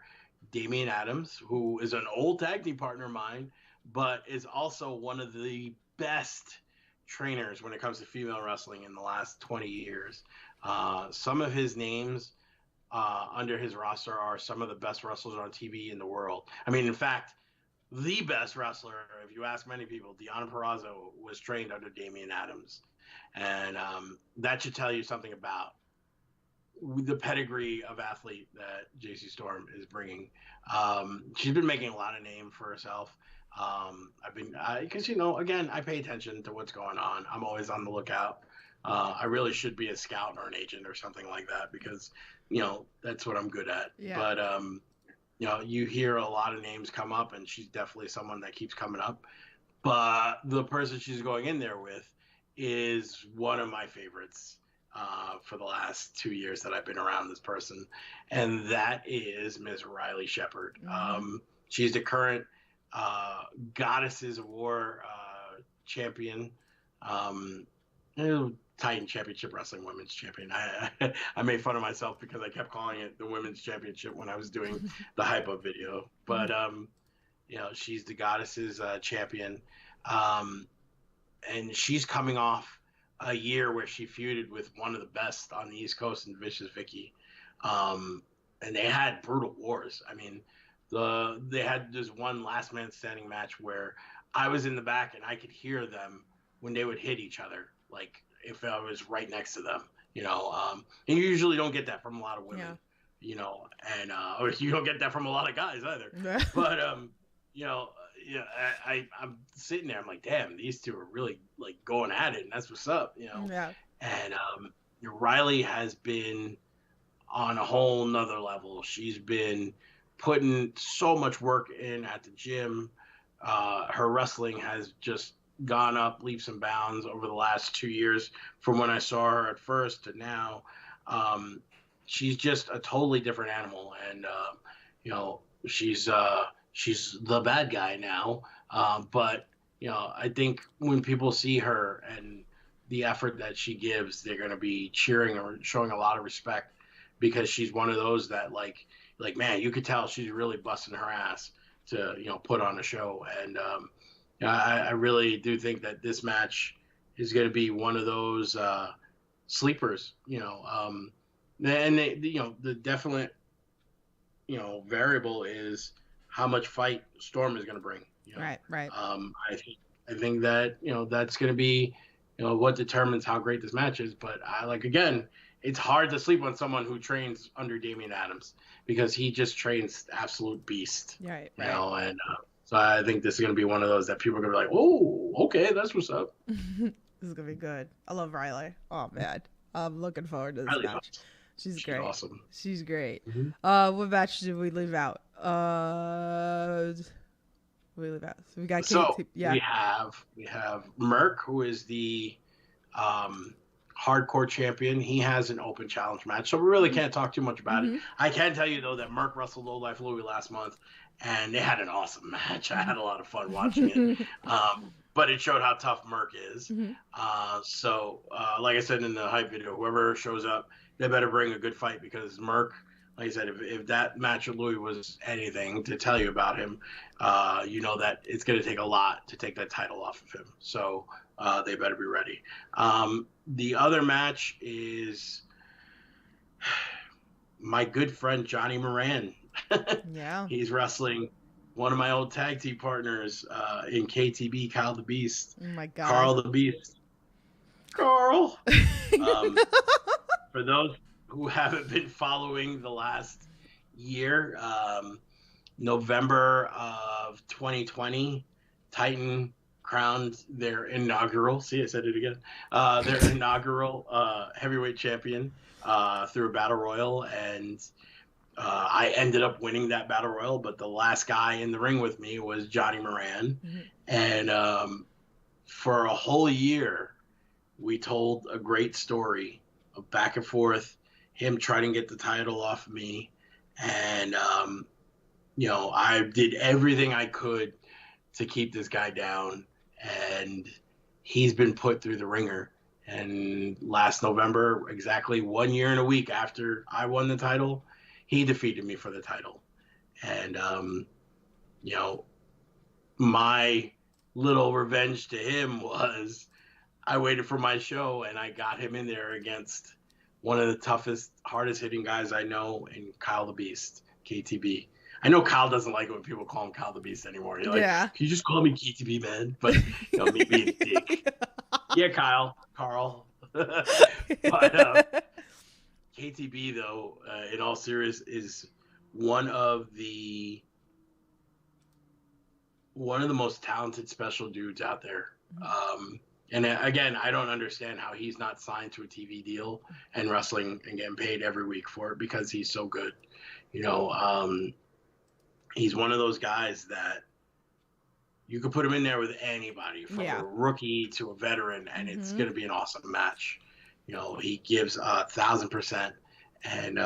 Damian Adams, who is an old tag team partner of mine, but is also one of the best trainers when it comes to female wrestling in the last 20 years. Some of his names under his roster are some of the best wrestlers on TV in the world. I mean, in fact, the best wrestler, if you ask many people, Deonna Purrazzo was trained under Damian Adams. And that should tell you something about the pedigree of athlete that JC Storm is bringing. She's been making a lot of name for herself. Because, you know, again, I pay attention to what's going on. I'm always on the lookout. I really should be a scout or an agent or something like that because, you know, that's what I'm good at. Yeah. But, you know, you hear a lot of names come up, and she's definitely someone that keeps coming up. But the person she's going in there with is one of my favorites for the last 2 years that I've been around this person, and that is Ms. Riley Shepard. Mm-hmm. She's the current Goddesses of War champion, Titan Championship Wrestling Women's Champion. I made fun of myself because I kept calling it the Women's Championship when I was doing the hype up video. But you know, she's the Goddesses champion, and she's coming off a year where she feuded with one of the best on the East Coast in Vicious Vicky, and they had brutal wars. I mean, they had this one last man standing match where I was in the back and I could hear them when they would hit each other, like if I was right next to them, you know. And you usually don't get that from a lot of women, you know, and or you don't get that from a lot of guys either. But you know, I'm sitting there, I'm like, damn, these two are really like going at it, and that's what's up, you know. Yeah. And Riley has been on a whole nother level. She's been putting so much work in at the gym. Her wrestling has just gone up leaps and bounds over the last 2 years from when I saw her at first to now. She's just a totally different animal, and you know, she's the bad guy now. But you know, I think when people see her and the effort that she gives, they're going to be cheering or showing a lot of respect, because she's one of those that like man, you could tell she's really busting her ass to, you know, put on a show. And I really do think that this match is going to be one of those sleepers, you know. And they, you know, the definite, you know, variable is how much fight Storm is going to bring. You know? Right. I think that, you know, that's going to be, you know, what determines how great this match is. But again, it's hard to sleep on someone who trains under Damian Adams, because he just trains absolute beast. Right. You know, and so I think this is going to be one of those that people are going to be like, oh, okay, that's what's up. This is going to be good. I love Riley. Oh, man. I'm looking forward to this match. She's great. Awesome. She's great. Mm-hmm. What match did we leave out? So we got KT. We have Merck, who is the hardcore champion. He has an open challenge match, so we really can't talk too much about it. I can tell you though that Merck wrestled Low Life Louie last month, and they had an awesome match. I had a lot of fun watching it. But it showed how tough Merck is. So like I said in the hype video, whoever shows up, they better bring a good fight, because Merck, like I said, if that match with Louis was anything to tell you about him, you know that it's going to take a lot to take that title off of him. So they better be ready. The other match is my good friend Johnny Moran. Yeah. He's wrestling one of my old tag team partners in KTB, Kyle the Beast. Oh my God. Carl the Beast. Carl. For those who haven't been following the last year, November of 2020, Titan crowned their inaugural. See, I said it again. Their inaugural heavyweight champion through a battle royal, and I ended up winning that battle royal. But the last guy in the ring with me was Johnny Moran, and for a whole year, we told a great story of back and forth, him trying to get the title off of me, and you know, I did everything I could to keep this guy down, and he's been put through the ringer. And last November, exactly 1 year and a week after I won the title, he defeated me for the title. And you know, my little revenge to him was I waited for my show and I got him in there against one of the toughest, hardest hitting guys I know, in Kyle the Beast, KTB. I know Kyle doesn't like it when people call him Kyle the Beast anymore. You're like, can you just call me KTB, man? But, you know, me being a dick. Yeah, Carl. But KTB, though, in all seriousness, is one of the most talented special dudes out there. And again, I don't understand how he's not signed to a TV deal and wrestling and getting paid every week for it, because he's so good. You know, he's one of those guys that you could put him in there with anybody, from a rookie to a veteran, and it's going to be an awesome match. You know, he gives 1,000%. And,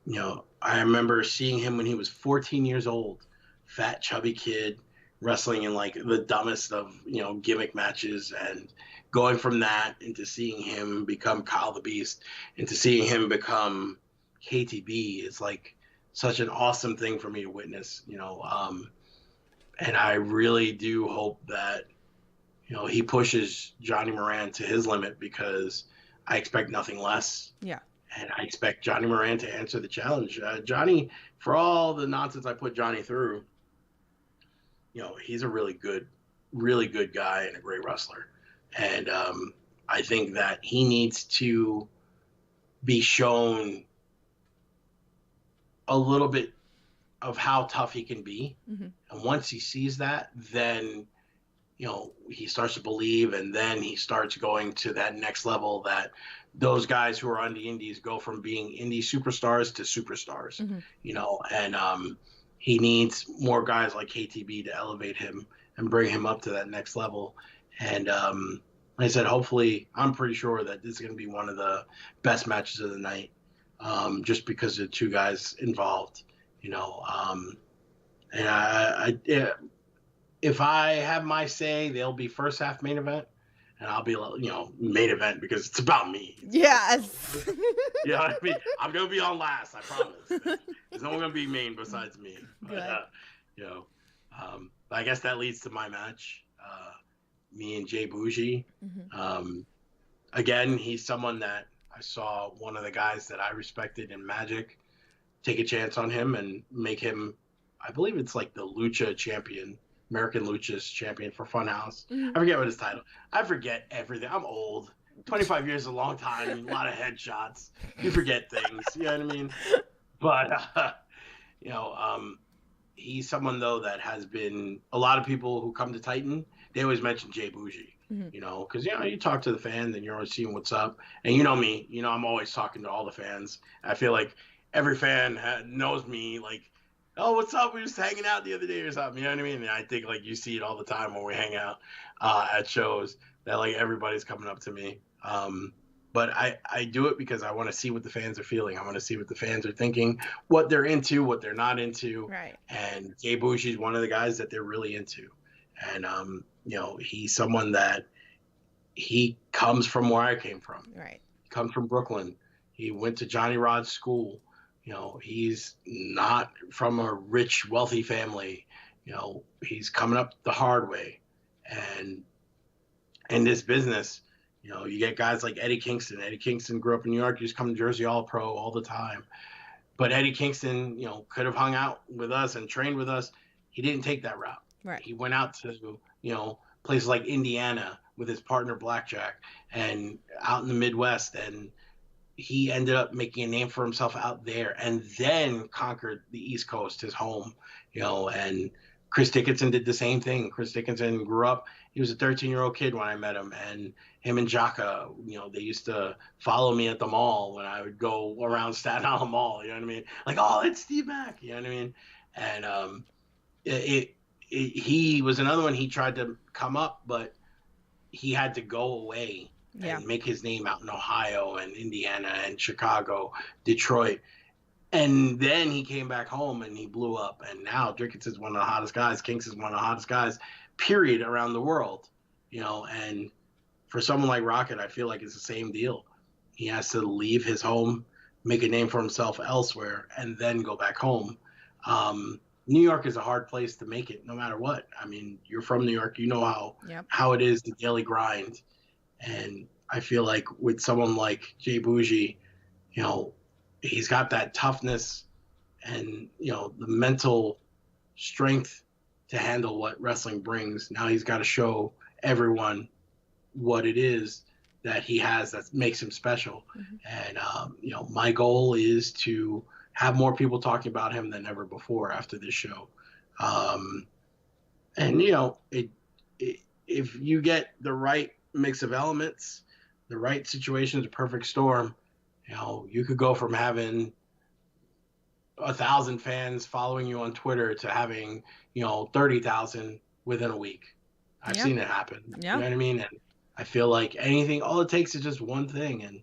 you know, I remember seeing him when he was 14 years old, fat, chubby kid, wrestling in like the dumbest of, you know, gimmick matches, and going from that into seeing him become Kyle the Beast, into seeing him become KTB is like such an awesome thing for me to witness, you know. And I really do hope that, you know, he pushes Johnny Moran to his limit, because I expect nothing less. Yeah. And I expect Johnny Moran to answer the challenge. Johnny, for all the nonsense I put Johnny through, you know, he's a really good guy and a great wrestler. And I think that he needs to be shown a little bit of how tough he can be. And once he sees that, then, you know, he starts to believe, and then he starts going to that next level that those guys who are on the indies go from being indie superstars to superstars, you know. And he needs more guys like KTB to elevate him and bring him up to that next level. And like I said, hopefully, I'm pretty sure that this is going to be one of the best matches of the night, just because of the two guys involved, you know. And if I have my say, they'll be first half main event, and I'll be, you know, main event, because it's about me. Yes. You know what I mean? I'm going to be on last, I promise. There's no one going to be main besides me. But, you know, I guess that leads to my match, me and Jay Bougie. Again, he's someone that I saw one of the guys that I respected in Magic take a chance on him and make him, I believe it's like the Lucha champion, American Lucha's champion for Funhouse. I forget what his title. I forget everything. I'm old. 25 years is a long time. A lot of headshots. You forget things. You know what I mean? But, you know, he's someone, though, that has been a lot of people who come to Titan, they always mention Jay Bougie, you know, because, you know, you talk to the fans and you're always seeing what's up. And you know me, you know, I'm always talking to all the fans. I feel like every fan knows me, like, oh, what's up? We were just hanging out the other day or something. You know what I mean? And I think, like, you see it all the time when we hang out at shows, that, like, everybody's coming up to me. But I do it because I want to see what the fans are feeling. I want to see what the fans are thinking, what they're into, what they're not into. Right. And Jay Bougie is one of the guys that they're really into. And, you know, he's someone that he comes from where I came from. Right. He comes from Brooklyn. He went to Johnny Rod's school. You know, he's not from a rich, wealthy family. You know, he's coming up the hard way. And in this business, you know, you get guys like Eddie Kingston. Eddie Kingston grew up in New York. He used to come to Jersey All-Pro all the time. But Eddie Kingston, you know, could have hung out with us and trained with us. He didn't take that route. Right. He went out to, you know, places like Indiana with his partner Blackjack, and out in the Midwest, and he ended up making a name for himself out there, and then conquered the East Coast, his home, you know, and Chris Dickinson did the same thing. Chris Dickinson grew up. He was a 13-year-old kid when I met him, and him and Jaka, they used to follow me at the mall when I would go around Staten Island Mall. You know what I mean? Like, oh, it's Steve Mack. You know what I mean? And he was another one. He tried to come up, but he had to go away and make his name out in Ohio and Indiana and Chicago, Detroit. And then he came back home and he blew up. And now Dickinson's one of the hottest guys. Kinks is one of the hottest guys, period, around the world. And for someone like Rocket, I feel like it's the same deal. He has to leave his home, make a name for himself elsewhere, and then go back home. New York is a hard place to make it, no matter what. I mean, you're from New York. You know how it is, the daily grind. And I feel like with someone like Jay Bougie, he's got that toughness and, the mental strength to handle what wrestling brings. Now he's got to show everyone what it is that he has that makes him special. And, my goal is to have more people talking about him than ever before after this show. If you get the right mix of elements, the right situations, a perfect storm, you could go from having 1,000 fans following you on Twitter to having, 30,000 within a week. I've seen it happen. You know what I mean? And I feel like all it takes is just one thing. And,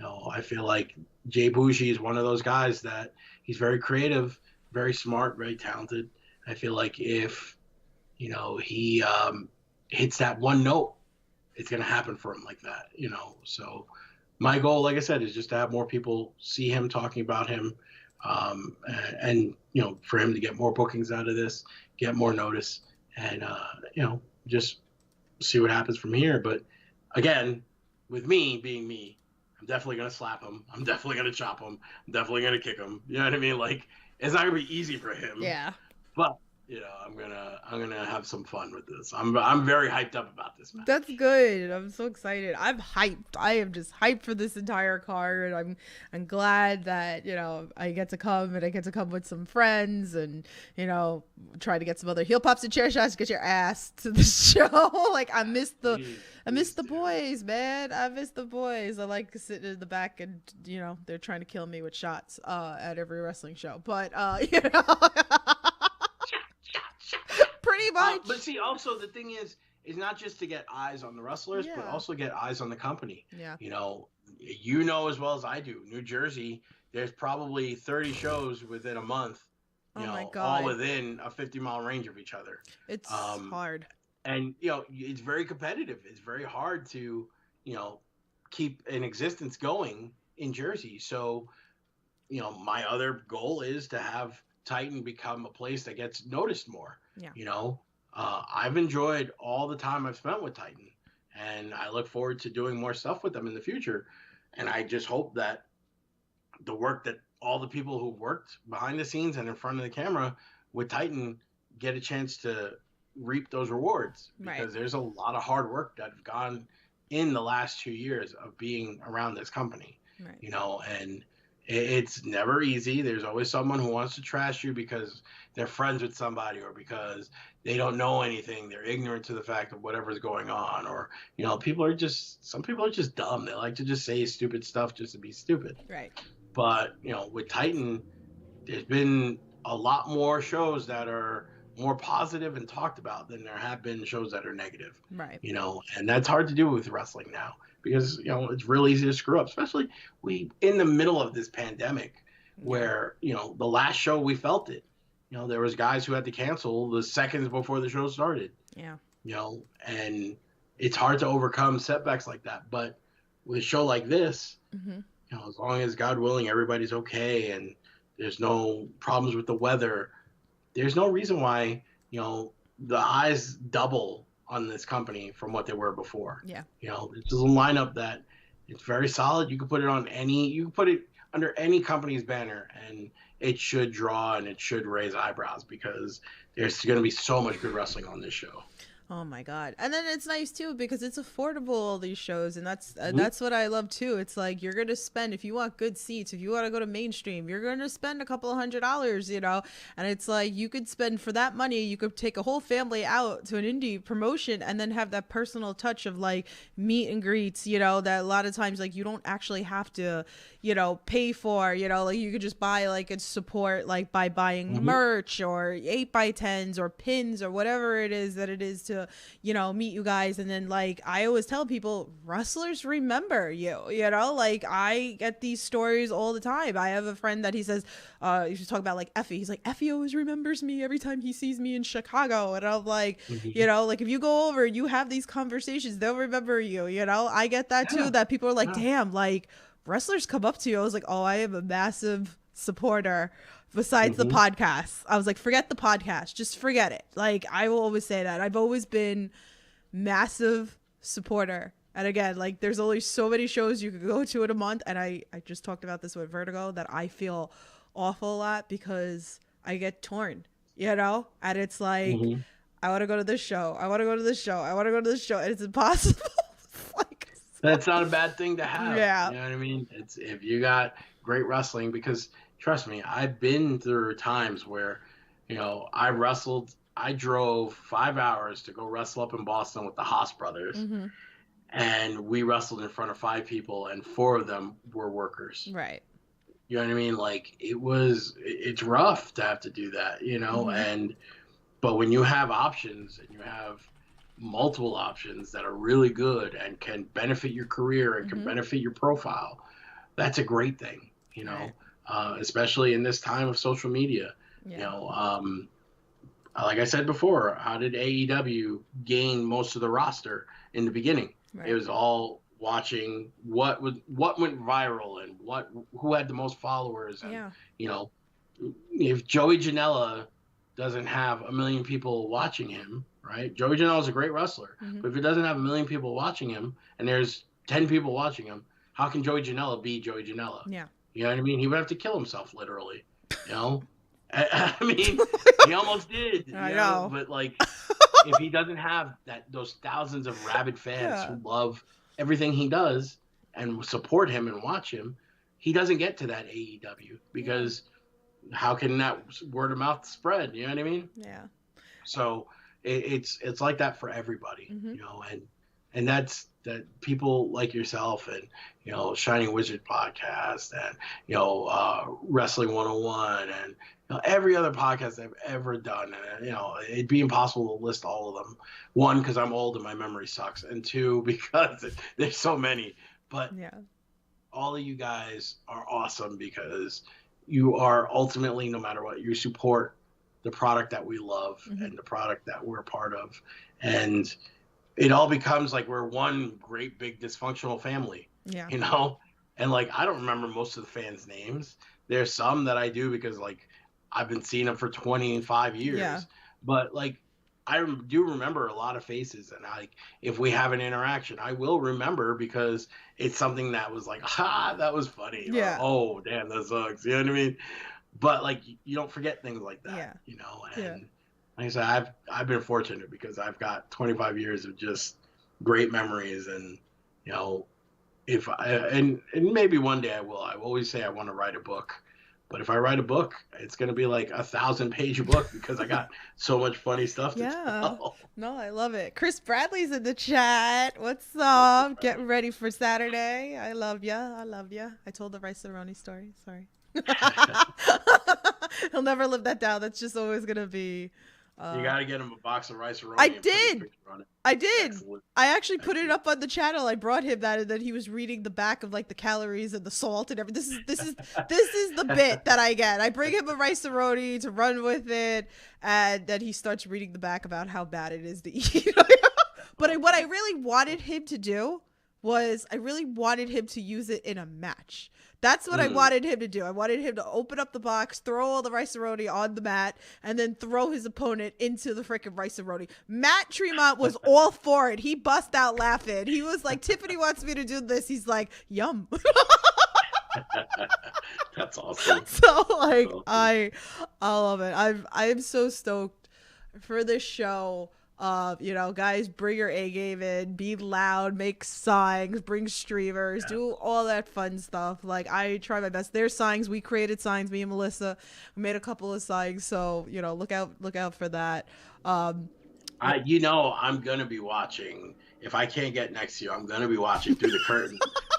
I feel like Jay Bougie is one of those guys that he's very creative, very smart, very talented. I feel like if, he hits that one note, it's going to happen for him like that, So my goal, like I said, is just to have more people see him, talking about him, and for him to get more bookings out of this, get more notice, and, just see what happens from here. But again, with me being me, I'm definitely going to slap him. I'm definitely going to chop him. I'm definitely going to kick him. You know what I mean? Like, it's not going to be easy for him. Yeah. But, I'm gonna have some fun with this. I'm very hyped up about this match. That's good. I'm so excited. I'm hyped. I am just hyped for this entire card. I'm glad that, I get to come and I get to come with some friends and, try to get some other heel pops and chair shots, get your ass to the show. Like, I miss the boys, man. I miss the boys. I like sitting in the back and, they're trying to kill me with shots at every wrestling show. But, pretty much. But see, also the thing is not just to get eyes on the wrestlers, but also get eyes on the company. Yeah. As well as I do. New Jersey, there's probably 30 shows within a month. My God. All within a 50-mile range of each other. It's hard. And it's very competitive. It's very hard to keep an existence going in Jersey. So my other goal is to have Titan become a place that gets noticed more. Yeah. I've enjoyed all the time I've spent with Titan, and I look forward to doing more stuff with them in the future. And I just hope that the work that all the people who worked behind the scenes and in front of the camera with Titan get a chance to reap those rewards, because there's a lot of hard work that have gone in the last 2 years of being around this company. And it's never easy. There's always someone who wants to trash you because they're friends with somebody, or because they don't know anything. They're ignorant to the fact of whatever's going on, or, some people are just dumb. They like to just say stupid stuff just to be stupid. Right. But, with Titan, there's been a lot more shows that are more positive and talked about than there have been shows that are negative. Right. And that's hard to do with wrestling now, because, it's real easy to screw up, especially in the middle of this pandemic where, the last show we felt it. There was guys who had to cancel the seconds before the show started. Yeah. And it's hard to overcome setbacks like that. But with a show like this, as long as, God willing, everybody's okay and there's no problems with the weather, there's no reason why, the eyes double on this company from what they were before. Yeah. It's a lineup that it's very solid. You can put it under any company's banner and it should draw and it should raise eyebrows, because there's going to be so much good wrestling on this show. Oh my God. And then it's nice too because it's affordable, all these shows, and that's what I love too. It's like you're going to spend, if you want good seats, if you want to go to mainstream, you're going to spend a couple of $100, you know. And it's like you could spend, for that money, you could take a whole family out to an indie promotion and then have that personal touch of like meet and greets, you know, that a lot of times like you don't actually have to, you know, pay for, you know, like you could just buy like and support like by buying merch or 8x10s or pins or whatever it is that it is to, you know, meet you guys. And then like I always tell people, wrestlers remember you, you know, like I get these stories all the time. I have a friend that he says, you should talk about like Effie. He's like, Effie always remembers me every time he sees me in Chicago. And I'm like, you know, like if you go over, you have these conversations, they'll remember you, you know. I get that too, that people are like, damn, like wrestlers come up to you. I was like, oh, I am a massive supporter besides the podcast. I was like, forget the podcast, just forget it. Like I will always say that I've always been massive supporter. And again, like there's only so many shows you could go to in a month, and I just talked about this with Vertigo, that I feel awful a lot because I get torn, you know. And it's like I want to go to this show, I want to go to this show, I want to go to this show, and it's impossible. It's like, that's not a bad thing to have. Yeah, you know what I mean. It's if you got great wrestling, because trust me, I've been through times where, you know, I drove 5 hours to go wrestle up in Boston with the Haas brothers. And we wrestled in front of 5 people and 4 of them were workers. Right. You know what I mean? Like it's rough to have to do that, you know? But when you have options and you have multiple options that are really good and can benefit your career and can benefit your profile, that's a great thing, you know? Right. Especially in this time of social media. You know, like I said before, how did AEW gain most of the roster in the beginning? Right. It was all watching what went viral and who had the most followers. And, you know, if Joey Janela doesn't have 1 million people watching him, right? Joey Janela is a great wrestler, but if he doesn't have 1 million people watching him and there's 10 people watching him, how can Joey Janela be Joey Janela? Yeah. You know what I mean? He would have to kill himself, literally. You know? I mean, he almost did. I know. But, like, if he doesn't have those thousands of rabid fans who love everything he does and support him and watch him, he doesn't get to that AEW because how can that word of mouth spread? You know what I mean? Yeah. So it's like that for everybody, you know, and that's that people like yourself and, you know, Shining Wizard podcast and, you know, Wrestling 101 and, you know, every other podcast I've ever done. And, you know, it'd be impossible to list all of them. 1, because I'm old and my memory sucks. And 2, because there's so many. But all of you guys are awesome because you are ultimately, no matter what, you support the product that we love and the product that we're a part of. And it all becomes like we're one great big dysfunctional family, you know? And like, I don't remember most of the fans' names. There's some that I do because like I've been seeing them for 25 years, but like, I do remember a lot of faces, and like, if we have an interaction, I will remember because it's something that was like, that was funny. Or, oh, damn, that sucks. You know what I mean? But like, you don't forget things like that, you know? And like I said, I've been fortunate because I've got 25 years of just great memories, and you know, and maybe one day I will. I always say I want to write a book, but if I write a book, it's going to be like 1,000-page book because I got so much funny stuff to tell. No, I love it. Chris Bradley's in the chat. What's up? Getting ready for Saturday. I love ya. I love ya. I told the Rice-A-Roni story. Sorry. He'll never live that down. That's just always going to be... you gotta get him a box of Rice-A-Roni. I did. Excellent. I actually put it up on the channel. I brought him that, and then he was reading the back of like the calories and the salt and everything. This is the bit that I get. I bring him a Rice-A-Roni to run with it, and then he starts reading the back about how bad it is to eat. But what I really wanted him to do was I really wanted him to use it in a match. That's what I wanted him to do. I wanted him to open up the box, throw all the Rice-A-Roni on the mat, and then throw his opponent into the freaking Rice-A-Roni. Matt Tremont was all for it. He bust out laughing. He was like, Tiffany wants me to do this. He's like, yum. That's awesome. So like, I love it. I'm so stoked for this show. You know, guys, bring your A game in, be loud, make signs, bring streamers, do all that fun stuff. Like, I try my best. There's signs. We created signs, me and Melissa. We made a couple of signs, so, you know, look out for that. You know, I'm gonna be watching. If I can't get next to you, I'm gonna be watching through the curtain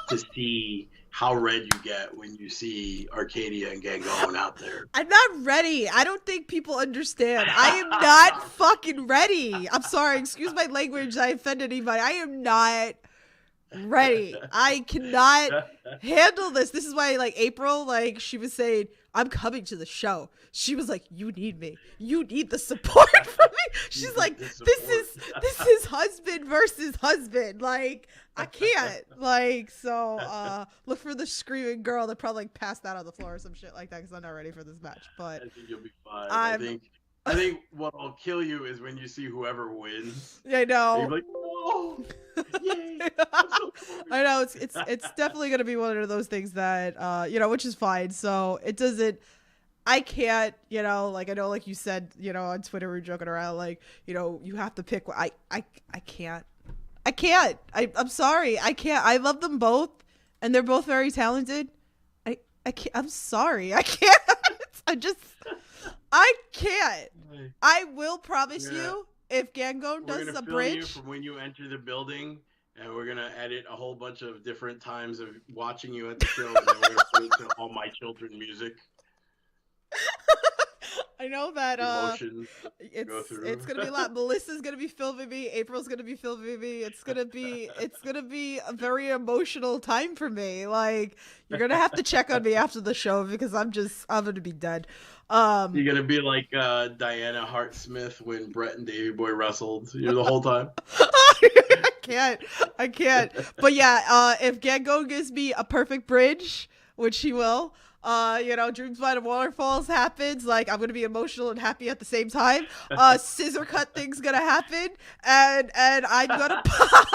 to see how red you get when you see Arcadia and gang going out there. I'm not ready. I don't think people understand. I am not fucking ready. I'm sorry. Excuse my language. I offended anybody. I am not ready. I cannot handle this. This is why, like, April, like, she was saying, I'm coming to the show. She was like, you need me. You need the support from me. She's like, this is husband versus husband. Like, I can't. Like, so look for the screaming girl that probably like passed out on the floor or some shit like that because I'm not ready for this match. But I think you'll be fine. I think what'll kill you is when you see whoever wins. Yeah, I know. You're like, oh, yay! I know it's definitely gonna be one of those things that you know, which is fine. So it doesn't. I can't, you know, like, I know, like you said, you know, on Twitter we're joking around, like, you know, you have to pick. I can't. I'm sorry. I can't. I love them both, and they're both very talented. I can't. I'm sorry. I can't. I can't. I will promise you, if Gangon does a bridge. You from when you enter the building, and we're gonna edit a whole bunch of different times of watching you at the show, and then we're gonna put it to All My Children music. I know that it's gonna be a lot. Melissa's gonna be filming me. April's gonna be filming me. It's gonna be a very emotional time for me. Like, you're gonna have to check on me after the show because I'm gonna be dead. You're gonna be like Diana Hart Smith when Brett and Davey Boy wrestled. You're the whole time. I can't. But yeah, if Gangon gives me a perfect bridge, which he will. You know, Dreams by the Waterfalls happens. Like, I'm gonna be emotional and happy at the same time. Scissor cut thing's gonna happen, and I'm gonna pop.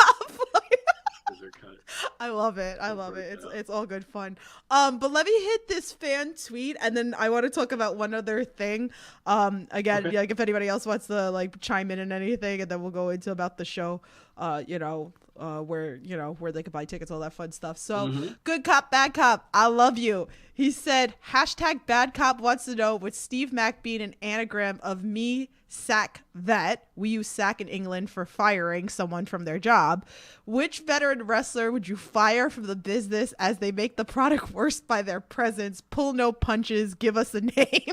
Scissor cut. I love it. It's all good fun. But let me hit this fan tweet, and then I want to talk about one other thing. Again, like, if anybody else wants to like chime in and anything, and then we'll go into about the show. You know. Where they could buy tickets, all that fun stuff. So Good cop, bad cop, I love you. He said, #bad cop wants to know, with Steve Mack being an anagram of me, sack vet, we use sack in England for firing someone from their job, which veteran wrestler would you fire from the business as they make the product worse by their presence? Pull no punches, give us a name.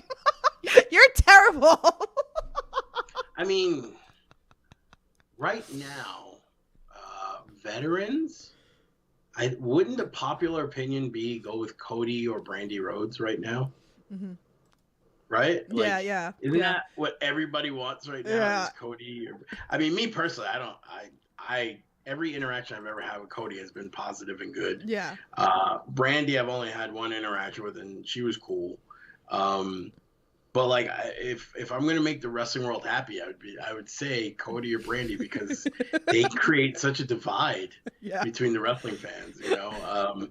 You're terrible. I mean, right now, veterans, wouldn't the popular opinion be go with Cody or Brandy Rhodes right now? Right? Like, Isn't that what everybody wants right now? Is Cody? I mean, me personally, I every interaction I've ever had with Cody has been positive and good. Yeah. Brandy, I've only had one interaction with, and she was cool. But like, if I'm gonna make the wrestling world happy, I would say Cody or Brandy, because they create such a divide between the wrestling fans. You know,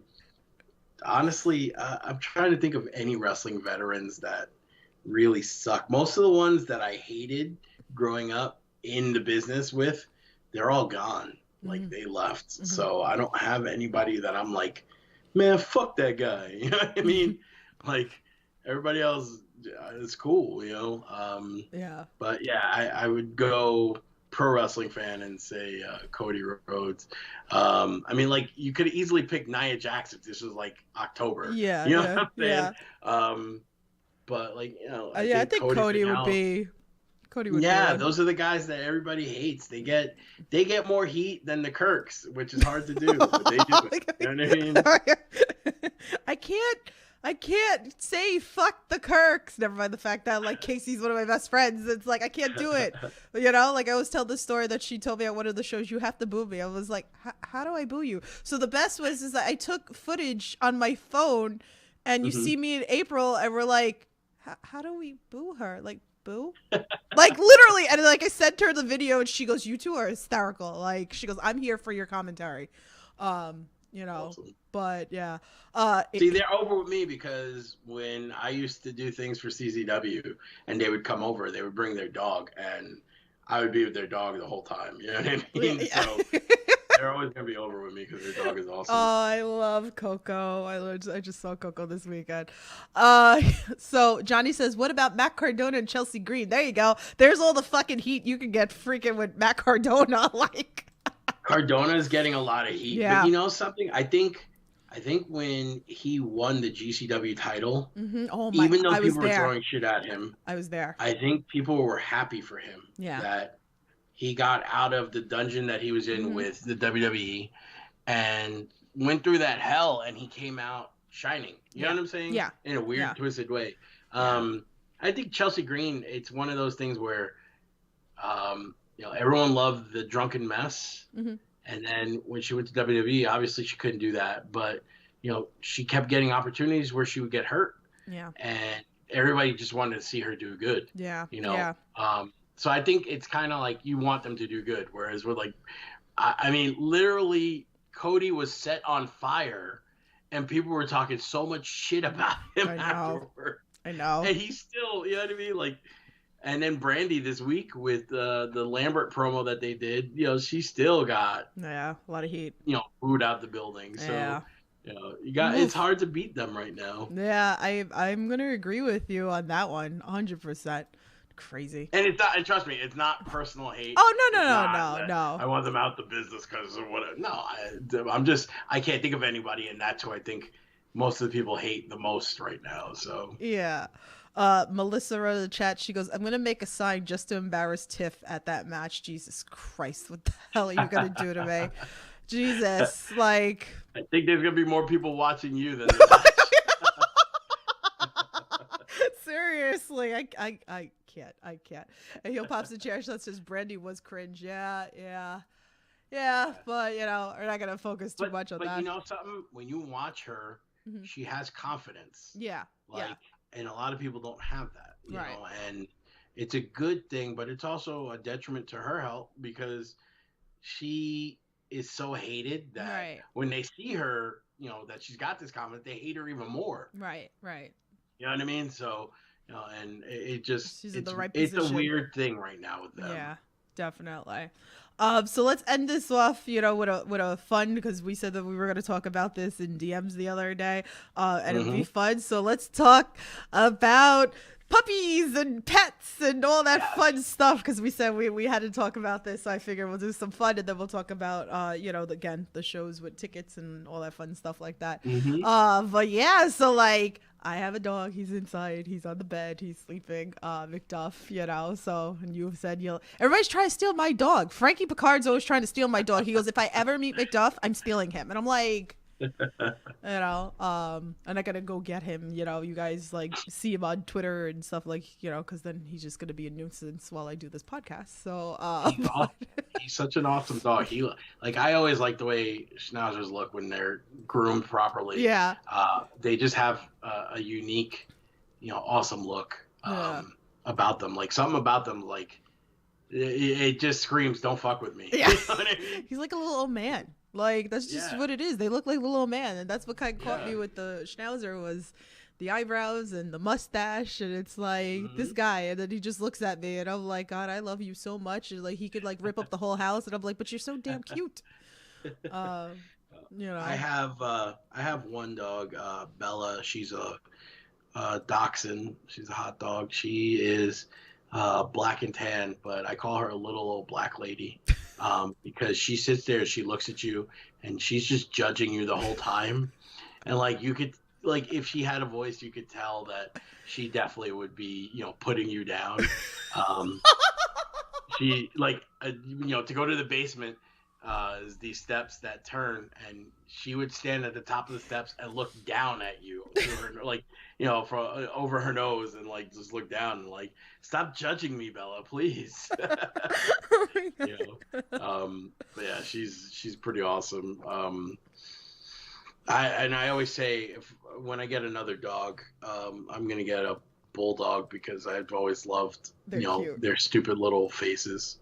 honestly, I'm trying to think of any wrestling veterans that really suck. Most of the ones that I hated growing up in the business with, they're all gone. Like, they left. So I don't have anybody that I'm like, man, fuck that guy. You know what I mean? Like, everybody else. It's cool, you know. But yeah, I would go pro wrestling fan and say Cody Rhodes. I mean, like, you could easily pick Nia Jax if this was like October. Yeah, you know what I'm saying? Yeah. But like, you know, I think Cody would be. Yeah, those are the guys that everybody hates. They get more heat than the Kirks, which is hard to do, but they do it. You know what I mean? I can't say fuck the Kirks. Never mind the fact that, like, Casey's one of my best friends. It's like, I can't do it. You know, like, I always tell this story that she told me at one of the shows, you have to boo me. I was like, how do I boo you? So the best is that I took footage on my phone, and you see me in April, and we're like, how do we boo her? Like, boo? Like, literally. And like, I sent her the video, and she goes, you two are hysterical. Like, she goes, I'm here for your commentary. You know, awesome. But yeah. See, they're over with me, because when I used to do things for CZW and they would come over, they would bring their dog, and I would be with their dog the whole time. You know what I mean? Yeah. So they're always gonna be over with me because their dog is awesome. Oh, I love Coco. I just saw Coco this weekend. So Johnny says, what about Matt Cardona and Chelsea Green? There you go. There's all the fucking heat you can get freaking with Matt Cardona. Like, Cardona is getting a lot of heat. Yeah. But you know something? I think when he won the GCW title, oh my, even though I was people were there. throwing shit at him, I was there. I think people were happy for him. Yeah. That he got out of the dungeon that he was in with the WWE and went through that hell, and he came out shining. You know what I'm saying? Yeah. In a weird, twisted way. I think Chelsea Green, it's one of those things where, you know, everyone loved the drunken mess. And then when she went to WWE, obviously she couldn't do that. But, you know, she kept getting opportunities where she would get hurt. Yeah. And everybody just wanted to see her do good. Yeah. You know? Yeah. So I think it's kind of like you want them to do good. Whereas we're like, I mean, literally, Cody was set on fire and people were talking so much shit about him afterward. I know. And he's still, you know what I mean? Like, and then Brandy this week with the Lambert promo that they did, you know, she still got a lot of heat. You know, booed out the building. So, you know, it's hard to beat them right now. Yeah, I'm gonna agree with you on that one, 100%. Crazy. And it's not, and trust me, it's not personal hate. Oh no. I want them out the business because of whatever. No, I can't think of anybody, and that's who I think most of the people hate the most right now. So yeah. Melissa wrote in the chat, she goes, I'm gonna make a sign just to embarrass Tiff at that match. Jesus Christ, what the hell are you gonna do to me? Jesus, like, I think there's gonna be more people watching you than the match. Seriously, I can't. And he'll pops the chair that says Brandy was cringe. Yeah, but you know, we're not gonna focus too much on that. But you know something? When you watch her, she has confidence. Yeah. And a lot of people don't have that. You know, and it's a good thing, but it's also a detriment to her health because she is so hated that when they see her, you know, that she's got this confidence, they hate her even more. Right. You know what I mean? So, you know, and it just, she's in the right it's position. a weird thing right now with them. Yeah, definitely. So let's end this off, you know, with a fun, because we said that we were going to talk about this in DMs the other day, and it'd be fun. So let's talk about puppies and pets and all that fun stuff, because we said we had to talk about this. So I figure we'll do some fun, and then we'll talk about you know, again, the shows with tickets and all that fun stuff like that. But yeah, so like, I have a dog. He's inside. He's on the bed. He's sleeping. McDuff, you know. So, and you said everybody's trying to steal my dog. Frankie Picard's always trying to steal my dog. He goes, if I ever meet McDuff, I'm stealing him. And I'm like, you know, I'm not gonna go get him. You know, you guys like see him on Twitter and stuff, like, you know, because then he's just gonna be a nuisance while I do this podcast. So, he's such an awesome dog. He, like, I always like the way schnauzers look when they're groomed properly. Yeah. They just have a unique, you know, awesome look about them. Like, something about them, like, it just screams, "Don't fuck with me." Yeah. You know what I mean? He's like a little old man. Like, that's just what it is. They look like a little old man, and that's what kind of caught me with the schnauzer was the eyebrows and the mustache, and it's like this guy, and then he just looks at me, and I'm like, God, I love you so much, and like he could like rip up the whole house, and I'm like, but you're so damn cute. You know, I have one dog, Bella. She's a dachshund. She's a hot dog. She is black and tan, but I call her a little old black lady because she sits there, she looks at you, and she's just judging you the whole time. And like, you could, like, if she had a voice, you could tell that she definitely would be, you know, putting you down. She, like, you know, to go to the basement is these steps that turn, and she would stand at the top of the steps and look down at you through her, like, you know, from over her nose, and like just look down and like, stop judging me, Bella, please. Oh my God. You know, but yeah, she's pretty awesome. I always say, when I get another dog, I'm gonna get a bulldog because I've always loved cute. Their stupid little faces.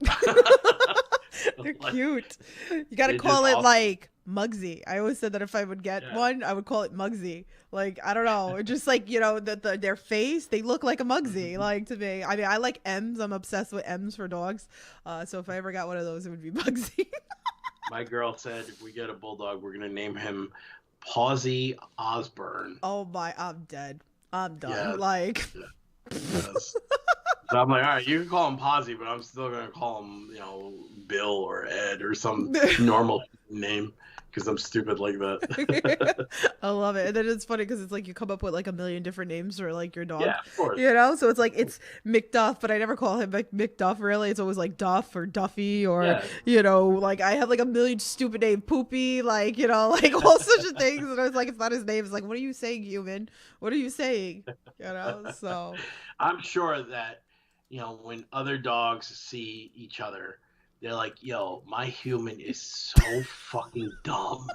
They're cute. You gotta call it awesome. Like Muggsy. I always said that if I would get one, I would call it Muggsy. Like, I don't know. It's just like, their face, they look like a Muggsy, like, to me. I mean, I like M's. I'm obsessed with M's for dogs. So if I ever got one of those, it would be Muggsy. My girl said if we get a bulldog, we're going to name him Pawsey Osborne. Oh, my. I'm dead. I'm done. Yeah. Like. Yeah. Yes. So I'm like, all right, you can call him Pawsey, but I'm still going to call him, Bill or Ed or some normal name because I'm stupid like that. I love it. And then it's funny because it's like you come up with like a million different names for like your dog. Yeah, of course. So it's like it's McDuff, but I never call him like McDuff really. It's always like Duff or Duffy or, like I have like a million stupid name, Poopy, like, like all sorts of things. And I was like, it's not his name. It's like, what are you saying, human? What are you saying? So. I'm sure that, when other dogs see each other, they're like, yo, my human is so fucking dumb.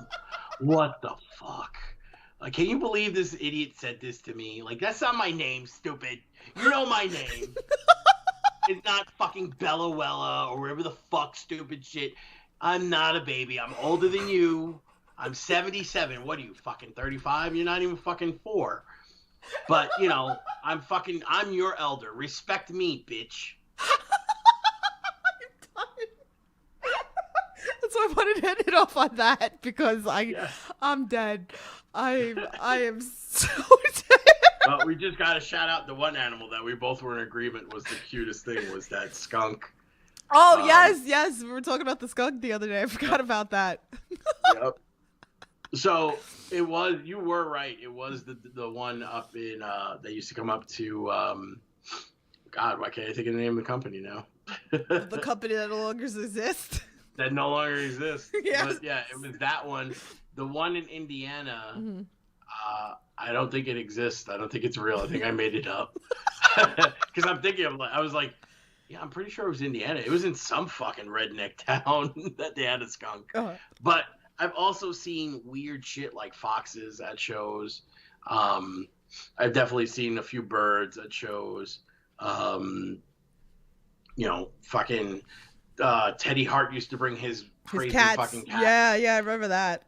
What the fuck? Like, can you believe this idiot said this to me? Like, that's not my name, stupid. You know my name. It's not fucking Bellawella or whatever the fuck stupid shit. I'm not a baby. I'm older than you. I'm 77. What are you, fucking 35? You're not even fucking 4. But, I'm your elder. Respect me, bitch. So I wanted to end it off on that because I'm dead. I am so dead. Well, we just got to shout out the one animal that we both were in agreement was the cutest thing was that skunk. Oh, yes. We were talking about the skunk the other day. I forgot about that. Yep. So you were right. It was the one up in, that used to come up to, God, why can't I think of the name of the company now? The company that no longer exists. That no longer exists. Yes. But yeah, it was that one. The one in Indiana, I don't think it exists. I don't think it's real. I think I made it up. Because I'm thinking I was like, yeah, I'm pretty sure it was Indiana. It was in some fucking redneck town that they had a skunk. Uh-huh. But I've also seen weird shit like foxes at shows. I've definitely seen a few birds at shows. Fucking... Teddy Hart used to bring his crazy cats. Fucking cat. Yeah, I remember that.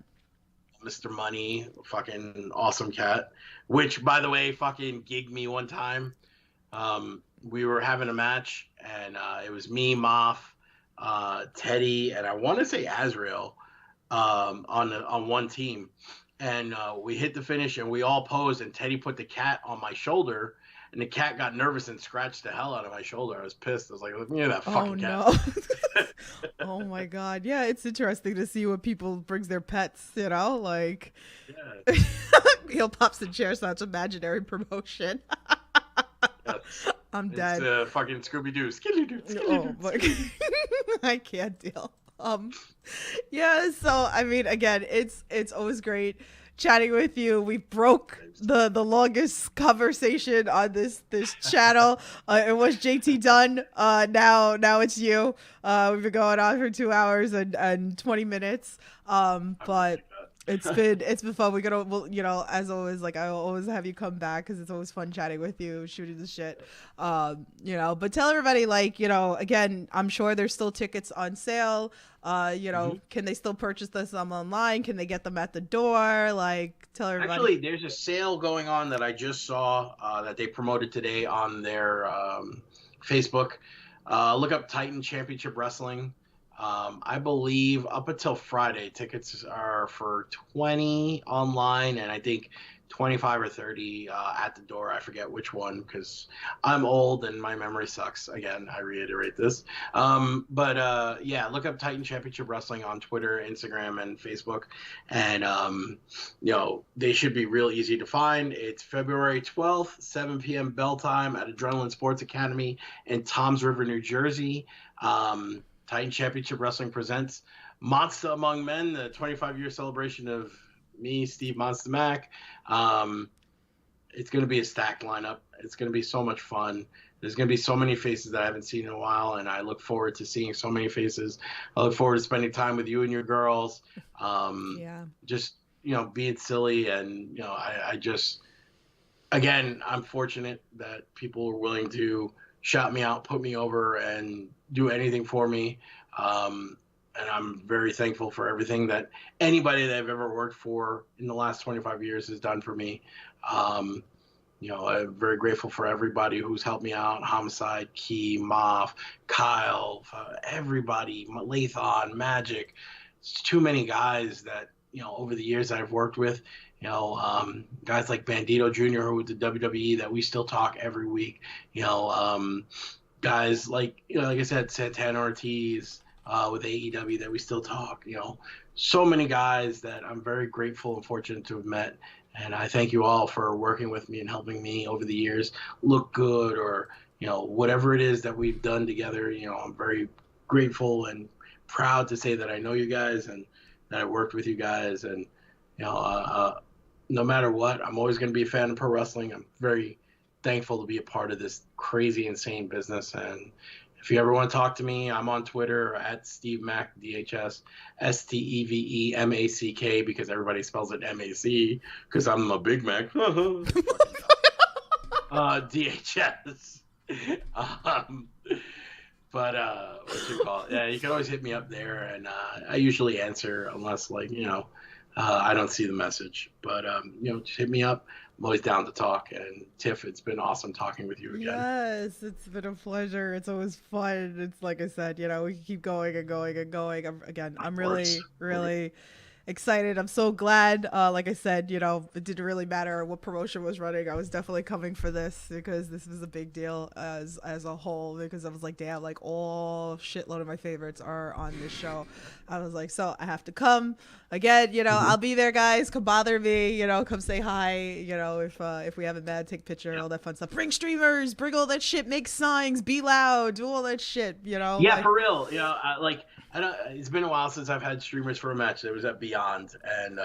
Mr. Money, fucking awesome cat. Which, by the way, fucking gigged me one time. We were having a match, and it was me, Moff, Teddy, and I want to say Azrael on one team. And we hit the finish, and we all posed, and Teddy put the cat on my shoulder. And the cat got nervous and scratched the hell out of my shoulder. I was pissed. I was like, "Yeah, that fucking cat." Oh my god. Yeah, it's interesting to see what people brings their pets. Like, he'll pops the chair, so it's imaginary promotion. Yes. I'm dead. It's fucking Scooby Doo. Oh my god. I can't deal. Yeah. So I mean, again, it's always great chatting with you. We broke the longest conversation on this channel. It was JT Dunn. Now it's you. We've been going on for 2 hours and 20 minutes. But it's been fun. As always, like I always have you come back because it's always fun chatting with you, shooting the shit. But tell everybody, again, I'm sure there's still tickets on sale. Can they still purchase this online? Can they get them at the door? Like, tell everybody. Actually, there's a sale going on that I just saw that they promoted today on their Facebook. Look up Titan Championship Wrestling. I believe up until Friday, tickets are for $20 online, and I think 25 or 30 at the door. I forget which one because I'm old and my memory sucks. Again, I reiterate this. Look up Titan Championship Wrestling on Twitter, Instagram, and Facebook. And, they should be real easy to find. It's February 12th, 7 p.m. bell time at Adrenaline Sports Academy in Toms River, New Jersey. Titan Championship Wrestling presents Monsta Among Men, the 25-year celebration of me, Steve Monsta Mack. It's going to be a stacked lineup. It's going to be so much fun. There's going to be so many faces that I haven't seen in a while, and I look forward to seeing so many faces. I look forward to spending time with you and your girls. Just, being silly. And, I'm fortunate that people are willing to shout me out, put me over, and do anything for me. and I'm very thankful for everything that anybody that I've ever worked for in the last 25 years has done for me. I'm very grateful for everybody who's helped me out. Homicide, Key, Moff, Kyle, everybody, Lathon, Magic. It's too many guys that, over the years I've worked with, guys like Bandito Jr., who with the WWE that we still talk every week, guys like, like I said, Santana Ortiz with AEW that we still talk, so many guys that I'm very grateful and fortunate to have met. And I thank you all for working with me and helping me over the years look good, or, whatever it is that we've done together. I'm very grateful and proud to say that I know you guys and that I worked with you guys. And, no matter what, I'm always going to be a fan of pro wrestling. I'm very thankful to be a part of this crazy, insane business. And if you ever want to talk to me, I'm on Twitter at Steve Mack, DHS, STEVEMACK, because everybody spells it MAC, because I'm a Big Mac. DHS. What you call it? Yeah, you can always hit me up there, and I usually answer unless, I don't see the message. But, just hit me up. I'm always down to talk. And Tiff, it's been awesome talking with you again. Yes, it's been a pleasure. It's always fun. It's like I said, we can keep going and going and going. I'm really, really excited. I'm so glad. Like I said, it didn't really matter what promotion was running. I was definitely coming for this because this was a big deal as a whole, because I was like, damn, all shitload of my favorites are on this show. I was like, so I have to come again. I'll be there, guys. Come bother me. Come say hi. If we haven't met, take a picture, all that fun stuff. Bring streamers. Bring all that shit. Make signs. Be loud. Do all that shit. Yeah, for real. I don't. It's been a while since I've had streamers for a match. It was at Beyond, and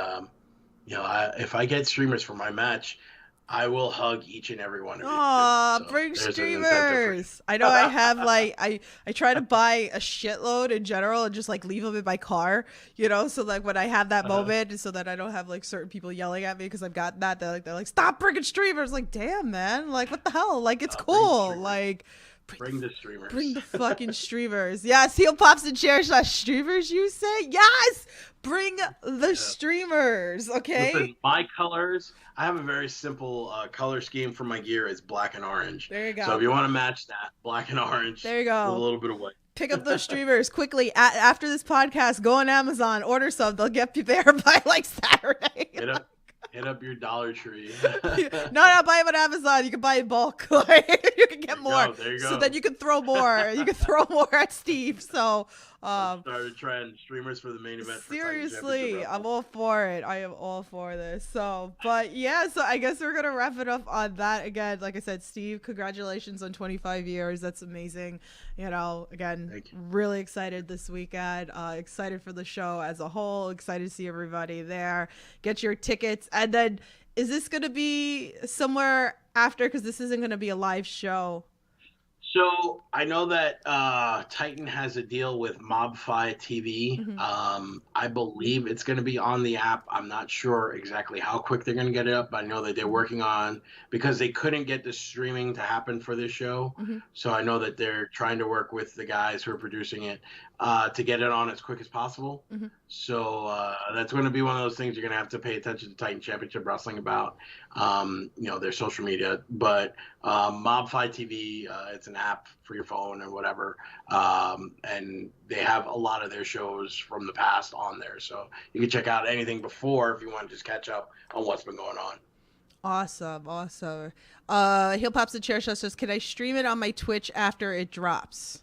if I get streamers for my match, I will hug each and every one of you. Aw, bring streamers. I know I have I try to buy a shitload in general and just leave them in my car, so when I have that moment, so that I don't have certain people yelling at me because I've got that, they're like, stop bringing streamers. Damn, man, what the hell? It's cool. Bring the streamers. Bring the fucking streamers. Yes, heel pops and chair streamers, you say? Yes! Bring the streamers, okay? Listen, my colors, I have a very simple color scheme for my gear. It's black and orange. There you go. So if you want to match that, black and orange. There you go. With a little bit of white. Pick up those streamers quickly. After this podcast, go on Amazon, order some. They'll get you there by Saturday. Hit up your Dollar Tree. No, buy them on Amazon. You can buy in bulk. You can get more. There you go. So then you can throw more. You can throw more at Steve. So start a trend. Streamers for the main event. Seriously, I'm all for it. I am all for this. So I guess we're gonna wrap it up on that. Again, like I said, Steve, congratulations on 25 years. That's amazing. Again, really excited this weekend. Excited for the show as a whole. Excited to see everybody there. Get your tickets. And then, is this gonna be somewhere after? Because this isn't gonna be a live show. So I know that Titan has a deal with MobFi TV. Mm-hmm. I believe it's going to be on the app. I'm not sure exactly how quick they're going to get it up, but I know that they're working on, because they couldn't get the streaming to happen for this show. Mm-hmm. So I know that they're trying to work with the guys who are producing it to get it on as quick as possible. Mm-hmm. So that's going to be one of those things you're going to have to pay attention to Titan Championship Wrestling about, their social media. But MobFi TV, it's an app for your phone or whatever, and they have a lot of their shows from the past on there, so you can check out anything before if you want to just catch up on what's been going on. Awesome. Heel Pops and Chair Shot says, can I stream it on my Twitch after it drops?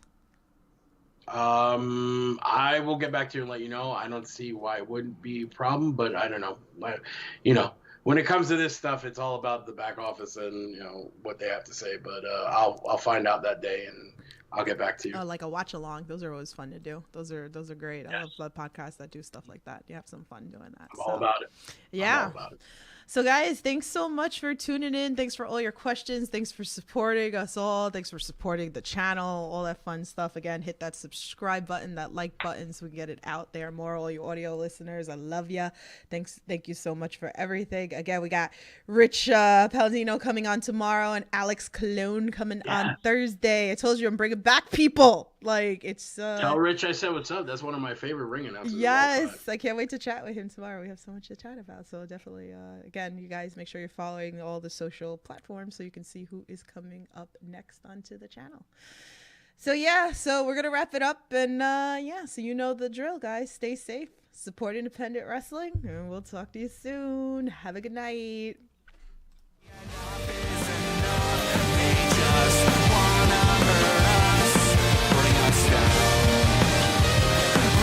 I will get back to you and let you know. I don't see why it wouldn't be a problem, but I don't know. When it comes to this stuff, it's all about the back office and what they have to say. But I'll find out that day and I'll get back to you. Like a watch along, those are always fun to do. Those are great. Yes. I love podcasts that do stuff like that. You have some fun doing that. I'm all about it. Yeah. I'm all about it. So guys, thanks so much for tuning in. Thanks for all your questions. Thanks for supporting us all. Thanks for supporting the channel, all that fun stuff. Again, hit that subscribe button, that like button, so we can get it out there more. All you audio listeners, I love ya. Thank you so much for everything. Again, we got Rich Palladino coming on tomorrow and Alex Cologne coming on Thursday. I told you I'm bringing back people. Like, it's tell Rich I said what's up. That's one of my favorite ring announcers. Yes, I can't wait to chat with him tomorrow. We have so much to chat about. So definitely, again, you guys make sure you're following all the social platforms so you can see who is coming up next onto the channel. So yeah, so we're gonna wrap it up, and so you know the drill, guys. Stay safe, support independent wrestling, and we'll talk to you soon. Have a good night.